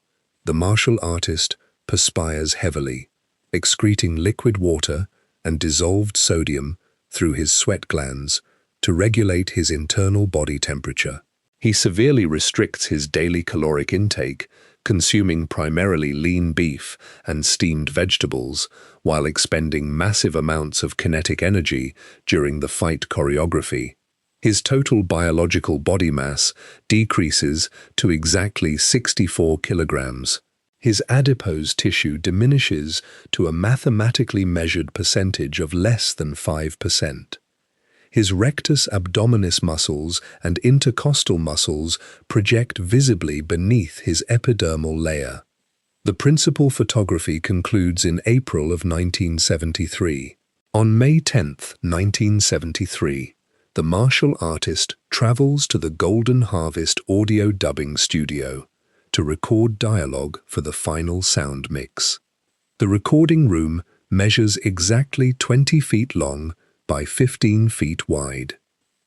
The martial artist perspires heavily, excreting liquid water and dissolved sodium through his sweat glands to regulate his internal body temperature. He severely restricts his daily caloric intake, consuming primarily lean beef and steamed vegetables, while expending massive amounts of kinetic energy during the fight choreography. His total biological body mass decreases to exactly 64 kilograms. His adipose tissue diminishes to a mathematically measured percentage of less than 5%. His rectus abdominis muscles and intercostal muscles project visibly beneath his epidermal layer. The principal photography concludes in April of 1973. On May 10, 1973, the martial artist travels to the Golden Harvest audio dubbing studio to record dialogue for the final sound mix. The recording room measures exactly 20 feet long by 15 feet wide.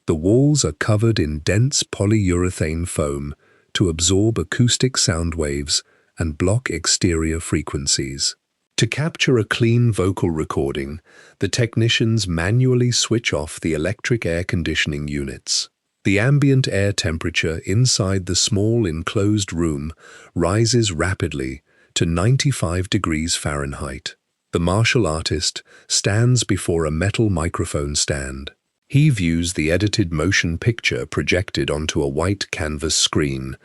The walls are covered in dense polyurethane foam to absorb acoustic sound waves and block exterior frequencies. To capture a clean vocal recording, the technicians manually switch off the electric air conditioning units. The ambient air temperature inside the small enclosed room rises rapidly to 95 degrees Fahrenheit. The martial artist stands before a metal microphone stand. He views the edited motion picture projected onto a white canvas screen.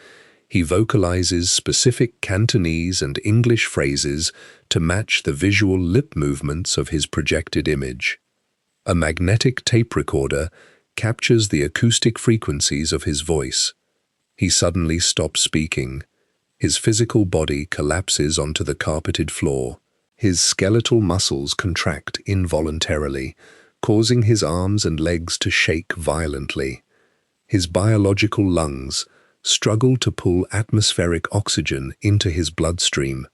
He vocalizes specific Cantonese and English phrases to match the visual lip movements of his projected image. A magnetic tape recorder captures the acoustic frequencies of his voice. He suddenly stops speaking. His physical body collapses onto the carpeted floor. His skeletal muscles contract involuntarily, causing his arms and legs to shake violently. His biological lungs struggle to pull atmospheric oxygen into his bloodstream.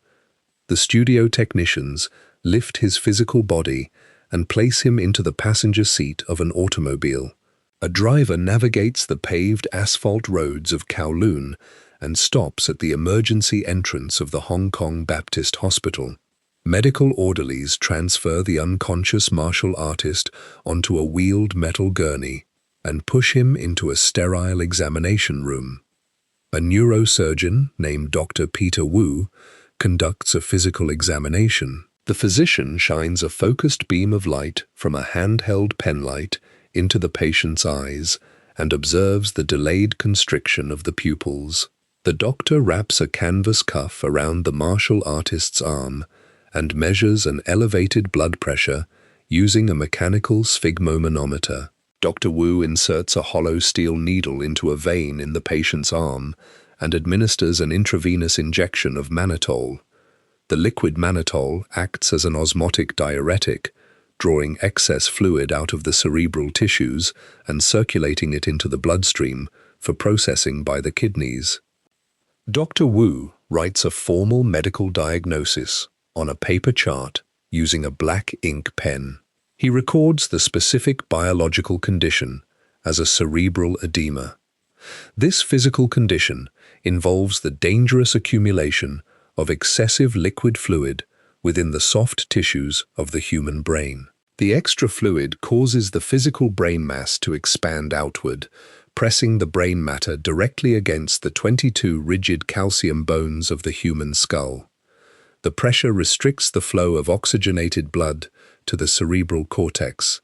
The studio technicians lift his physical body and place him into the passenger seat of an automobile. A driver navigates the paved asphalt roads of Kowloon and stops at the emergency entrance of the Hong Kong Baptist Hospital. Medical orderlies transfer the unconscious martial artist onto a wheeled metal gurney and push him into a sterile examination room. A neurosurgeon named Dr. Peter Wu conducts a physical examination. The physician shines a focused beam of light from a handheld penlight into the patient's eyes and observes the delayed constriction of the pupils. The doctor wraps a canvas cuff around the martial artist's arm and measures an elevated blood pressure using a mechanical sphygmomanometer. Dr. Wu inserts a hollow steel needle into a vein in the patient's arm and administers an intravenous injection of mannitol. The liquid mannitol acts as an osmotic diuretic, drawing excess fluid out of the cerebral tissues and circulating it into the bloodstream for processing by the kidneys. Dr. Wu writes a formal medical diagnosis on a paper chart using a black ink pen. He records the specific biological condition as a cerebral edema. This physical condition involves the dangerous accumulation of excessive liquid fluid within the soft tissues of the human brain. The extra fluid causes the physical brain mass to expand outward, pressing the brain matter directly against the 22 rigid calcium bones of the human skull. The pressure restricts the flow of oxygenated blood to the cerebral cortex.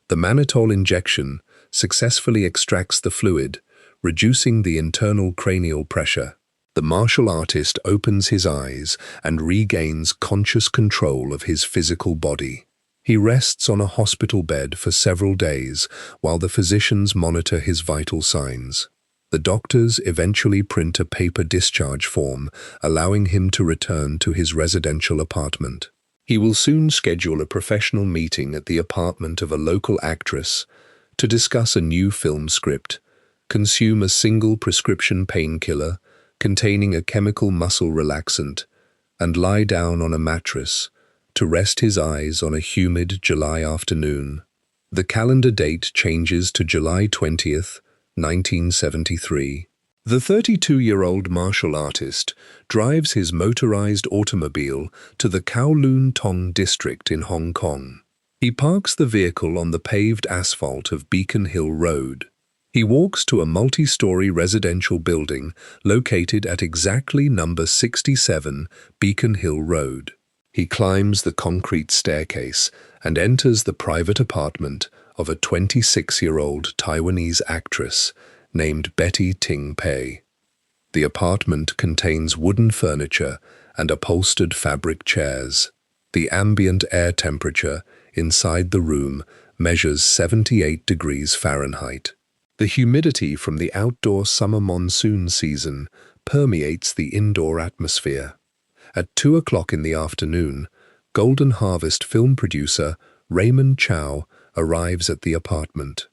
The mannitol injection successfully extracts the fluid, reducing the internal cranial pressure. The martial artist opens his eyes and regains conscious control of his physical body. He rests on a hospital bed for several days while the physicians monitor his vital signs. The doctors eventually print a paper discharge form, allowing him to return to his residential apartment. He will soon schedule a professional meeting at the apartment of a local actress to discuss a new film script, consume a single prescription painkiller containing a chemical muscle relaxant, and lie down on a mattress to rest his eyes on a humid July afternoon. The calendar date changes to July 20th, 1973. The 32-year-old martial artist drives his motorized automobile to the Kowloon Tong district in Hong Kong. He parks the vehicle on the paved asphalt of Beacon Hill Road. He walks to a multi-story residential building located at exactly number 67 Beacon Hill Road. He climbs the concrete staircase and enters the private apartment of a 26-year-old Taiwanese actress named Betty Ting Pei. The apartment contains wooden furniture and upholstered fabric chairs. The ambient air temperature inside the room measures 78 degrees Fahrenheit. The humidity from the outdoor summer monsoon season permeates the indoor atmosphere. At 2 o'clock in the afternoon, Golden Harvest film producer Raymond Chow arrives at the apartment.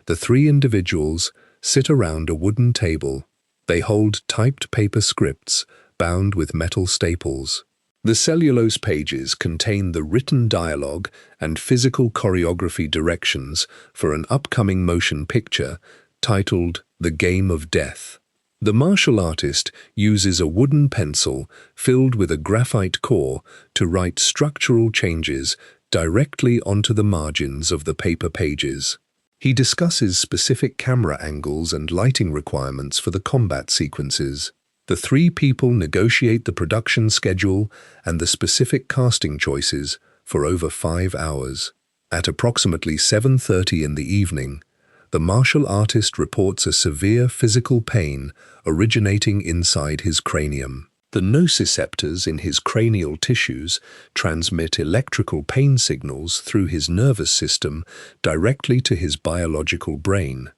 The three individuals sit around a wooden table. They hold typed paper scripts bound with metal staples. The cellulose pages contain the written dialogue and physical choreography directions for an upcoming motion picture titled The Game of Death. The martial artist uses a wooden pencil filled with a graphite core to write structural changes directly onto the margins of the paper pages. He discusses specific camera angles and lighting requirements for the combat sequences. The three people negotiate the production schedule and the specific casting choices for over 5 hours. At approximately 7:30 in the evening, the martial artist reports a severe physical pain originating inside his cranium. The nociceptors in his cranial tissues transmit electrical pain signals through his nervous system directly to his biological brain.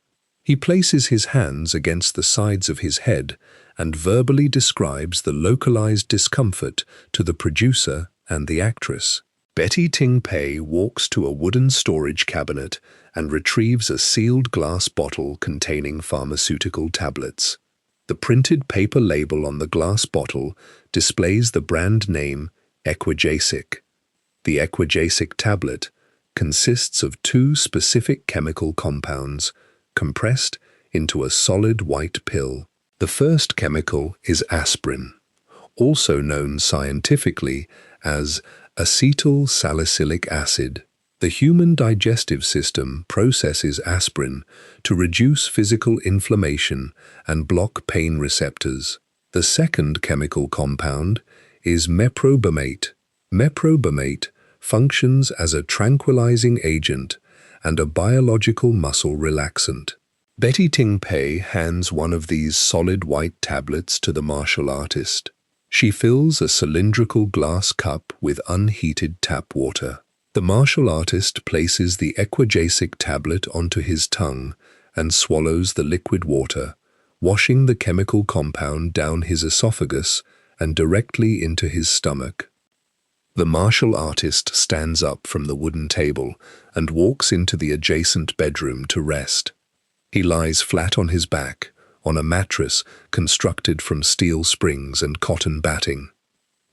He places his hands against the sides of his head and verbally describes the localized discomfort to the producer and the actress. Betty Ting Pei walks to a wooden storage cabinet and retrieves a sealed glass bottle containing pharmaceutical tablets. The printed paper label on the glass bottle displays the brand name Equigesic. The Equigesic tablet consists of 2 specific chemical compounds compressed into a solid white pill. The first chemical is aspirin, also known scientifically as acetyl salicylic acid. The human digestive system processes aspirin to reduce physical inflammation and block pain receptors. The second chemical compound is meprobamate. Meprobamate functions as a tranquilizing agent and a biological muscle relaxant. Betty Ting Pei hands one of these solid white tablets to the martial artist. She fills a cylindrical glass cup with unheated tap water. The martial artist places the Equigesic tablet onto his tongue and swallows the liquid water, washing the chemical compound down his esophagus and directly into his stomach. The martial artist stands up from the wooden table and walks into the adjacent bedroom to rest. He lies flat on his back, on a mattress constructed from steel springs and cotton batting.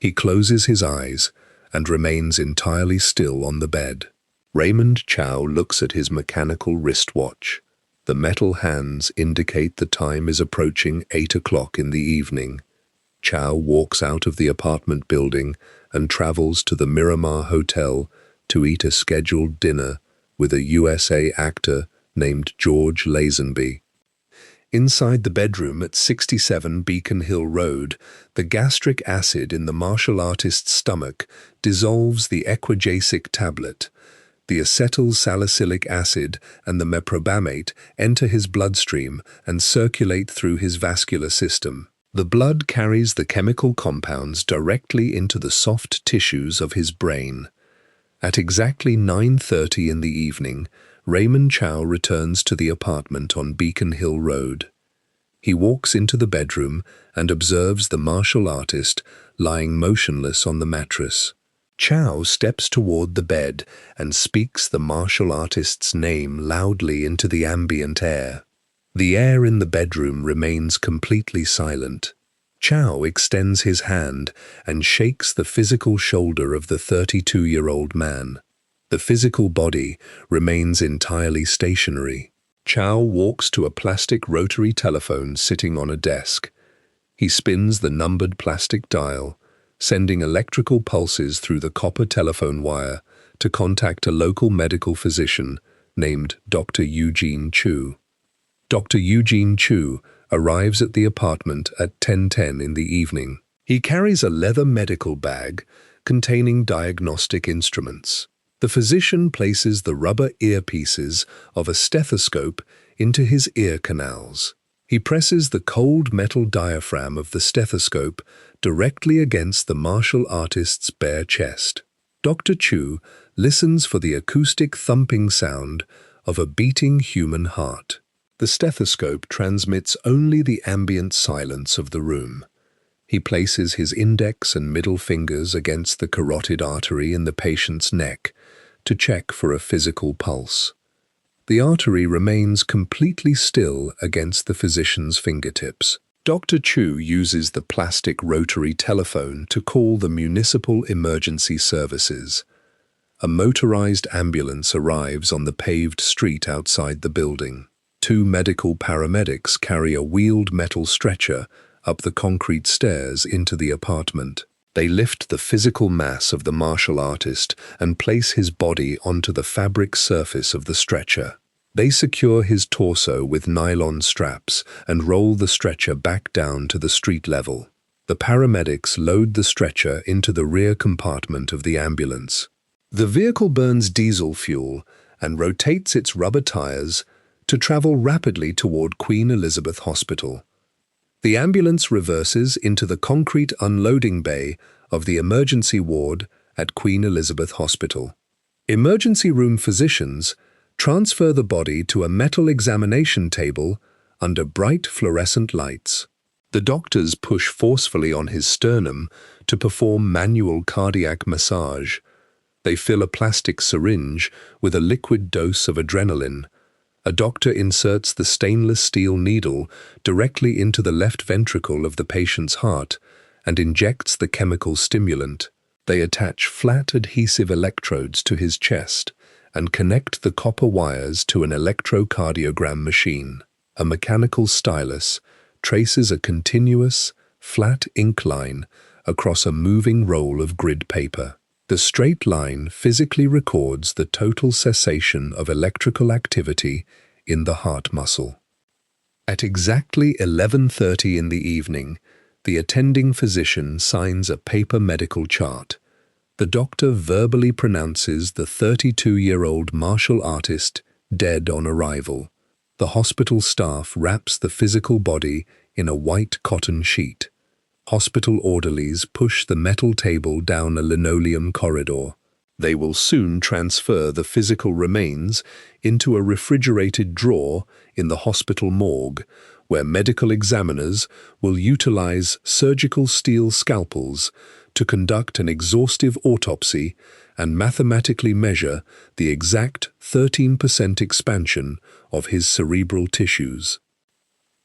He closes his eyes and remains entirely still on the bed. Raymond Chow looks at his mechanical wristwatch. The metal hands indicate the time is approaching 8 o'clock in the evening. Chow walks out of the apartment building and travels to the Miramar Hotel to eat a scheduled dinner with a USA actor named George Lazenby. Inside the bedroom at 67 Beacon Hill Road, the gastric acid in the martial artist's stomach dissolves the Equigesic tablet. The acetyl salicylic acid and the meprobamate enter his bloodstream and circulate through his vascular system. The blood carries the chemical compounds directly into the soft tissues of his brain. At exactly 9:30 in the evening, Raymond Chow returns to the apartment on Beacon Hill Road. He walks into the bedroom and observes the martial artist lying motionless on the mattress. Chow steps toward the bed and speaks the martial artist's name loudly into the ambient air. The air in the bedroom remains completely silent. Chow extends his hand and shakes the physical shoulder of the 32-year-old man. The physical body remains entirely stationary. Chow walks to a plastic rotary telephone sitting on a desk. He spins the numbered plastic dial, sending electrical pulses through the copper telephone wire to contact a local medical physician named Dr. Eugene Chu. Dr. Eugene Chu arrives at the apartment at 10:10 in the evening. He carries a leather medical bag containing diagnostic instruments. The physician places the rubber earpieces of a stethoscope into his ear canals. He presses the cold metal diaphragm of the stethoscope directly against the martial artist's bare chest. Dr. Chu listens for the acoustic thumping sound of a beating human heart. The stethoscope transmits only the ambient silence of the room. He places his index and middle fingers against the carotid artery in the patient's neck to check for a physical pulse. The artery remains completely still against the physician's fingertips. Dr. Chu uses the plastic rotary telephone to call the municipal emergency services. A motorized ambulance arrives on the paved street outside the building. Two medical paramedics carry a wheeled metal stretcher up the concrete stairs into the apartment. They lift the physical mass of the martial artist and place his body onto the fabric surface of the stretcher. They secure his torso with nylon straps and roll the stretcher back down to the street level. The paramedics load the stretcher into the rear compartment of the ambulance. The vehicle burns diesel fuel and rotates its rubber tires to travel rapidly toward Queen Elizabeth Hospital. The ambulance reverses into the concrete unloading bay of the emergency ward at Queen Elizabeth Hospital. Emergency room physicians transfer the body to a metal examination table under bright fluorescent lights. The doctors push forcefully on his sternum to perform manual cardiac massage. They fill a plastic syringe with a liquid dose of adrenaline. A doctor inserts the stainless steel needle directly into the left ventricle of the patient's heart and injects the chemical stimulant. They attach flat adhesive electrodes to his chest and connect the copper wires to an electrocardiogram machine. A mechanical stylus traces a continuous, flat ink line across a moving roll of grid paper. The straight line physically records the total cessation of electrical activity in the heart muscle. At exactly 11:30 in the evening, the attending physician signs a paper medical chart. The doctor verbally pronounces the 32-year-old martial artist dead on arrival. The hospital staff wraps the physical body in a white cotton sheet. Hospital orderlies push the metal table down a linoleum corridor. They will soon transfer the physical remains into a refrigerated drawer in the hospital morgue, where medical examiners will utilize surgical steel scalpels to conduct an exhaustive autopsy and mathematically measure the exact 13% expansion of his cerebral tissues.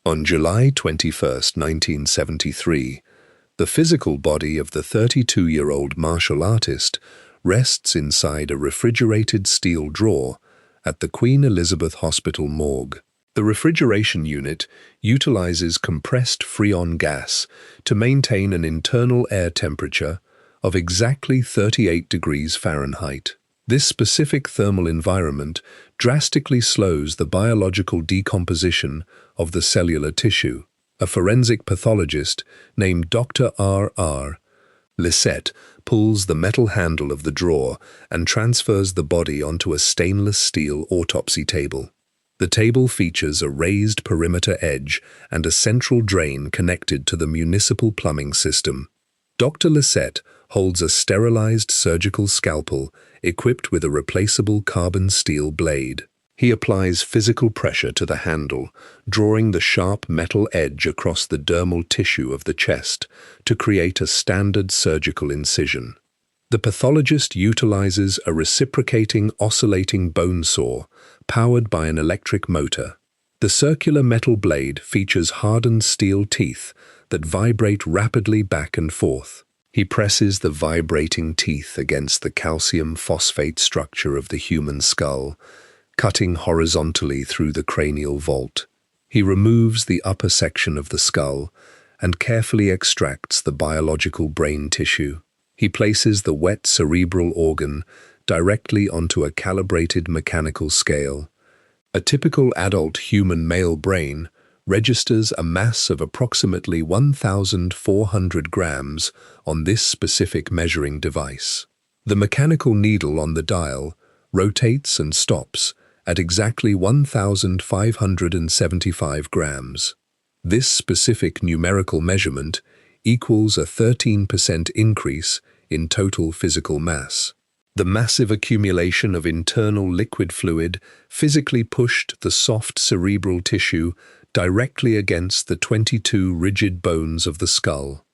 On July 21, 1973, the physical body of the 32-year-old martial artist rests inside a refrigerated steel drawer at the Queen Elizabeth Hospital morgue. The refrigeration unit utilizes compressed Freon gas to maintain an internal air temperature of exactly 38 degrees Fahrenheit. This specific thermal environment drastically slows the biological decomposition of the cellular tissue. A forensic pathologist named Dr. R.R. Lisette pulls the metal handle of the drawer and transfers the body onto a stainless steel autopsy table. The table features a raised perimeter edge and a central drain connected to the municipal plumbing system. Dr. Lisette holds a sterilized surgical scalpel equipped with a replaceable carbon steel blade. He applies physical pressure to the handle, drawing the sharp metal edge across the dermal tissue of the chest to create a standard surgical incision. The pathologist utilizes a reciprocating oscillating bone saw powered by an electric motor. The circular metal blade features hardened steel teeth that vibrate rapidly back and forth. He presses the vibrating teeth against the calcium phosphate structure of the human skull, cutting horizontally through the cranial vault. He removes the upper section of the skull and carefully extracts the biological brain tissue. He places the wet cerebral organ directly onto a calibrated mechanical scale. A typical adult human male brain registers a mass of approximately 1,400 grams on this specific measuring device. The mechanical needle on the dial rotates and stops at exactly 1,575 grams. This specific numerical measurement equals a 13% increase in total physical mass. The massive accumulation of internal liquid fluid physically pushed the soft cerebral tissue directly against the 22 rigid bones of the skull.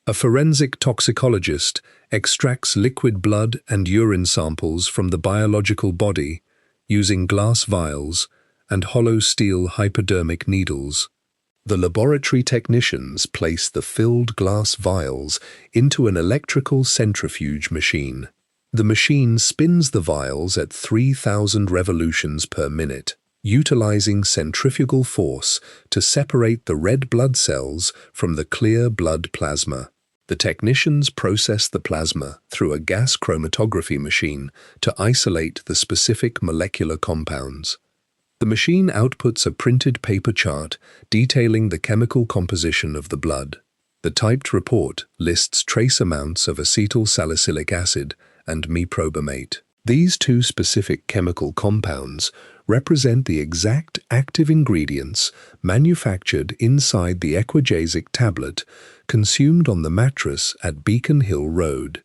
A forensic toxicologist extracts liquid blood and urine samples from the biological body using glass vials and hollow steel hypodermic needles. The laboratory technicians place the filled glass vials into an electrical centrifuge machine. The machine spins the vials at 3,000 revolutions per minute, utilizing centrifugal force to separate the red blood cells from the clear blood plasma. The technicians process the plasma through a gas chromatography machine to isolate the specific molecular compounds. The machine outputs a printed paper chart detailing the chemical composition of the blood. The typed report lists trace amounts of acetyl salicylic acid and meprobamate. These two specific chemical compounds represent the exact active ingredients manufactured inside the equigesic tablet consumed on the mattress at Beacon Hill Road.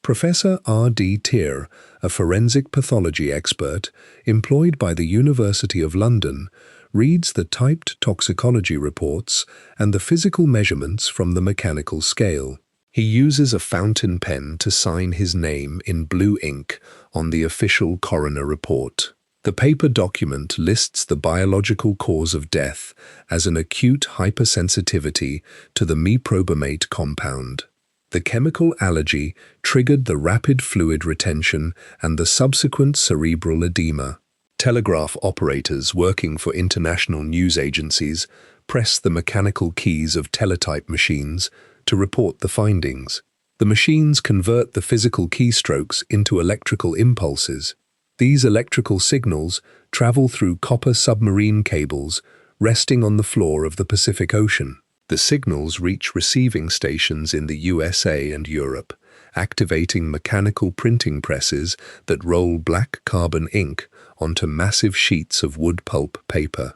Professor R.D. Tier, a forensic pathology expert employed by the University of London, reads the typed toxicology reports and the physical measurements from the mechanical scale. He uses a fountain pen to sign his name in blue ink on the official coroner report. The paper document lists the biological cause of death as an acute hypersensitivity to the meprobamate compound. The chemical allergy triggered the rapid fluid retention and the subsequent cerebral edema. Telegraph operators working for international news agencies press the mechanical keys of teletype machines to report the findings. The machines convert the physical keystrokes into electrical impulses. These electrical signals travel through copper submarine cables resting on the floor of the Pacific Ocean. The signals reach receiving stations in the USA and Europe, activating mechanical printing presses that roll black carbon ink onto massive sheets of wood pulp paper.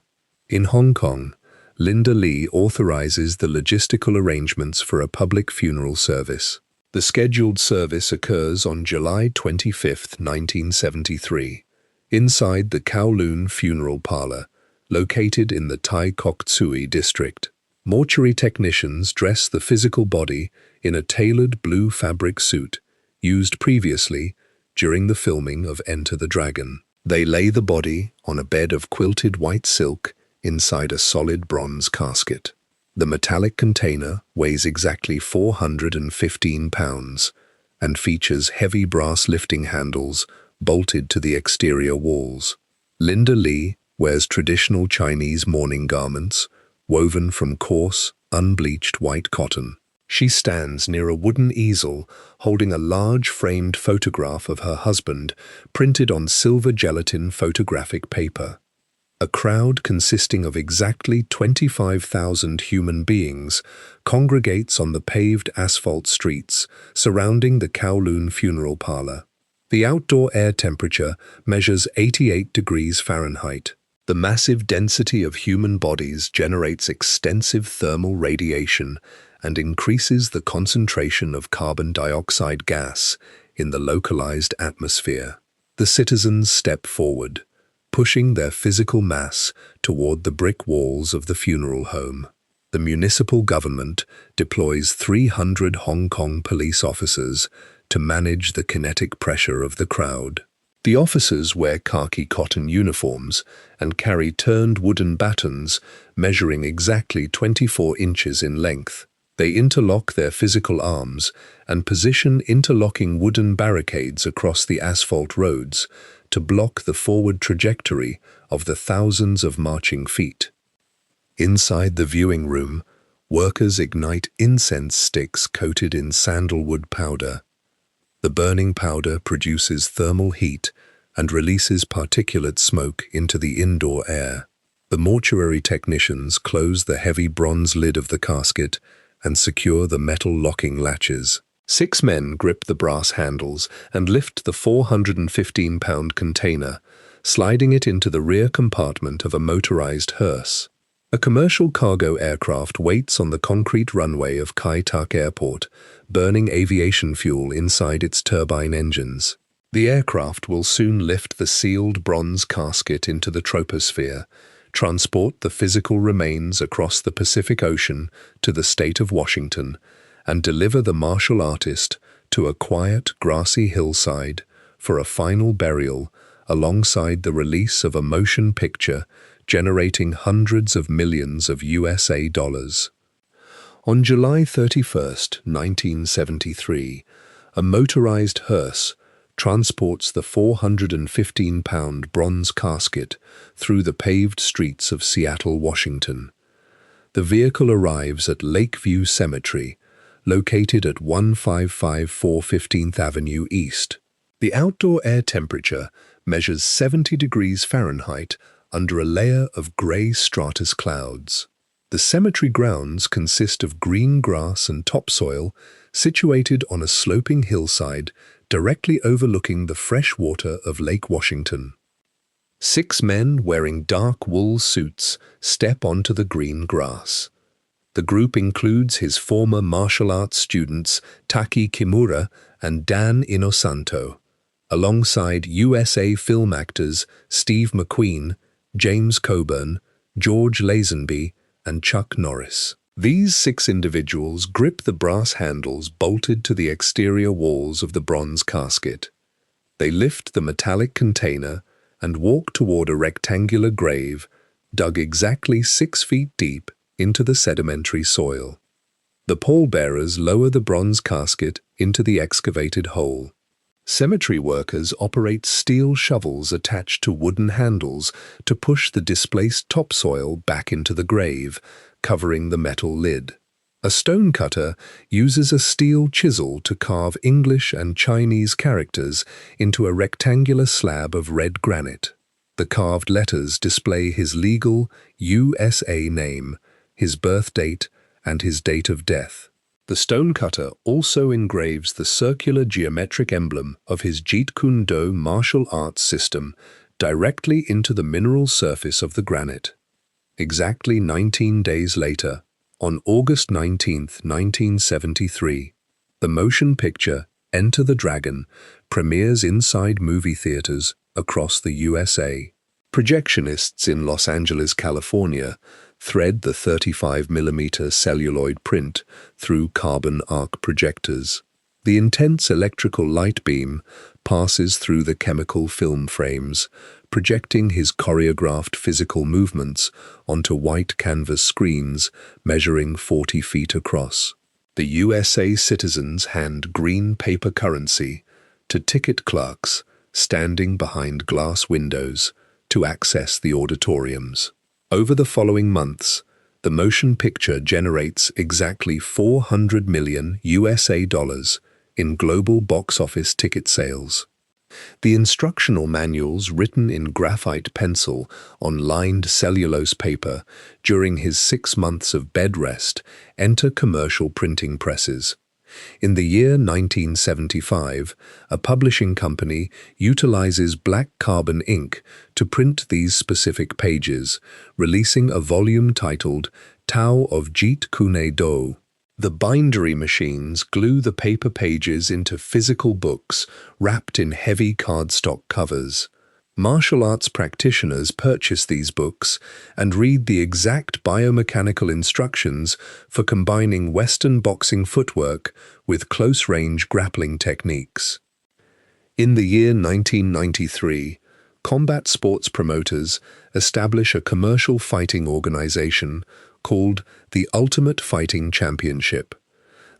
In Hong Kong, Linda Lee authorizes the logistical arrangements for a public funeral service. The scheduled service occurs on July 25, 1973, inside the Kowloon Funeral Parlor, located in the Tai Kok Tsui district. Mortuary technicians dress the physical body in a tailored blue fabric suit used previously during the filming of Enter the Dragon. They lay the body on a bed of quilted white silk inside a solid bronze casket. The metallic container weighs exactly 415 pounds and features heavy brass lifting handles bolted to the exterior walls. Linda Lee wears traditional Chinese mourning garments woven from coarse, unbleached white cotton. She stands near a wooden easel holding a large framed photograph of her husband printed on silver gelatin photographic paper. A crowd consisting of exactly 25,000 human beings congregates on the paved asphalt streets surrounding the Kowloon Funeral Parlor. The outdoor air temperature measures 88 degrees Fahrenheit. The massive density of human bodies generates extensive thermal radiation and increases the concentration of carbon dioxide gas in the localized atmosphere. The citizens step forward, pushing their physical mass toward the brick walls of the funeral home. The municipal government deploys 300 Hong Kong police officers to manage the kinetic pressure of the crowd. The officers wear khaki cotton uniforms and carry turned wooden batons measuring exactly 24 inches in length. They interlock their physical arms and position interlocking wooden barricades across the asphalt roads to block the forward trajectory of the thousands of marching feet. Inside the viewing room, workers ignite incense sticks coated in sandalwood powder. The burning powder produces thermal heat and releases particulate smoke into the indoor air. The mortuary technicians close the heavy bronze lid of the casket and secure the metal locking latches. 6 men grip the brass handles and lift the 415-pound container, sliding it into the rear compartment of a motorized hearse. A commercial cargo aircraft waits on the concrete runway of Kai Tak Airport, burning aviation fuel inside its turbine engines. The aircraft will soon lift the sealed bronze casket into the troposphere, transport the physical remains across the Pacific Ocean to the state of Washington, and deliver the martial artist to a quiet, grassy hillside for a final burial alongside the release of a motion picture generating hundreds of millions of USA dollars. On July 31, 1973, a motorized hearse transports the 415-pound bronze casket through the paved streets of Seattle, Washington. The vehicle arrives at Lakeview Cemetery, located at 1554 15th Avenue East. The outdoor air temperature measures 70 degrees Fahrenheit under a layer of gray stratus clouds. The cemetery grounds consist of green grass and topsoil situated on a sloping hillside directly overlooking the fresh water of Lake Washington. 6 men wearing dark wool suits step onto the green grass. The group includes his former martial arts students Taki Kimura and Dan Inosanto, alongside USA film actors Steve McQueen, James Coburn, George Lazenby, and Chuck Norris. These 6 individuals grip the brass handles bolted to the exterior walls of the bronze casket. They lift the metallic container and walk toward a rectangular grave dug exactly 6 feet deep into the sedimentary soil. The pallbearers lower the bronze casket into the excavated hole. Cemetery workers operate steel shovels attached to wooden handles to push the displaced topsoil back into the grave, covering the metal lid. A stonecutter uses a steel chisel to carve English and Chinese characters into a rectangular slab of red granite. The carved letters display his legal USA name, his birth date, and his date of death. The stonecutter also engraves the circular geometric emblem of his Jeet Kune Do martial arts system directly into the mineral surface of the granite. Exactly 19 days later, on August 19, 1973, the motion picture Enter the Dragon premieres inside movie theaters across the USA. Projectionists in Los Angeles, California, thread the 35mm celluloid print through carbon arc projectors. The intense electrical light beam passes through the chemical film frames, projecting his choreographed physical movements onto white canvas screens measuring 40 feet across. The USA citizens hand green paper currency to ticket clerks standing behind glass windows to access the auditoriums. Over the following months, the motion picture generates exactly 400 million USA dollars in global box office ticket sales. The instructional manuals written in graphite pencil on lined cellulose paper during his 6 months of bed rest enter commercial printing presses. In the year 1975, a publishing company utilizes black carbon ink to print these specific pages, releasing a volume titled Tao of Jeet Kune Do. The bindery machines glue the paper pages into physical books wrapped in heavy cardstock covers. Martial arts practitioners purchase these books and read the exact biomechanical instructions for combining Western boxing footwork with close-range grappling techniques. In the year 1993, combat sports promoters establish a commercial fighting organization called the Ultimate Fighting Championship.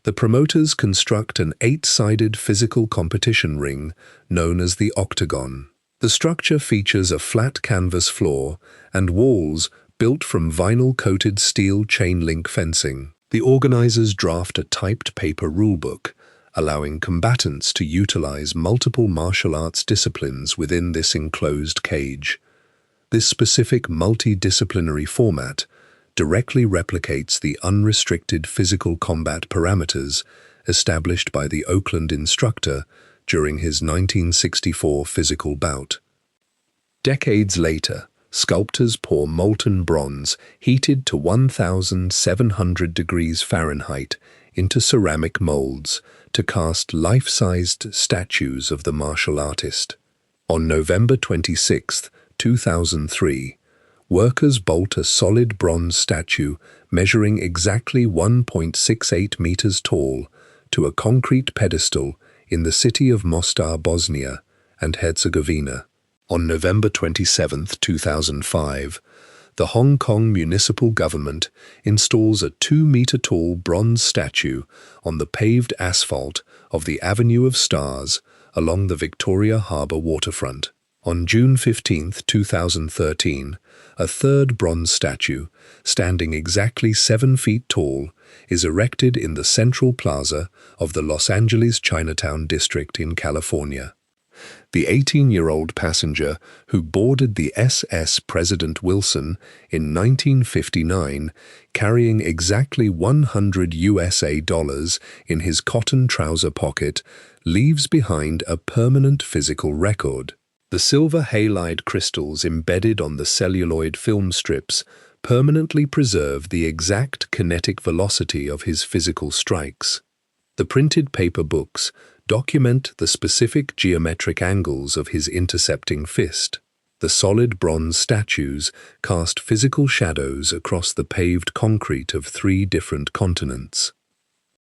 The promoters construct an 8-sided physical competition ring known as the Octagon. The structure features a flat canvas floor and walls built from vinyl-coated steel chain-link fencing. The organizers draft a typed paper rulebook, allowing combatants to utilize multiple martial arts disciplines within this enclosed cage. This specific multidisciplinary format directly replicates the unrestricted physical combat parameters established by the Oakland instructor during his 1964 physical bout. Decades later, sculptors pour molten bronze heated to 1,700 degrees Fahrenheit into ceramic molds to cast life-sized statues of the martial artist. On November 26, 2003, workers bolt a solid bronze statue measuring exactly 1.68 meters tall to a concrete pedestal in the city of Mostar, Bosnia and Herzegovina. On November 27, 2005, the Hong Kong municipal government installs a 2-meter-tall bronze statue on the paved asphalt of the Avenue of Stars along the Victoria Harbour waterfront. On June 15, 2013, a third bronze statue, standing exactly 7 feet tall, is erected in the Central Plaza of the Los Angeles Chinatown district in California. The 18-year-old passenger who boarded the SS President Wilson in 1959, carrying exactly $100 in his cotton trouser pocket, leaves behind a permanent physical record. The silver halide crystals embedded on the celluloid film strips permanently preserve the exact kinetic velocity of his physical strikes. The printed paper books document the specific geometric angles of his intercepting fist. The solid bronze statues cast physical shadows across the paved concrete of 3 different continents.